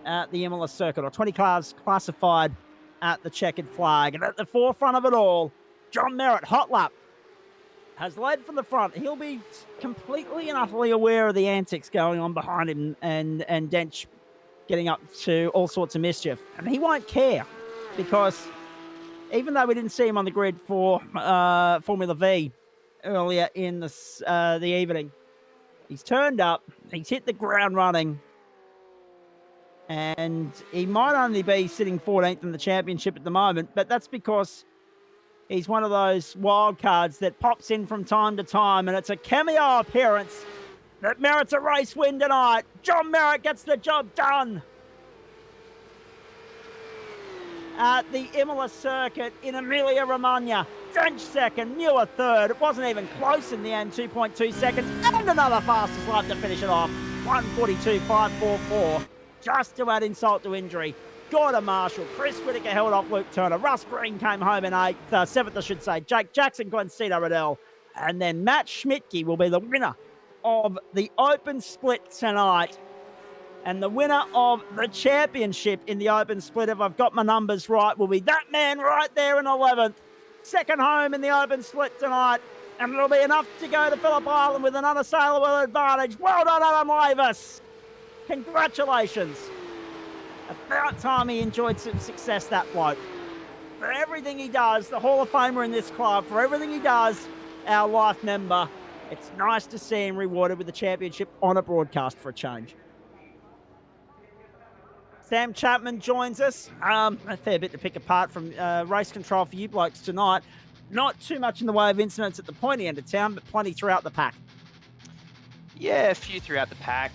at the Imola circuit, or 20 cars classified at the checkered flag. And at the forefront of it all, John Merritt, hot lap, has led from the front. He'll be completely and utterly aware of the antics going on behind him and Dench getting up to all sorts of mischief. And he won't care, because even though we didn't see him on the grid for Formula V earlier in the evening. He's turned up, he's hit the ground running, and he might only be sitting 14th in the championship at the moment, but that's because he's one of those wild cards that pops in from time to time, and it's a cameo appearance that merits a race win tonight. John Merritt gets the job done at the Imola circuit in Emilia-Romagna. Dench second, Muir third. It wasn't even close in the end, 2.2 seconds. And another fastest lap to finish it off, 1:42.544. Just to add insult to injury. Gordon Marshall, Chris Whitaker held off Luke Turner. Russ Green came home in 7th, I should say. Jake Jackson, Glenn Riddell. And then Matt Schmidtke will be the winner of the open split tonight. And the winner of the championship in the open split, if I've got my numbers right, will be that man right there in 11th. Second home in the open split tonight. And it'll be enough to go to Phillip Island with an unassailable advantage. Well done, Adam Lavis. Congratulations. About time he enjoyed some success, that bloke. For everything he does, the Hall of Famer in this club, for everything he does, our life member, it's nice to see him rewarded with the championship on a broadcast for a change. Sam Chapman joins us. A fair bit to pick apart from race control for you blokes tonight. Not too much in the way of incidents at the pointy end of town, but plenty throughout the pack. Yeah, a few throughout the pack.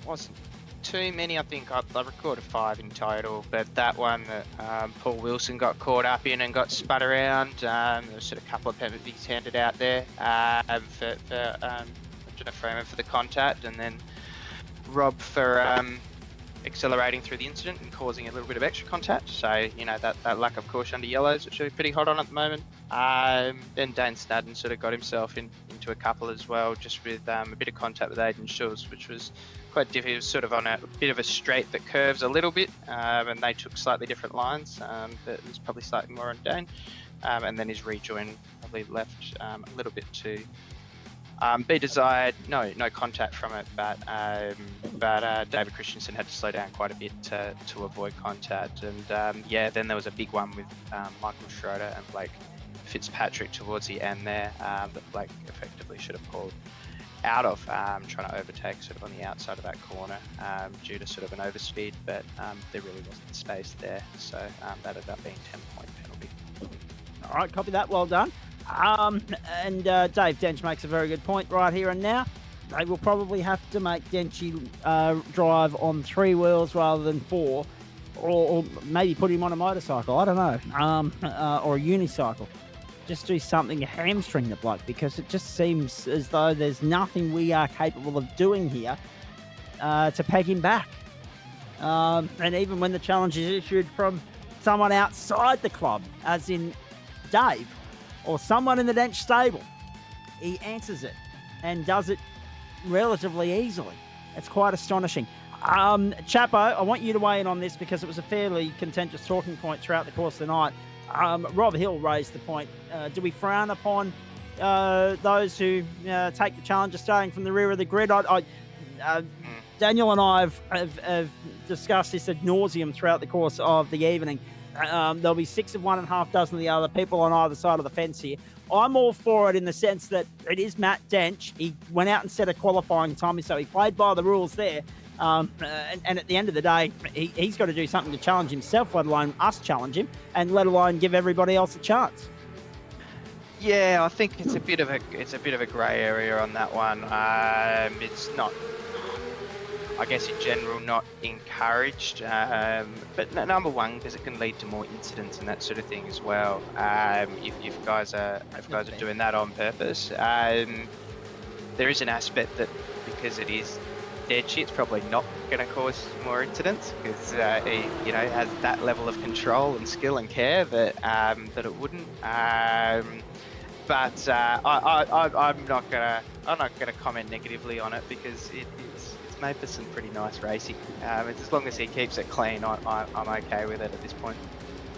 Wasn't too many. I think I recorded 5 in total, but that one that Paul Wilson got caught up in and got spun around. There was sort of a couple of penalties handed out there for Jenna Freeman for the contact, and then Rob for accelerating through the incident and causing a little bit of extra contact. So, you know, that lack of caution under yellows, which are pretty hot on at the moment. Then Dane Snadden sort of got himself into a couple as well, just with a bit of contact with Aidan Schultz, which was quite difficult. It was sort of on a bit of a straight that curves a little bit, and they took slightly different lines. That was probably slightly more on Dane. And then his rejoin probably left a little bit too. Be desired, no contact from it, but David Christensen had to slow down quite a bit to avoid contact. And then there was a big one with Michael Schroeder and Blake Fitzpatrick towards the end there that Blake effectively should have pulled out of, trying to overtake sort of on the outside of that corner due to sort of an overspeed, but there really wasn't space there, so that ended up being 10-point penalty. All right, copy that, well done. And Dave Dench makes a very good point right here and now. They will probably have to make Denchy drive on 3 wheels rather than 4, or maybe put him on a motorcycle, I don't know, or a unicycle. Just do something to hamstring the bloke, because it just seems as though there's nothing we are capable of doing here to peg him back. And even when the challenge is issued from someone outside the club, as in Dave, or someone in the Dench stable, he answers it and does it relatively easily. It's quite astonishing. Chapo, I want you to weigh in on this because it was a fairly contentious talking point throughout the course of the night. Rob Hill raised the point. Do we frown upon those who take the challenge of starting from the rear of the grid? Daniel and I have discussed this ad nauseum throughout the course of the evening. There'll be 6 of one and half dozen of the other, people on either side of the fence here. I'm all for it in the sense that it is Matt Dench. He went out and set a qualifying time, so he played by the rules there. And at the end of the day, he's got to do something to challenge himself, let alone us challenge him, and let alone give everybody else a chance. Yeah, I think it's a bit of a grey area on that one. It's not, I guess in general, not encouraged. But number one, because it can lead to more incidents and that sort of thing as well. If guys are doing that on purpose, there is an aspect that because it is Dench, it's probably not going to cause more incidents because he has that level of control and skill and care that it wouldn't. But I'm not gonna comment negatively on it because it's made for some pretty nice racing. As long as he keeps it clean, I'm okay with it at this point.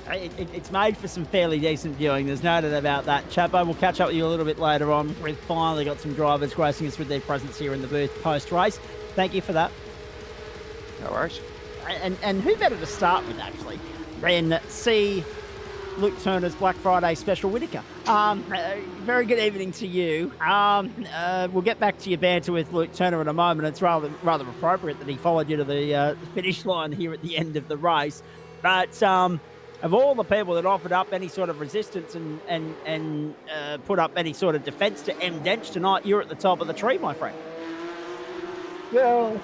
It's made for some fairly decent viewing. There's no doubt about that. Chapo, we'll catch up with you a little bit later on. We've finally got some drivers gracing us with their presence here in the booth post-race. Thank you for that. No worries. And who better to start with, actually, than see Luke Turner's Black Friday special Whittaker. Very good evening to you. We'll get back to your banter with Luke Turner in a moment. It's rather appropriate that he followed you to the finish line here at the end of the race. But of all the people that offered up any sort of resistance and put up any sort of defence to M. Dench tonight, you're at the top of the tree, my friend. Yeah,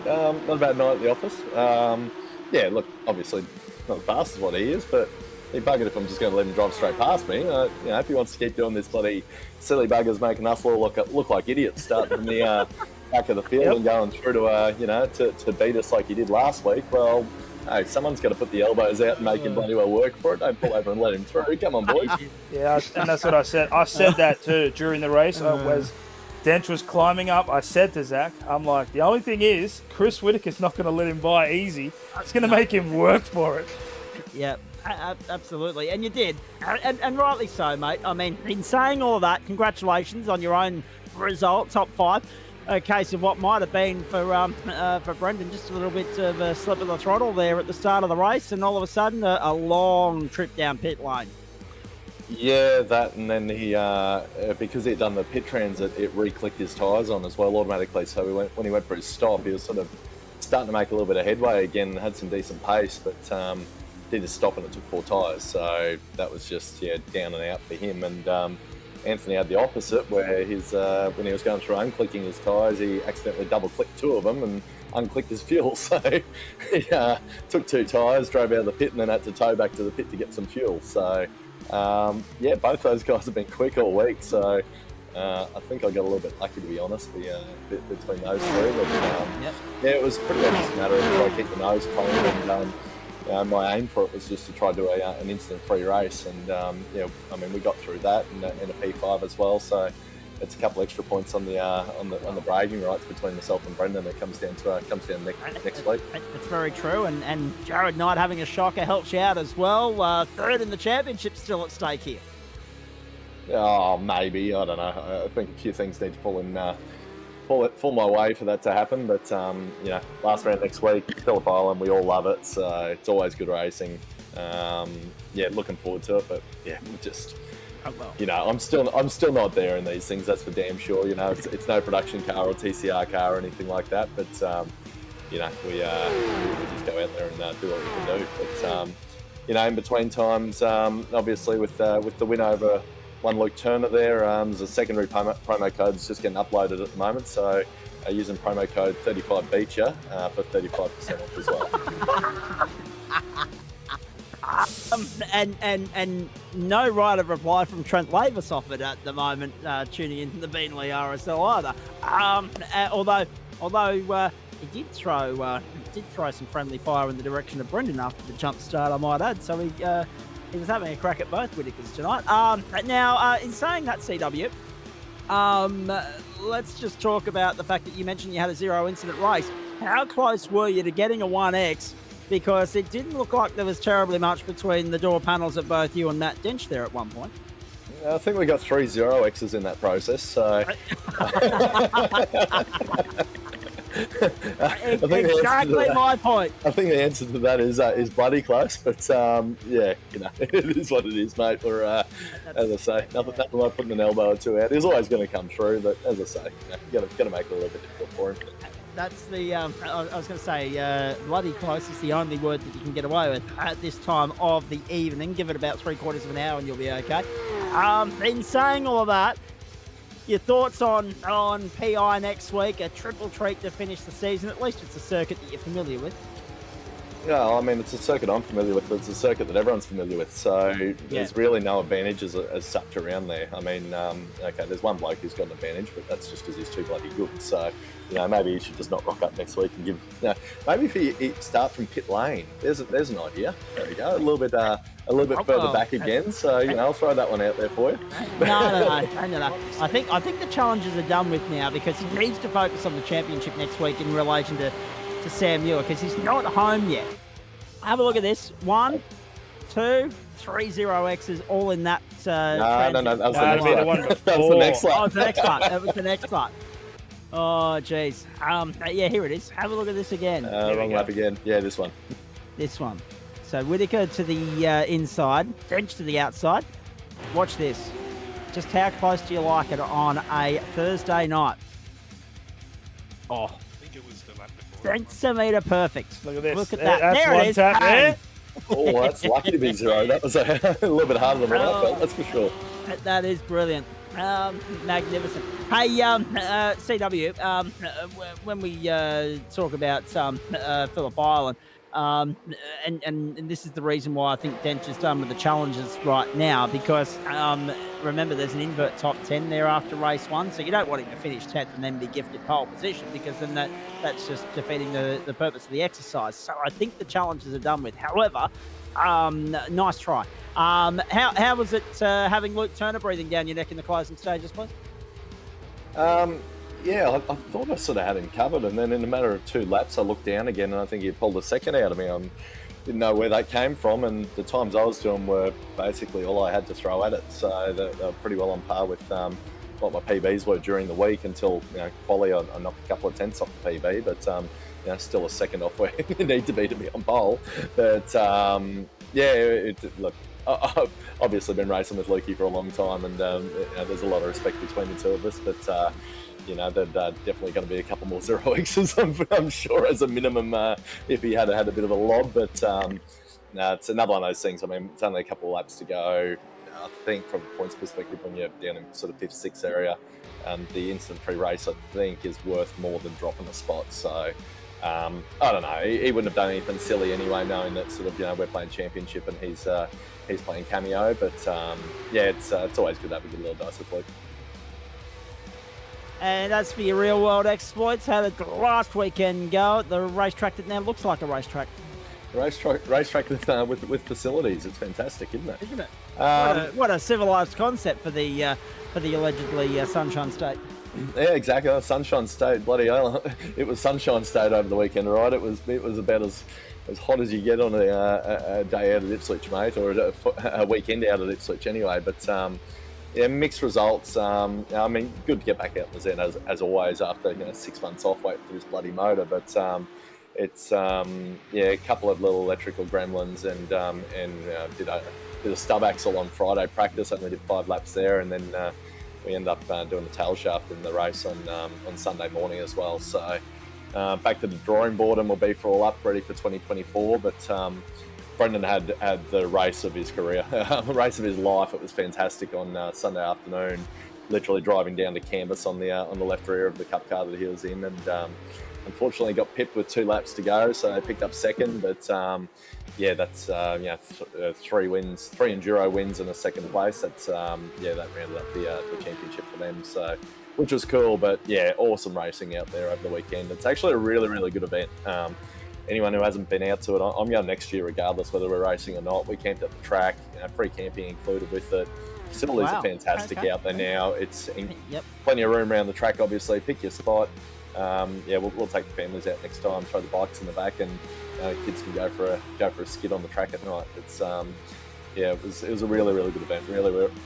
not a bad night at the office. Yeah, look, obviously not as fast as what he is, but he buggered if I'm just going to let him drive straight past me. If he wants to keep doing this bloody silly buggers, making us all look like idiots, starting from the back of the field and going through to beat us like he did last week, well, hey, someone's got to put the elbows out and make him bloody well work for it. Don't pull over and let him through. Come on, boys. Yeah, and that's what I said. I said that too during the race. Dench was climbing up. I said to Zach, I'm like, the only thing is, Chris Whittaker's not going to let him by easy. It's going to make him work for it. Yeah, absolutely. And you did. And rightly so, mate. I mean, in saying all of that, congratulations on your own result, top 5. A case of what might have been for Brendan, just a little bit of a slip of the throttle there at the start of the race, and all of a sudden a long trip down pit lane. Yeah, that, and then he because he'd done the pit transit, it re-clicked his tyres on as well automatically. So when he went for his stop, he was sort of starting to make a little bit of headway again, had some decent pace, but did his stop and it took 4 tyres. So that was just down and out for him. And Anthony had the opposite, where his when he was going through unclicking his tyres, he accidentally double-clicked 2 of them and unclicked his fuel. So he took 2 tyres, drove out of the pit, and then had to tow back to the pit to get some fuel. So both those guys have been quick all week. So I think I got a little bit lucky, to be honest, between those 3. But it was pretty much just a matter of trying to keep the nose clean. And my aim for it was just to try to do an instant-free race, and we got through that in a P5 as well. So it's a couple extra points on the bragging rights between myself and Brendan that comes down next week. It's very true, and Jared Knight having a shocker helps you out as well. 3rd in the championship, still at stake here. Oh, maybe, I don't know. I think a few things need to fall my way for that to happen. But last round next week, Phillip Island, we all love it, so it's always good racing. Looking forward to it. But just I'm still not there in these things. That's for damn sure. It's no production car or TCR car or anything like that. But we just go out there and do what we can do. But in between times, obviously with the win over one Luke Turner there, there's a secondary promo code that's just getting uploaded at the moment, so using promo code 35BEACHER for 35% off as well. And no right of reply from Trent Lavis offered at the moment, tuning into the Beanley RSL either. Although he did throw some friendly fire in the direction of Brendan after the jump start, I might add. So he was having a crack at both Whittakers tonight. Now, in saying that, CW, let's just talk about the fact that you mentioned you had a 0 incident race. How close were you to getting a 1X? Because it didn't look like there was terribly much between the door panels of both you and Matt Dench there at one point. I think we got 3 0Xs in that process, so... Exactly my point. I think the answer to that is bloody close, but it is what it is, mate. We're as I say, nothing like putting an elbow or 2 out. He's always going to come through, but as I say, you got to make it a little bit difficult for him. That's the I was going to say bloody close is the only word that you can get away with at this time of the evening. Give it about 3/4 of an hour and you'll be okay. In saying all of that, your thoughts on PI next week? A triple treat to finish the season. At least it's a circuit that you're familiar with. Yeah, I mean, it's a circuit I'm familiar with, but it's a circuit that everyone's familiar with. So there's really no advantages as such around there. I mean, there's one bloke who's got an advantage, but that's just because he's too bloody good. So, maybe he should just not rock up next week and give. Maybe if he start from pit lane, there's an idea. There we go. A little bit further back again. So I'll throw that one out there for you. No. I think the challenges are done with now because he needs to focus on the championship next week in relation to Sam Muir because he's not home yet. Have a look at this. 1, 2, 3 0Xs all in that. No. That was the next one. Oh, the next part. That was the next part. Oh, jeez. Here it is. Have a look at this again. Wrong lap again. Yeah, this one. This one. So Whittaker to the inside, Dench to the outside. Watch this. Just how close do you like it on a Thursday night? Oh, I think it was the lap before. centimetre perfect. Look at this. Look at that. That's There one it is. tap there. Oh, that's lucky to be 0. That was a little bit harder than what I felt, that's for sure. That is brilliant. Magnificent. Hey, CW, when we talk about Phillip Island, and this is the reason why I think Dench is done with the challenges right now, because remember there's an invert top 10 there after race 1, so you don't want him to finish 10th and then be gifted pole position, because then that's just defeating the purpose of the exercise. So I think the challenges are done with. However, nice try. How was it having Luke Turner breathing down your neck in the closing stages, please? Yeah, I thought I sort of had him covered, and then in a matter of 2 laps, I looked down again, and I think he pulled a second out of me. I didn't know where that came from, and the times I was doing were basically all I had to throw at it, so they were pretty well on par with what my PBs were during the week until, quali, I knocked a couple of tenths off the PB, but still a second off where you need to be on pole. But look, I've obviously been racing with Lukey for a long time, and there's a lot of respect between the two of us, but there's definitely going to be a couple more 0x's, I'm sure, as a minimum, if he had a bit of a lob. But it's another one of those things. I mean, it's only a couple of laps to go. I think from a points perspective, when you're down in sort of 5th, 6th area, the instant pre-race, I think, is worth more than dropping a spot. So, I don't know. He wouldn't have done anything silly anyway, knowing that sort of, we're playing championship and he's playing cameo. But, it's always good to have a good little dice with Luke. And as for your real-world exploits, how did the last weekend go at the racetrack that now looks like a racetrack? Racetrack with facilities. It's fantastic, isn't it? Isn't it? What a civilised concept for the allegedly Sunshine State. Yeah, exactly. Sunshine State, bloody hell! It was Sunshine State over the weekend, right? It was about as hot as you get on a day out at Ipswich, mate, or a weekend out at Ipswich, anyway. But mixed results. I mean, good to get back out in the Zen as always after 6 months off waiting for this bloody motor. But it's a couple of little electrical gremlins, and did a stub axle on Friday practice. Only did 5 laps there, and then we ended up doing the tail shaft in the race on Sunday morning as well. So back to the drawing board, and we'll be for all up ready for 2024. But Brendan had the race of his career, the race of his life. It was fantastic on Sunday afternoon, literally driving down to canvas on the left rear of the Cup car that he was in, and unfortunately got pipped with 2 laps to go, so they picked up second. But that's 3 wins, 3 enduro wins and a second place. That's that rounded up the championship for them. So, which was cool. But awesome racing out there over the weekend. It's actually a really, really good event. Anyone who hasn't been out to it, I'm going next year regardless whether we're racing or not. We camped at the track, free camping included with it. Facilities are fantastic out there now. It's plenty of room around the track, obviously. Pick your spot. We'll take the families out next time, throw the bikes in the back, and kids can go for a skid on the track at night. It's it was a really, really good event,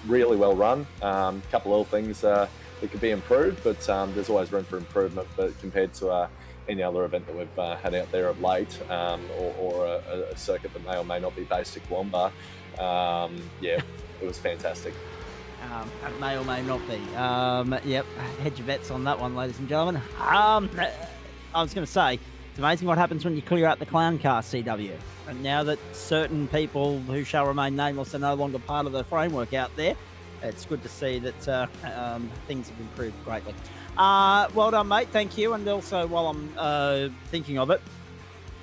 really well run. Couple of things that could be improved, but there's always room for improvement. But compared to any other event that we've had out there of late, or a circuit that may or may not be based at Womba, it was fantastic. It may or may not be. Hedge your bets on that one, ladies and gentlemen. I was going to say, it's amazing what happens when you clear out the clown car, CW. And now that certain people who shall remain nameless are no longer part of the framework out there, it's good to see that things have improved greatly. Well done, mate. Thank you. And also, while I'm thinking of it,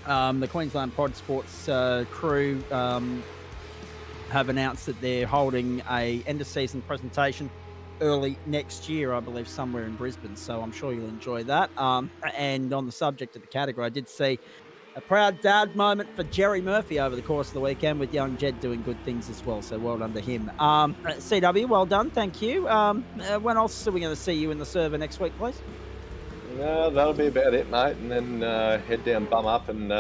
the Queensland Pod Sports crew have announced that they're holding a end-of-season presentation early next year, I believe, somewhere in Brisbane. So I'm sure you'll enjoy that. And on the subject of the category, I did see a proud dad moment for Jerry Murphy over the course of the weekend, with young Jed doing good things as well. So well done to him. CW, well done. Thank you. When else are we going to see you in the server next week, please? No, that'll be about it, mate. And then head down, bum up, and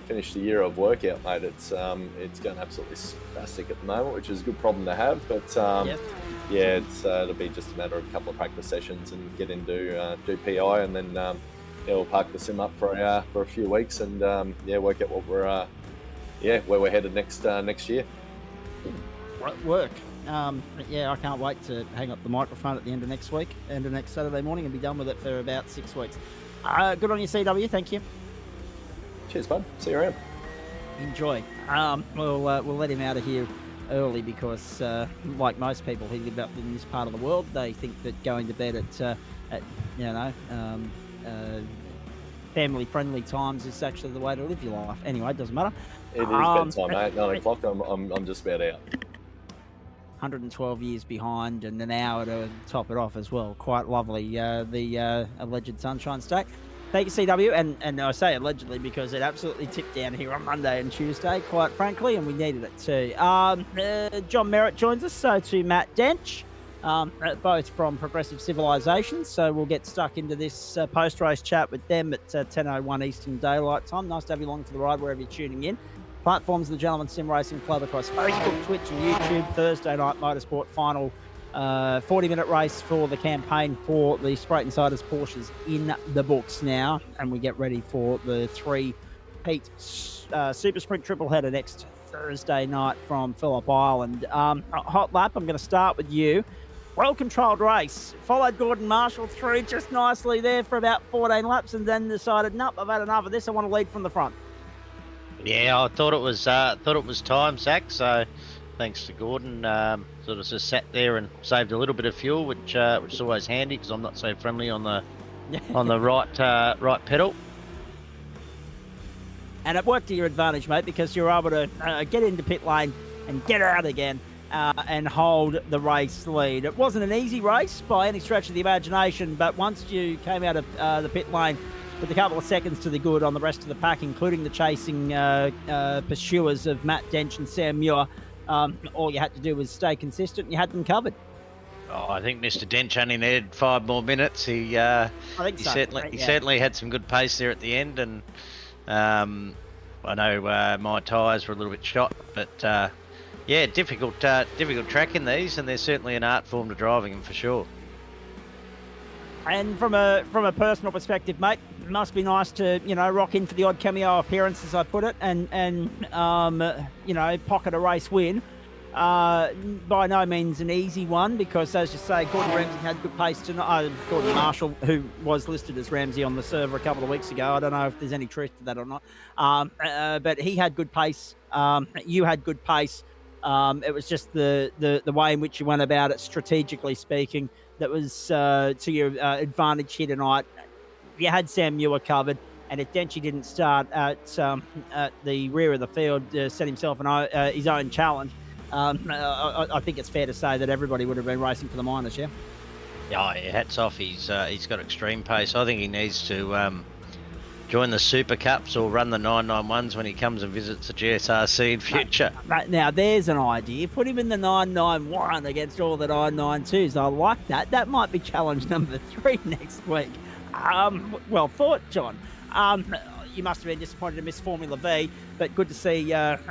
finish the year of workout, mate. It's going absolutely spastic at the moment, which is a good problem to have. But it'll be just a matter of a couple of practice sessions and get into do PI, and then we'll park the sim up for a few weeks and work out what we're where we're headed next year. Work. Yeah, I can't wait to hang up the microphone at the end of next week, end of next Saturday morning, and be done with it for about 6 weeks. Good on you, CW. Thank you. Cheers, bud. See you around. Enjoy. We'll let him out of here early because, like most people who live up in this part of the world, they think that going to bed at family-friendly times is actually the way to live your life. Anyway, it doesn't matter. It is bedtime, mate. 9 o'clock. I'm just about out. 112 years behind and an hour to top it off as well. Quite lovely. The alleged Sunshine State. Thank you, CW. And I say allegedly because it absolutely tipped down here on Monday and Tuesday, quite frankly, and we needed it too. John Merritt joins us, so to Matt Dench, both from Progressive Civilizations. So we'll get stuck into this post-race chat with them at 10:01 Eastern Daylight Time. Nice to have you along for the ride wherever you're tuning in. Platforms of the Gentleman Sim Racing Club across Facebook, Twitch and YouTube. Thursday night motorsport final 40-minute race for the campaign for the Spreyton Siders Porsches in the books now. And we get ready for the 3-heat Super Sprint triple header next Thursday night from Phillip Island. A hot lap, I'm going to start with you. Well-controlled race. Followed Gordon Marshall through just nicely there for about 14 laps and then decided, nope, I've had enough of this. I want to lead from the front. Yeah, I thought it was time, Zach. So, thanks to Gordon, sort of just sat there and saved a little bit of fuel, which is always handy because I'm not so friendly on the right pedal. And it worked to your advantage, mate, because you were able to get into pit lane and get out again and hold the race lead. It wasn't an easy race by any stretch of the imagination, but once you came out of the pit lane with a couple of seconds to the good on the rest of the pack, including the chasing pursuers of Matt Dench and Sam Muir, all you had to do was stay consistent and you had them covered. Oh, I think Mr. Dench only needed 5 more minutes. He certainly had some good pace there at the end, and I know my tyres were a little bit shot, but difficult track in these, and there's certainly an art form to driving them for sure. And from a personal perspective, mate, it must be nice to, rock in for the odd cameo appearance, as I put it, and pocket a race win. By no means an easy one because, as you say, Gordon Ramsay had good pace tonight. Gordon Marshall, who was listed as Ramsay on the server a couple of weeks ago. I don't know if there's any truth to that or not. But he had good pace. You had good pace. It was just the way in which you went about it, strategically speaking, that was to your advantage here tonight. You had Sam Muir covered, and if Denchi didn't start at the rear of the field, set himself his own challenge, I think it's fair to say that everybody would have been racing for the minors, yeah? Yeah, hats off. He's got extreme pace. I think he needs to join the Super Cups or run the 991s when he comes and visits the GSRC in future. Now, there's an idea. Put him in the 991 against all the 992s. I like that. That might be challenge number 3 next week. Well thought, John. You must have been disappointed to miss Formula V, but good to see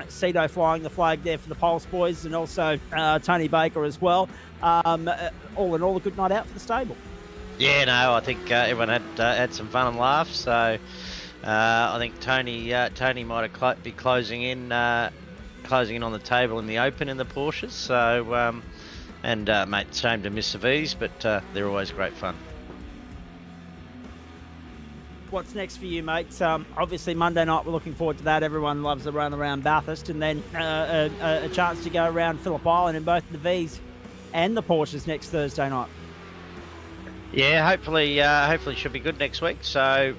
Cito flying the flag there for the Pulse boys, and also Tony Baker as well. All in all, a good night out for the stable. Yeah, no, I think everyone had some fun and laughs. So I think Tony might be closing in on the table in the Open in the Porsches. So mate, shame to miss the V's, but they're always great fun. What's next for you, mate? Obviously, Monday night, we're looking forward to that. Everyone loves the run around Bathurst, and then a chance to go around Phillip Island in both the V's and the Porsches next Thursday night. Yeah, hopefully should be good next week. So,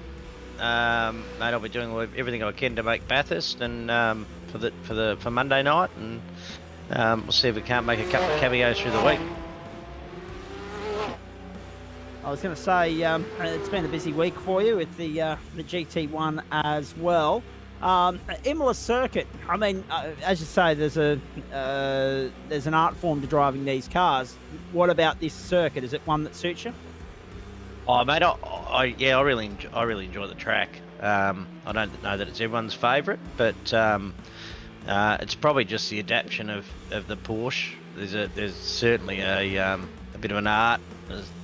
mate, I'll be doing everything I can to make Bathurst and for Monday night, and we'll see if we can't make a couple of cameos through the week. I was going to say it's been a busy week for you with the GT1 as well. Imola circuit. I mean, as you say, there's an art form to driving these cars. What about this circuit? Is it one that suits you? Oh, mate, I really enjoy the track. I don't know that it's everyone's favourite, but it's probably just the adaptation of the Porsche. There's certainly a bit of an art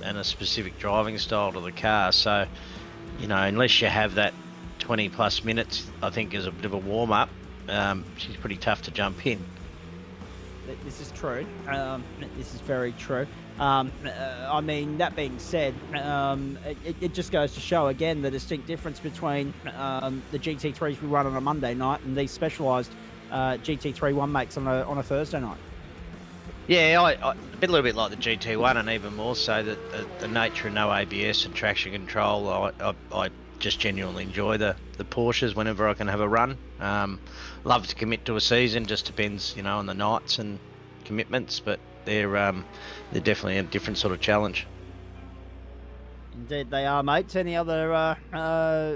and a specific driving style to the car. So, unless you have that 20 plus minutes, I think is a bit of a warm up. she's pretty tough to jump in. This is true. This is very true. I mean, that being said, it just goes to show again the distinct difference between the GT3s we run on a Monday night and these specialised GT3 one makes on a Thursday night. Yeah, a little bit like the GT1, and even more so that the nature of no ABS and traction control. I just genuinely enjoy the Porsches whenever I can have a run. Love to commit to a season, just depends, on the nights and commitments, but they're definitely a different sort of challenge. Indeed they are, mates. Any other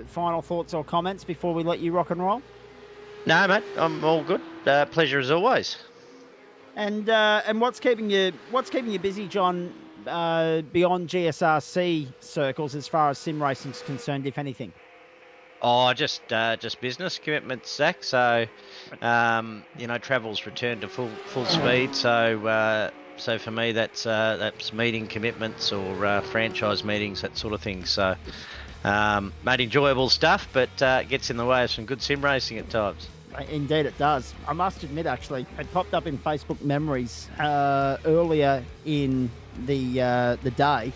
final thoughts or comments before we let you rock and roll? No, mate, I'm all good. Pleasure as always. And what's keeping you busy, John, beyond GSRC circles as far as sim racing's concerned, if anything? Oh, just business commitments, Zach. So, travel's returned to full speed. So for me, that's meeting commitments or franchise meetings, that sort of thing. So, mate, enjoyable stuff, but gets in the way of some good sim racing at times. Indeed it does. I must admit, actually, it popped up in Facebook memories earlier in the day.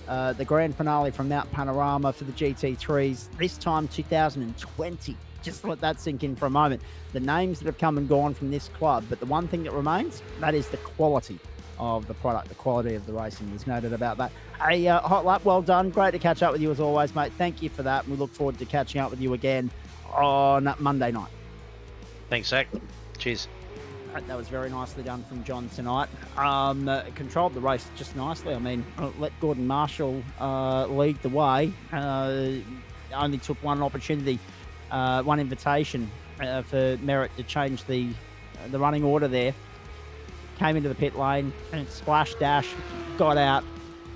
The grand finale from Mount Panorama for the GT3s, this time 2020. Just let that sink in for a moment. The names that have come and gone from this club, but the one thing that remains, that is the quality of the product, the quality of the racing. There's no doubt about that. Hey, Hot Lap, well done. Great to catch up with you as always, mate. Thank you for that. And we look forward to catching up with you again on Monday night. Thanks, Zach. Cheers. That was very nicely done from John tonight. Controlled the race just nicely. I mean, let Gordon Marshall lead the way. Only took one opportunity, one invitation for Merritt to change the running order there. Came into the pit lane and splash dash, got out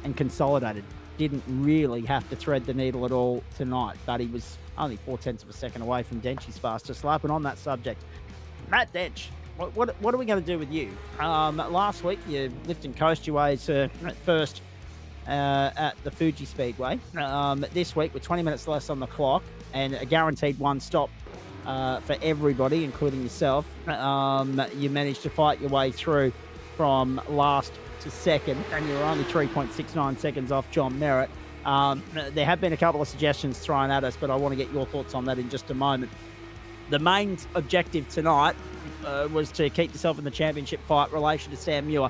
and consolidated. Didn't really have to thread the needle at all tonight, but he was only 0.4 of a second away from Dench's fastest lap. And on that subject, Matt Dench, what are we going to do with you? Last week, you lift and coast your way to first at the Fuji Speedway. This week, with 20 minutes less on the clock and a guaranteed one stop for everybody, including yourself, you managed to fight your way through from last to second, and you're only 3.69 seconds off John Merritt. There have been a couple of suggestions thrown at us, but I want to get your thoughts on that in just a moment. The main objective tonight was to keep yourself in the championship fight in relation to Sam Muir.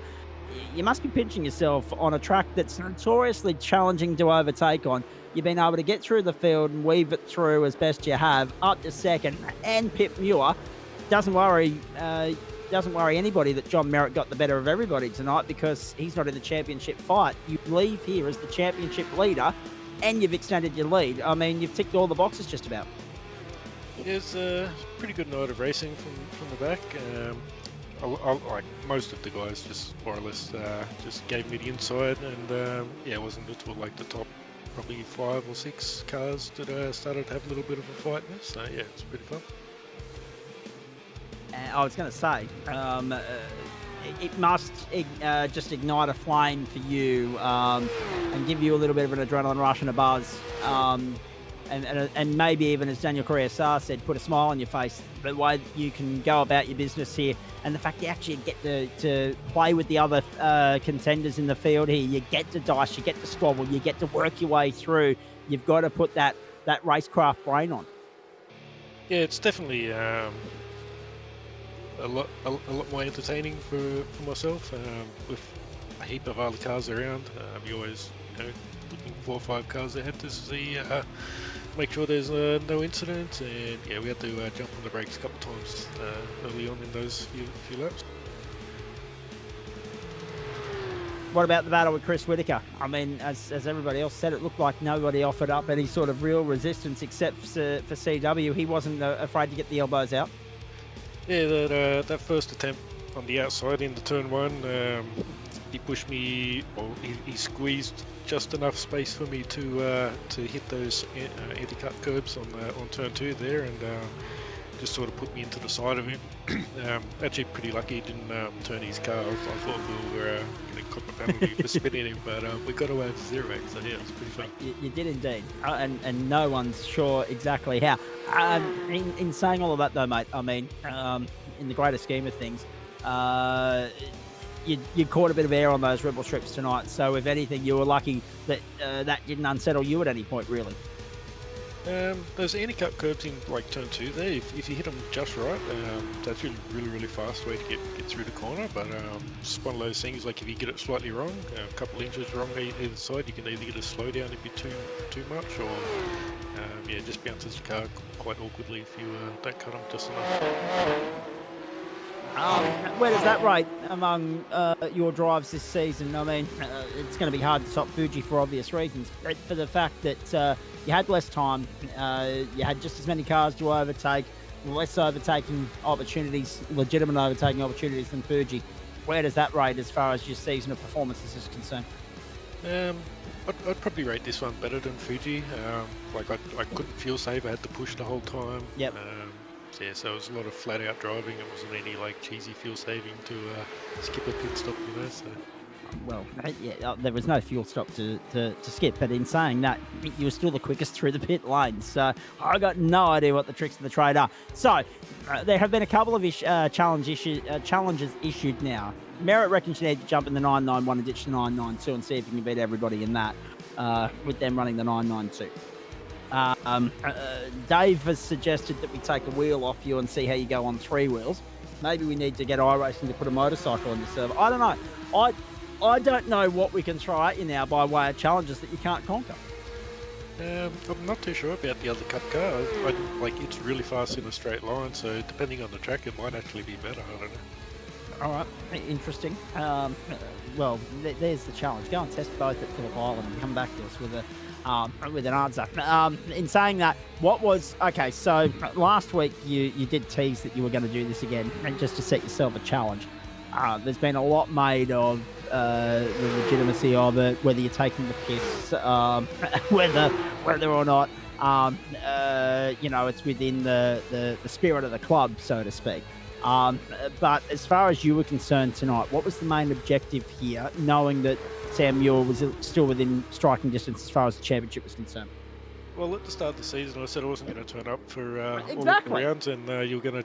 You must be pinching yourself on a track that's notoriously challenging to overtake on. You've been able to get through the field and weave it through as best you have, up to second, and Pip Muir. Doesn't worry anybody that John Merritt got the better of everybody tonight, because he's not in the championship fight. You leave here as the championship leader, and you've extended your lead. I mean, you've ticked all the boxes just about. It was a pretty good night of racing from the back. Like most of the guys, just more or less just gave me the inside, and it wasn't until like the top probably 5 or 6 cars that I started to have a little bit of a fight with. So yeah, it's pretty fun. I was going to say, it must just ignite a flame for you and give you a little bit of an adrenaline rush and a buzz. And maybe even, as Daniel Correa-Sarr said, put a smile on your face, the way you can go about your business here, and the fact you actually get to play with the other contenders in the field here. You get to dice, you get to squabble, you get to work your way through. You've got to put that racecraft brain on. Yeah, it's definitely a lot more entertaining for myself. With a heap of other cars around, you always looking 4 or 5 cars ahead to see, make sure there's no incidents, and yeah, we had to jump on the brakes a couple of times early on in those few laps. What about the battle with Chris Whitaker? I mean, as everybody else said, it looked like nobody offered up any sort of real resistance except for CW. He wasn't afraid to get the elbows out. Yeah, that first attempt on the outside into turn 1, he pushed me, well, he squeezed just enough space for me to hit those anti-cut curbs on turn 2 there, and just sort of put me into the side of him. Actually pretty lucky he didn't turn his car. I thought we were going to cop a penalty for spinning him, but we got away with 0, so yeah, it was pretty fun. You did indeed, and no one's sure exactly how. In saying all of that though, mate, I mean, in the greater scheme of things, you caught a bit of air on those rebel strips tonight, so if anything, you were lucky that that didn't unsettle you at any point, really. Those handicap curbs in like turn 2 there, if you hit them just right, that's really fast way to get through the corner, but it's one of those things, like if you get it slightly wrong, a couple inches wrong either side, you can either get a slowdown if you're too much, or yeah, just bounces the car quite awkwardly if you don't cut them just enough. Where does that rate among your drives this season? I mean, it's going to be hard to top Fuji for obvious reasons, but for the fact that you had less time, you had just as many cars to overtake, less overtaking opportunities, legitimate overtaking opportunities than Fuji. Where does that rate as far as your season of performances is concerned? I'd probably rate this one better than Fuji. Like I couldn't fuel save, I had to push the whole time. Yep. Yeah, so it was a lot of flat out driving. It wasn't any like cheesy fuel saving to skip a pit stop, you know. So. Well, yeah, there was no fuel stop to skip, but in saying that, you were still the quickest through the pit lane. So I got no idea what the tricks of the trade are. So there have been a couple of challenges issued now. Merritt reckons you need to jump in the 991 and ditch the 992 and see if you can beat everybody in that with them running the 992. Dave has suggested that we take a wheel off you and see how you go on 3 wheels. Maybe we need to get iRacing to put a motorcycle in the server. I don't know. I don't know what we can throw at you now by way of challenges that you can't conquer. I'm not too sure about the other Cup car. Like it's really fast in a straight line, so depending on the track, it might actually be better. I don't know. All right, interesting. Well, there's the challenge. Go and test both at Phillip Island and come back to us with an answer. In saying that, okay, so last week you did tease that you were going to do this again, and just to set yourself a challenge. There's been a lot made of the legitimacy of it, whether you're taking the piss, whether or not it's within the spirit of the club, so to speak. But as far as you were concerned tonight, what was the main objective here, knowing that Sam Muir was still within striking distance as far as the championship was concerned? Well, at the start of the season, I said I wasn't going to turn up for exactly. all the rounds, and you're going to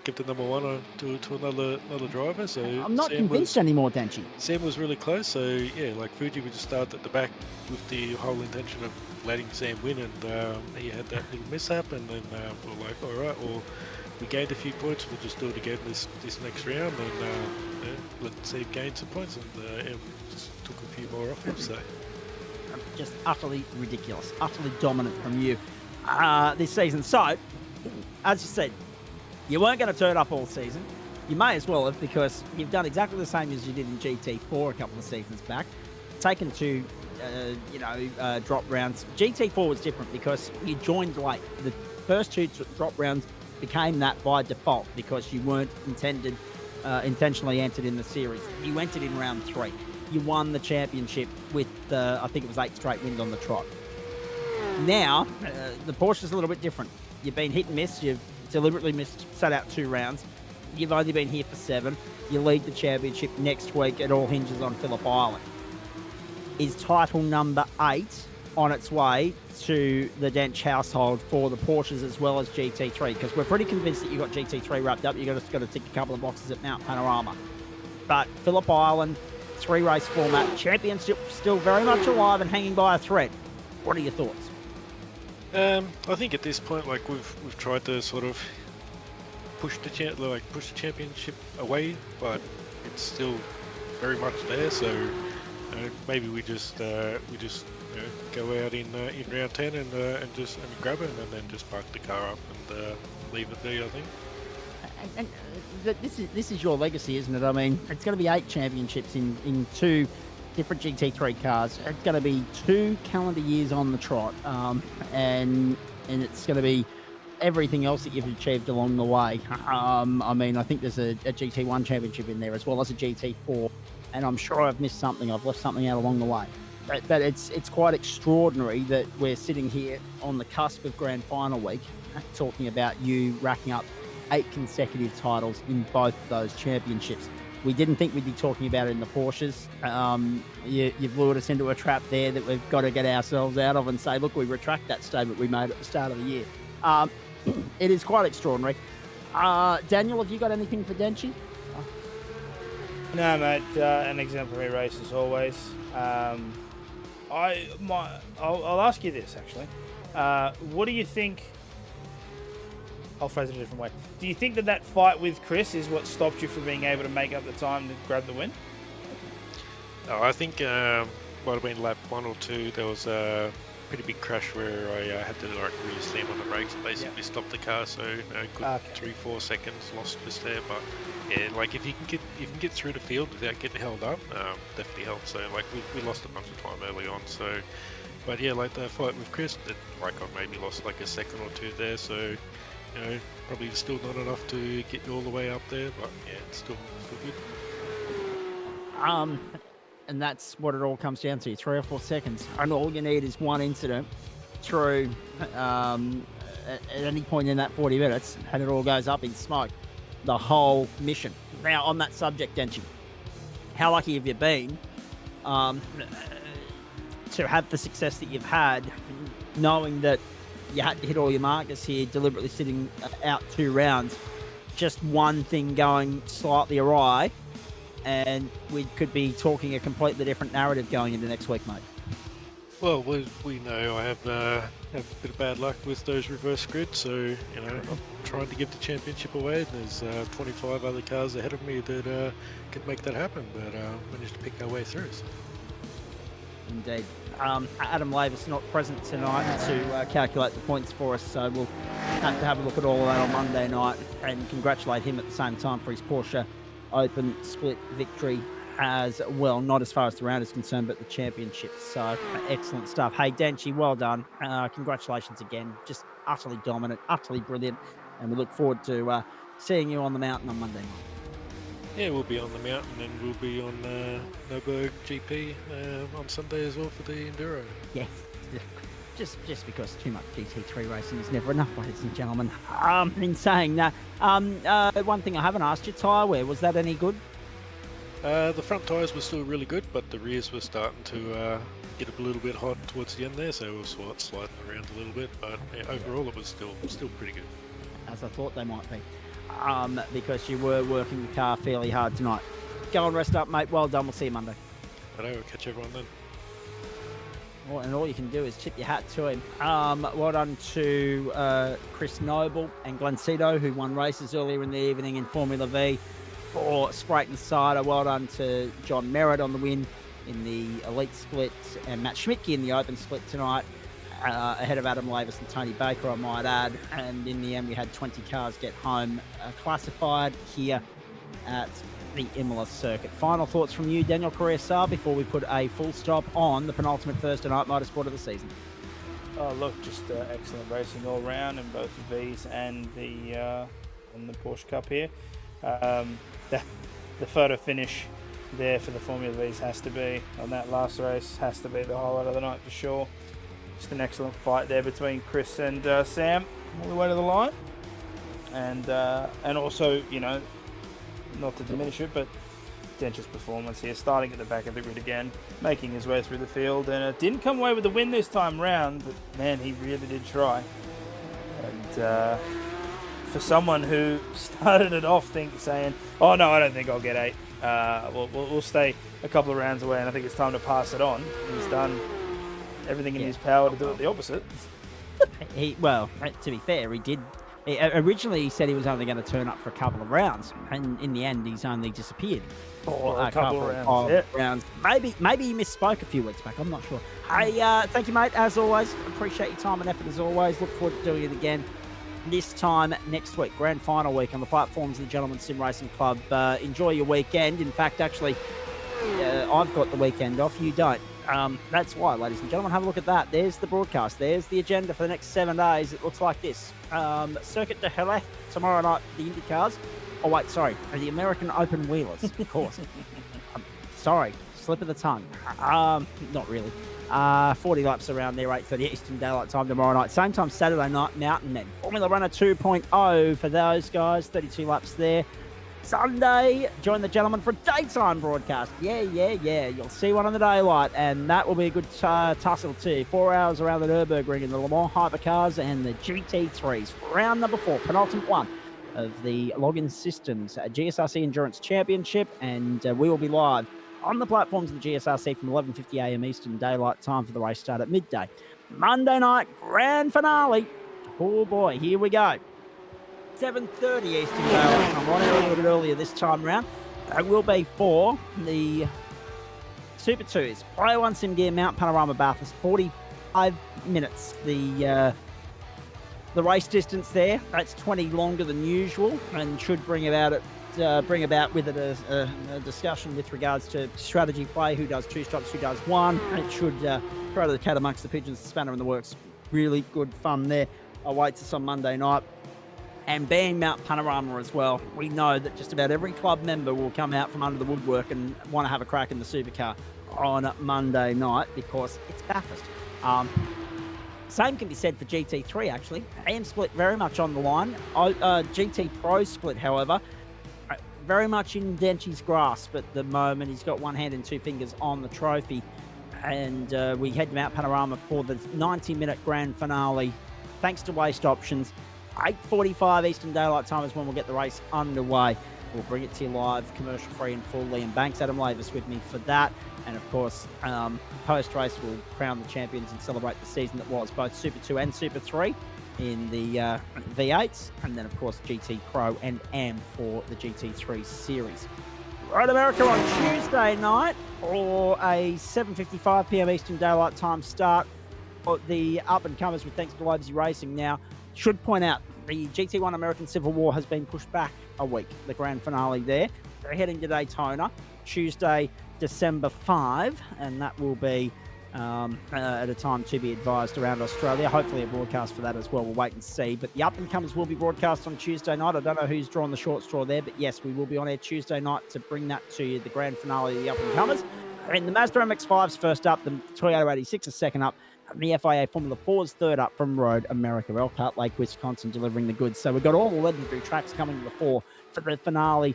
give the number 1 to another driver. So I'm not convinced anymore, Denchi. Sam was really close, so yeah, like Fuji would just start at the back with the whole intention of letting Sam win, and he had that little mishap, and then we're like, all right, well, we gained a few points, we'll just do it again this next round, and let Sam gain some points, and just took a few more off him. So. Just utterly ridiculous, utterly dominant from you this season. So, as you said, you weren't going to turn up all season. You may as well have, because you've done exactly the same as you did in GT4 a couple of seasons back. Taken 2, drop rounds. GT4 was different because you joined late. The first 2 drop rounds became that by default because you weren't intentionally entered in the series. You entered in round 3. You won the championship with, I think it was 8 straight wins on the trot. Now, the Porsche's a little bit different. You've been hit and miss. You've deliberately sat out 2 rounds. You've only been here for 7. You lead the championship next week. It all hinges on Phillip Island. Is title number 8 on its way to the Dench household for the Porsches as well as GT3? Because we're pretty convinced that you've got GT3 wrapped up. You've just got to tick a couple of boxes at Mount Panorama. But Phillip Island, 3-race format, championship still very much alive and hanging by a thread. What are your thoughts? I think at this point, like we've tried to sort of push the championship away, but it's still very much there. So maybe we just go out in round 10 and just grab it and then just park the car up and leave it there, I think. And this is your legacy, isn't it? I mean, it's going to be 8 championships in 2 different GT3 cars. It's going to be 2 calendar years on the trot, and it's going to be everything else that you've achieved along the way. I mean, I think there's a GT1 championship in there as well as a GT4, and I'm sure I've missed something. I've left something out along the way. but it's quite extraordinary that we're sitting here on the cusp of grand final week talking about you racking up 8 consecutive titles in both of those championships. We didn't think we'd be talking about it in the Porsches. You've lured us into a trap there that we've got to get ourselves out of and say, look, we retract that statement we made at the start of the year. It is quite extraordinary. Daniel, have you got anything for Denchi? No, mate. An exemplary race as always. I'll ask you this actually. What do you think? I'll phrase it a different way. Do you think that fight with Chris is what stopped you from being able to make up the time to grab the win? No, I think might have been lap 1 or 2. There was a pretty big crash where I had to really slam on the brakes and basically stop the car. So good 3-4 seconds lost just there. But yeah, like if you can get through the field without getting held up, definitely helps. So like we lost a bunch of time early on. So, but yeah, like the fight with Chris, I maybe lost like a second or 2 there. So. Probably still not enough to get you all the way up there, but yeah, it's still good. And that's what it all comes down to, 3 or 4 seconds. And all you need is one incident through at any point in that 40 minutes, and it all goes up in smoke. The whole mission. Now, on that subject, Denchi, how lucky have you been to have the success that you've had, knowing that you had to hit all your markers here, deliberately sitting out 2 rounds. Just one thing going slightly awry, and we could be talking a completely different narrative going into next week, mate. Well, we know I have a bit of bad luck with those reverse grids, so I'm trying to give the championship away. And there's 25 other cars ahead of me that could make that happen, but managed to pick our way through. So. Indeed. Adam Lavis not present tonight to calculate the points for us, so we'll have to have a look at all of that on Monday night and congratulate him at the same time for his Porsche Open split victory as well. Not as far as the round is concerned, but the championship. So excellent stuff. Hey, Denchi, well done. Congratulations again. Just utterly dominant, utterly brilliant, and we look forward to seeing you on the mountain on Monday night. Yeah, we'll be on the mountain and we'll be on Nürburgring GP on Sunday as well for the Enduro. Yes, just because too much GT3 racing is never enough, ladies and gentlemen. In saying that, one thing I haven't asked you, tyre wear, was that any good? The front tyres were still really good, but the rears were starting to get a little bit hot towards the end there, so we were sliding around a little bit, but yeah, overall it was still pretty good. As I thought they might be. Because you were working the car fairly hard tonight. Go and rest up, mate. Well done. We'll see you Monday. We'll catch everyone then. Well, and all you can do is tip your hat to him. Well done to Chris Noble and Glenn Cito, who won races earlier in the evening in Formula V for Spreyton Cider. Well done to John Merritt on the win in the Elite Split and Matt Schmidtke in the Open Split tonight. Ahead of Adam Lavis and Tony Baker, I might add. And in the end, we had 20 cars get home classified here at the Imola circuit. Final thoughts from you, Daniel Correa-Sar, before we put a full stop on the penultimate Thursday night motorsport of the season. Oh, look, just excellent racing all round in both the Vs and the Porsche Cup here. The photo finish there for the Formula Vs has to be, on that last race, has to be the highlight of the night for sure. Just an excellent fight there between Chris and Sam all the way to the line, and also, not to diminish it, but Dench's performance here, starting at the back of the grid again, making his way through the field, and didn't come away with the win this time round, but man, he really did try. And for someone who started it off saying, "Oh no, I don't think I'll get 8. We'll stay a couple of rounds away, and I think it's time to pass it on," he's done everything in his power to do it the opposite. To be fair, he did. Originally, he said he was only going to turn up for a couple of rounds, and in the end, he's only disappeared for a couple of rounds. Maybe he misspoke a few weeks back. I'm not sure. Hey, thank you, mate. As always, appreciate your time and effort as always. Look forward to doing it again this time next week, grand final week on the platforms of the Gentleman Sim Racing Club. Enjoy your weekend. In fact, actually, I've got the weekend off. You don't. That's why, ladies and gentlemen, have a look at that. There's the broadcast. There's the agenda for the next 7 days. It looks like this. Circuit de Jerez tomorrow night, the IndyCars. Oh, wait, sorry. The American Open Wheelers, of course. Sorry, slip of the tongue. Not really. 40 laps around there, 8:30 Eastern Daylight Time tomorrow night. Same time Saturday night, Mountain Men. Formula Runner 2.0 for those guys, 32 laps there. Sunday, join the gentlemen for a daytime broadcast. Yeah. You'll see one in the daylight, and that will be a good tussle too. 4 hours around the Nürburgring in the Le Mans hypercars and the GT3s. Round number 4, penultimate one of the Login Systems GSRC Endurance Championship, and we will be live on the platforms of the GSRC from 11:50 a.m. Eastern Daylight Time for the race start at midday. Monday night, grand finale. Oh boy, here we go. 7:30 Eastern Daylight Time. Right a little bit earlier this time round. It will be for the Super 2s. Player 1 Sim Gear Mount Panorama Bathurst, 45 minutes. The race distance there, that's 20 longer than usual, and should bring about with it a discussion with regards to strategy play, who does 2 stops, who does 1. It should throw the cat amongst the pigeons, the spanner in the works. Really good fun there awaits us on Monday night. And being Mount Panorama as well, we know that just about every club member will come out from under the woodwork and want to have a crack in the supercar on Monday night because it's Bathurst. Same can be said for GT3, actually. AM split very much on the line. GT Pro split, however, very much in Denchi's grasp at the moment. He's got one hand and 2 fingers on the trophy. And we head to Mount Panorama for the 90-minute grand finale. Thanks to Waste Options. 8:45 Eastern Daylight Time is when we'll get the race underway. We'll bring it to you live, commercial-free and full. Liam Banks, Adam Lavis with me for that. And, of course, post-race, we'll crown the champions and celebrate the season that was both Super 2 and Super 3 in the V8s. And then, of course, GT Pro and AM for the GT3 series. Road America on Tuesday night for a 7:55 p.m. Eastern Daylight Time start for the up-and-comers with thanks to Lobsy Racing. Now, should point out, the GT1 American Civil War has been pushed back a week, the grand finale there. They're heading to Daytona, Tuesday, December 5, and that will be at a time to be advised around Australia. Hopefully a broadcast for that as well. We'll wait and see. But the up-and-comers will be broadcast on Tuesday night. I don't know who's drawn the short straw there, but yes, we will be on air Tuesday night to bring that to you, the grand finale of the up-and-comers. And the Mazda MX-5's first up, the Toyota 86 is second up, and the FIA Formula 4's third up from Road America, Elkhart Lake, Wisconsin, delivering the goods. So we've got all the legendary tracks coming to the fore for the finale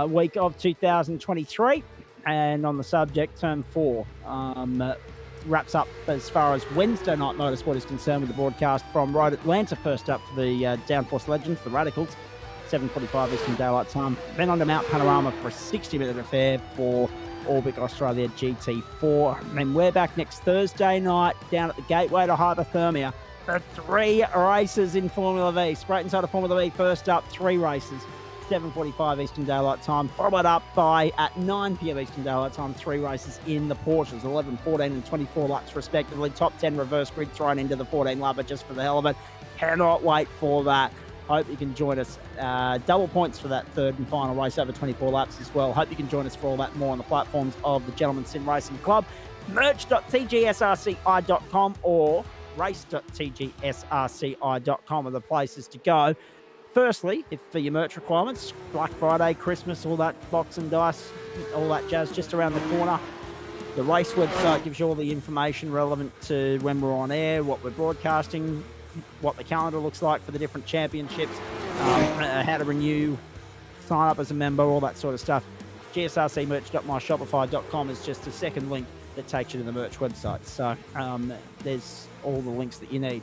week of 2023. And on the subject, Term 4 wraps up as far as Wednesday night motorsport is concerned with the broadcast from Road Atlanta, first up for the Downforce Legends, the Radicals, 7:45 Eastern Daylight Time. Then on to Mount Panorama for a 60-minute affair for Orbic Australia GT4. And then we're back next Thursday night down at the gateway to hypothermia for 3 races in Formula V. Spreyton side of Formula V first up, 3 races, 7:45 Eastern Daylight Time, followed up by, at 9 p.m. Eastern Daylight Time, 3 races in the Porsches, 11, 14 and 24 laps respectively. Top 10 reverse grid thrown into the 14 lapper just for the hell of it. Cannot wait for that. Hope you can join us. Double points for that third and final race over 24 laps as well. Hope you can join us for all that more on the platforms of the Gentleman Sim Racing Club. Merch.tgsrci.com or race.tgsrci.com are the places to go. Firstly, if for your merch requirements, Black Friday, Christmas, all that box and dice, all that jazz just around the corner. The race website gives you all the information relevant to when we're on air, what we're broadcasting, what the calendar looks like for the different championships, how to renew, sign up as a member, all that sort of stuff. GSRCmerch.myshopify.com is just a second link that takes you to the merch website. So there's all the links that you need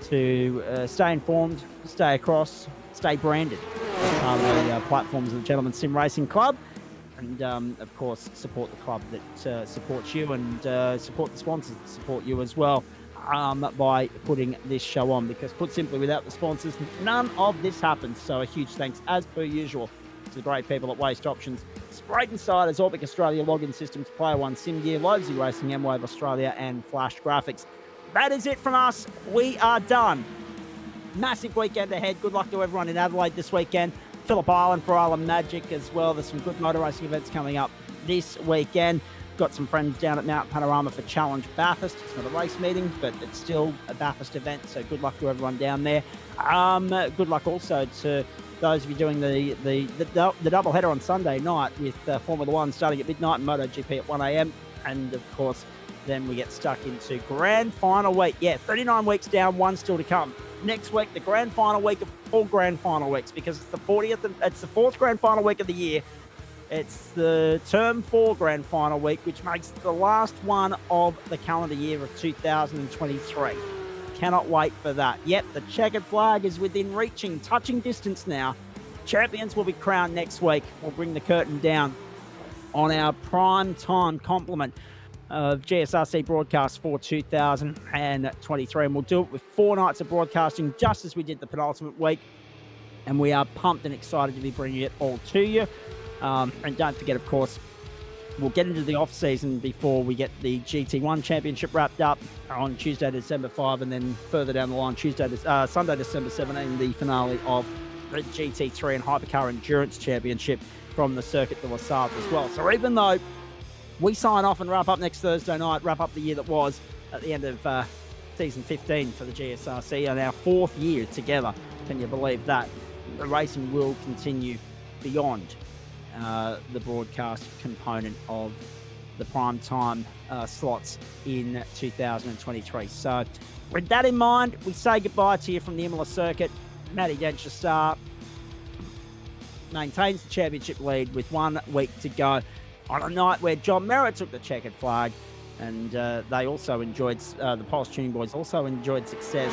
to stay informed, stay across, stay branded on the platforms of the Gentleman Sim Racing Club. And, of course, support the club that supports you and support the sponsors that support you as well. By putting this show on, because put simply, without the sponsors, none of this happens. So a huge thanks, as per usual, to the great people at Waste Options, Spreyton Siders, Orbic Australia, Login Systems, Player 1 Sim Gear, Lobsy Racing, M-Wave Australia, and Flash Graphics. That is it from us. We are done. Massive weekend ahead. Good luck to everyone in Adelaide this weekend. Phillip Island for Island Magic as well. There's some good motor racing events coming up this weekend. Got some friends down at Mount Panorama for Challenge Bathurst. It's not a race meeting, but it's still a Bathurst event, so good luck to everyone down there. Good luck also to those of you doing the double header on Sunday night with Formula One starting at midnight and MotoGP at 1 a.m. And of course, then we get stuck into grand final week. Yeah, 39 weeks down, one still to come. Next week, the grand final week of all grand final weeks, because it's the 40th, and it's the fourth grand final week of the year. It's the Term 4 grand final week, which makes it the last one of the calendar year of 2023. Cannot wait for that. Yep, the checkered flag is within touching distance now. Champions will be crowned next week. We'll bring the curtain down on our prime time complement of GSRC broadcast for 2023, and we'll do it with 4 nights of broadcasting, just as we did the penultimate week, and we are pumped and excited to be bringing it all to you. And don't forget, of course, we'll get into the off season before we get the GT1 Championship wrapped up on Tuesday, December 5, and then further down the line, Sunday, December 17, the finale of the GT3 and Hypercar Endurance Championship from the Circuit de la Sarthe as well. So even though we sign off and wrap up next Thursday night, wrap up the year that was at the end of season 15 for the GSRC, and our 4th year together. Can you believe that? The racing will continue beyond the broadcast component of the prime time slots in 2023. So with that in mind, we say goodbye to you from the Imola circuit. Matty Denchester maintains the championship lead with 1 week to go on a night where John Merritt took the checkered flag, and they also enjoyed, the Pulse Tuning Boys also enjoyed success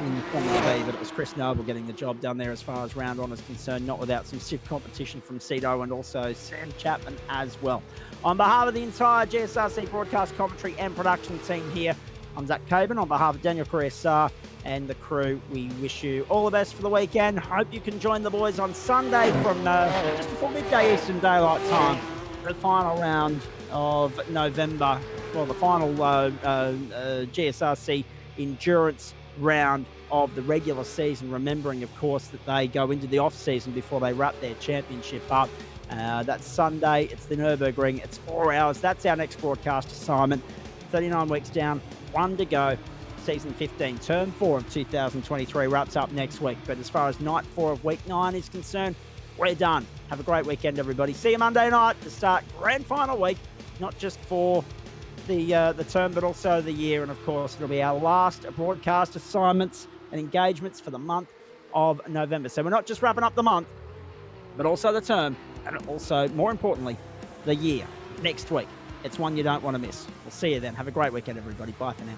in Formula B, but it was Chris Noble getting the job done there as far as round one is concerned, not without some stiff competition from Cito and also Sam Chapman as well. On behalf of the entire GSRC broadcast commentary and production team here, I'm Zach Caban. On behalf of Daniel Carrier and the crew, we wish you all the best for the weekend. Hope you can join the boys on Sunday from just before midday Eastern Daylight Time, the final round of November, well, the final GSRC endurance round of the regular season, remembering, of course, that they go into the off-season before they wrap their championship up. That's Sunday. It's the Nürburgring. It's 4 hours. That's our next broadcast assignment. 39 weeks down, 1 to go. Season 15, Term 4 of 2023 wraps up next week. But as far as night 4 of week 9 is concerned, we're done. Have a great weekend, everybody. See you Monday night to start grand final week, not just for the term, but also the year. And of course, it'll be our last broadcast assignments and engagements for the month of November. So we're not just wrapping up the month, but also the term, and also, more importantly, the year next week. It's one you don't want to miss. We'll see you then. Have a great weekend, everybody. Bye for now.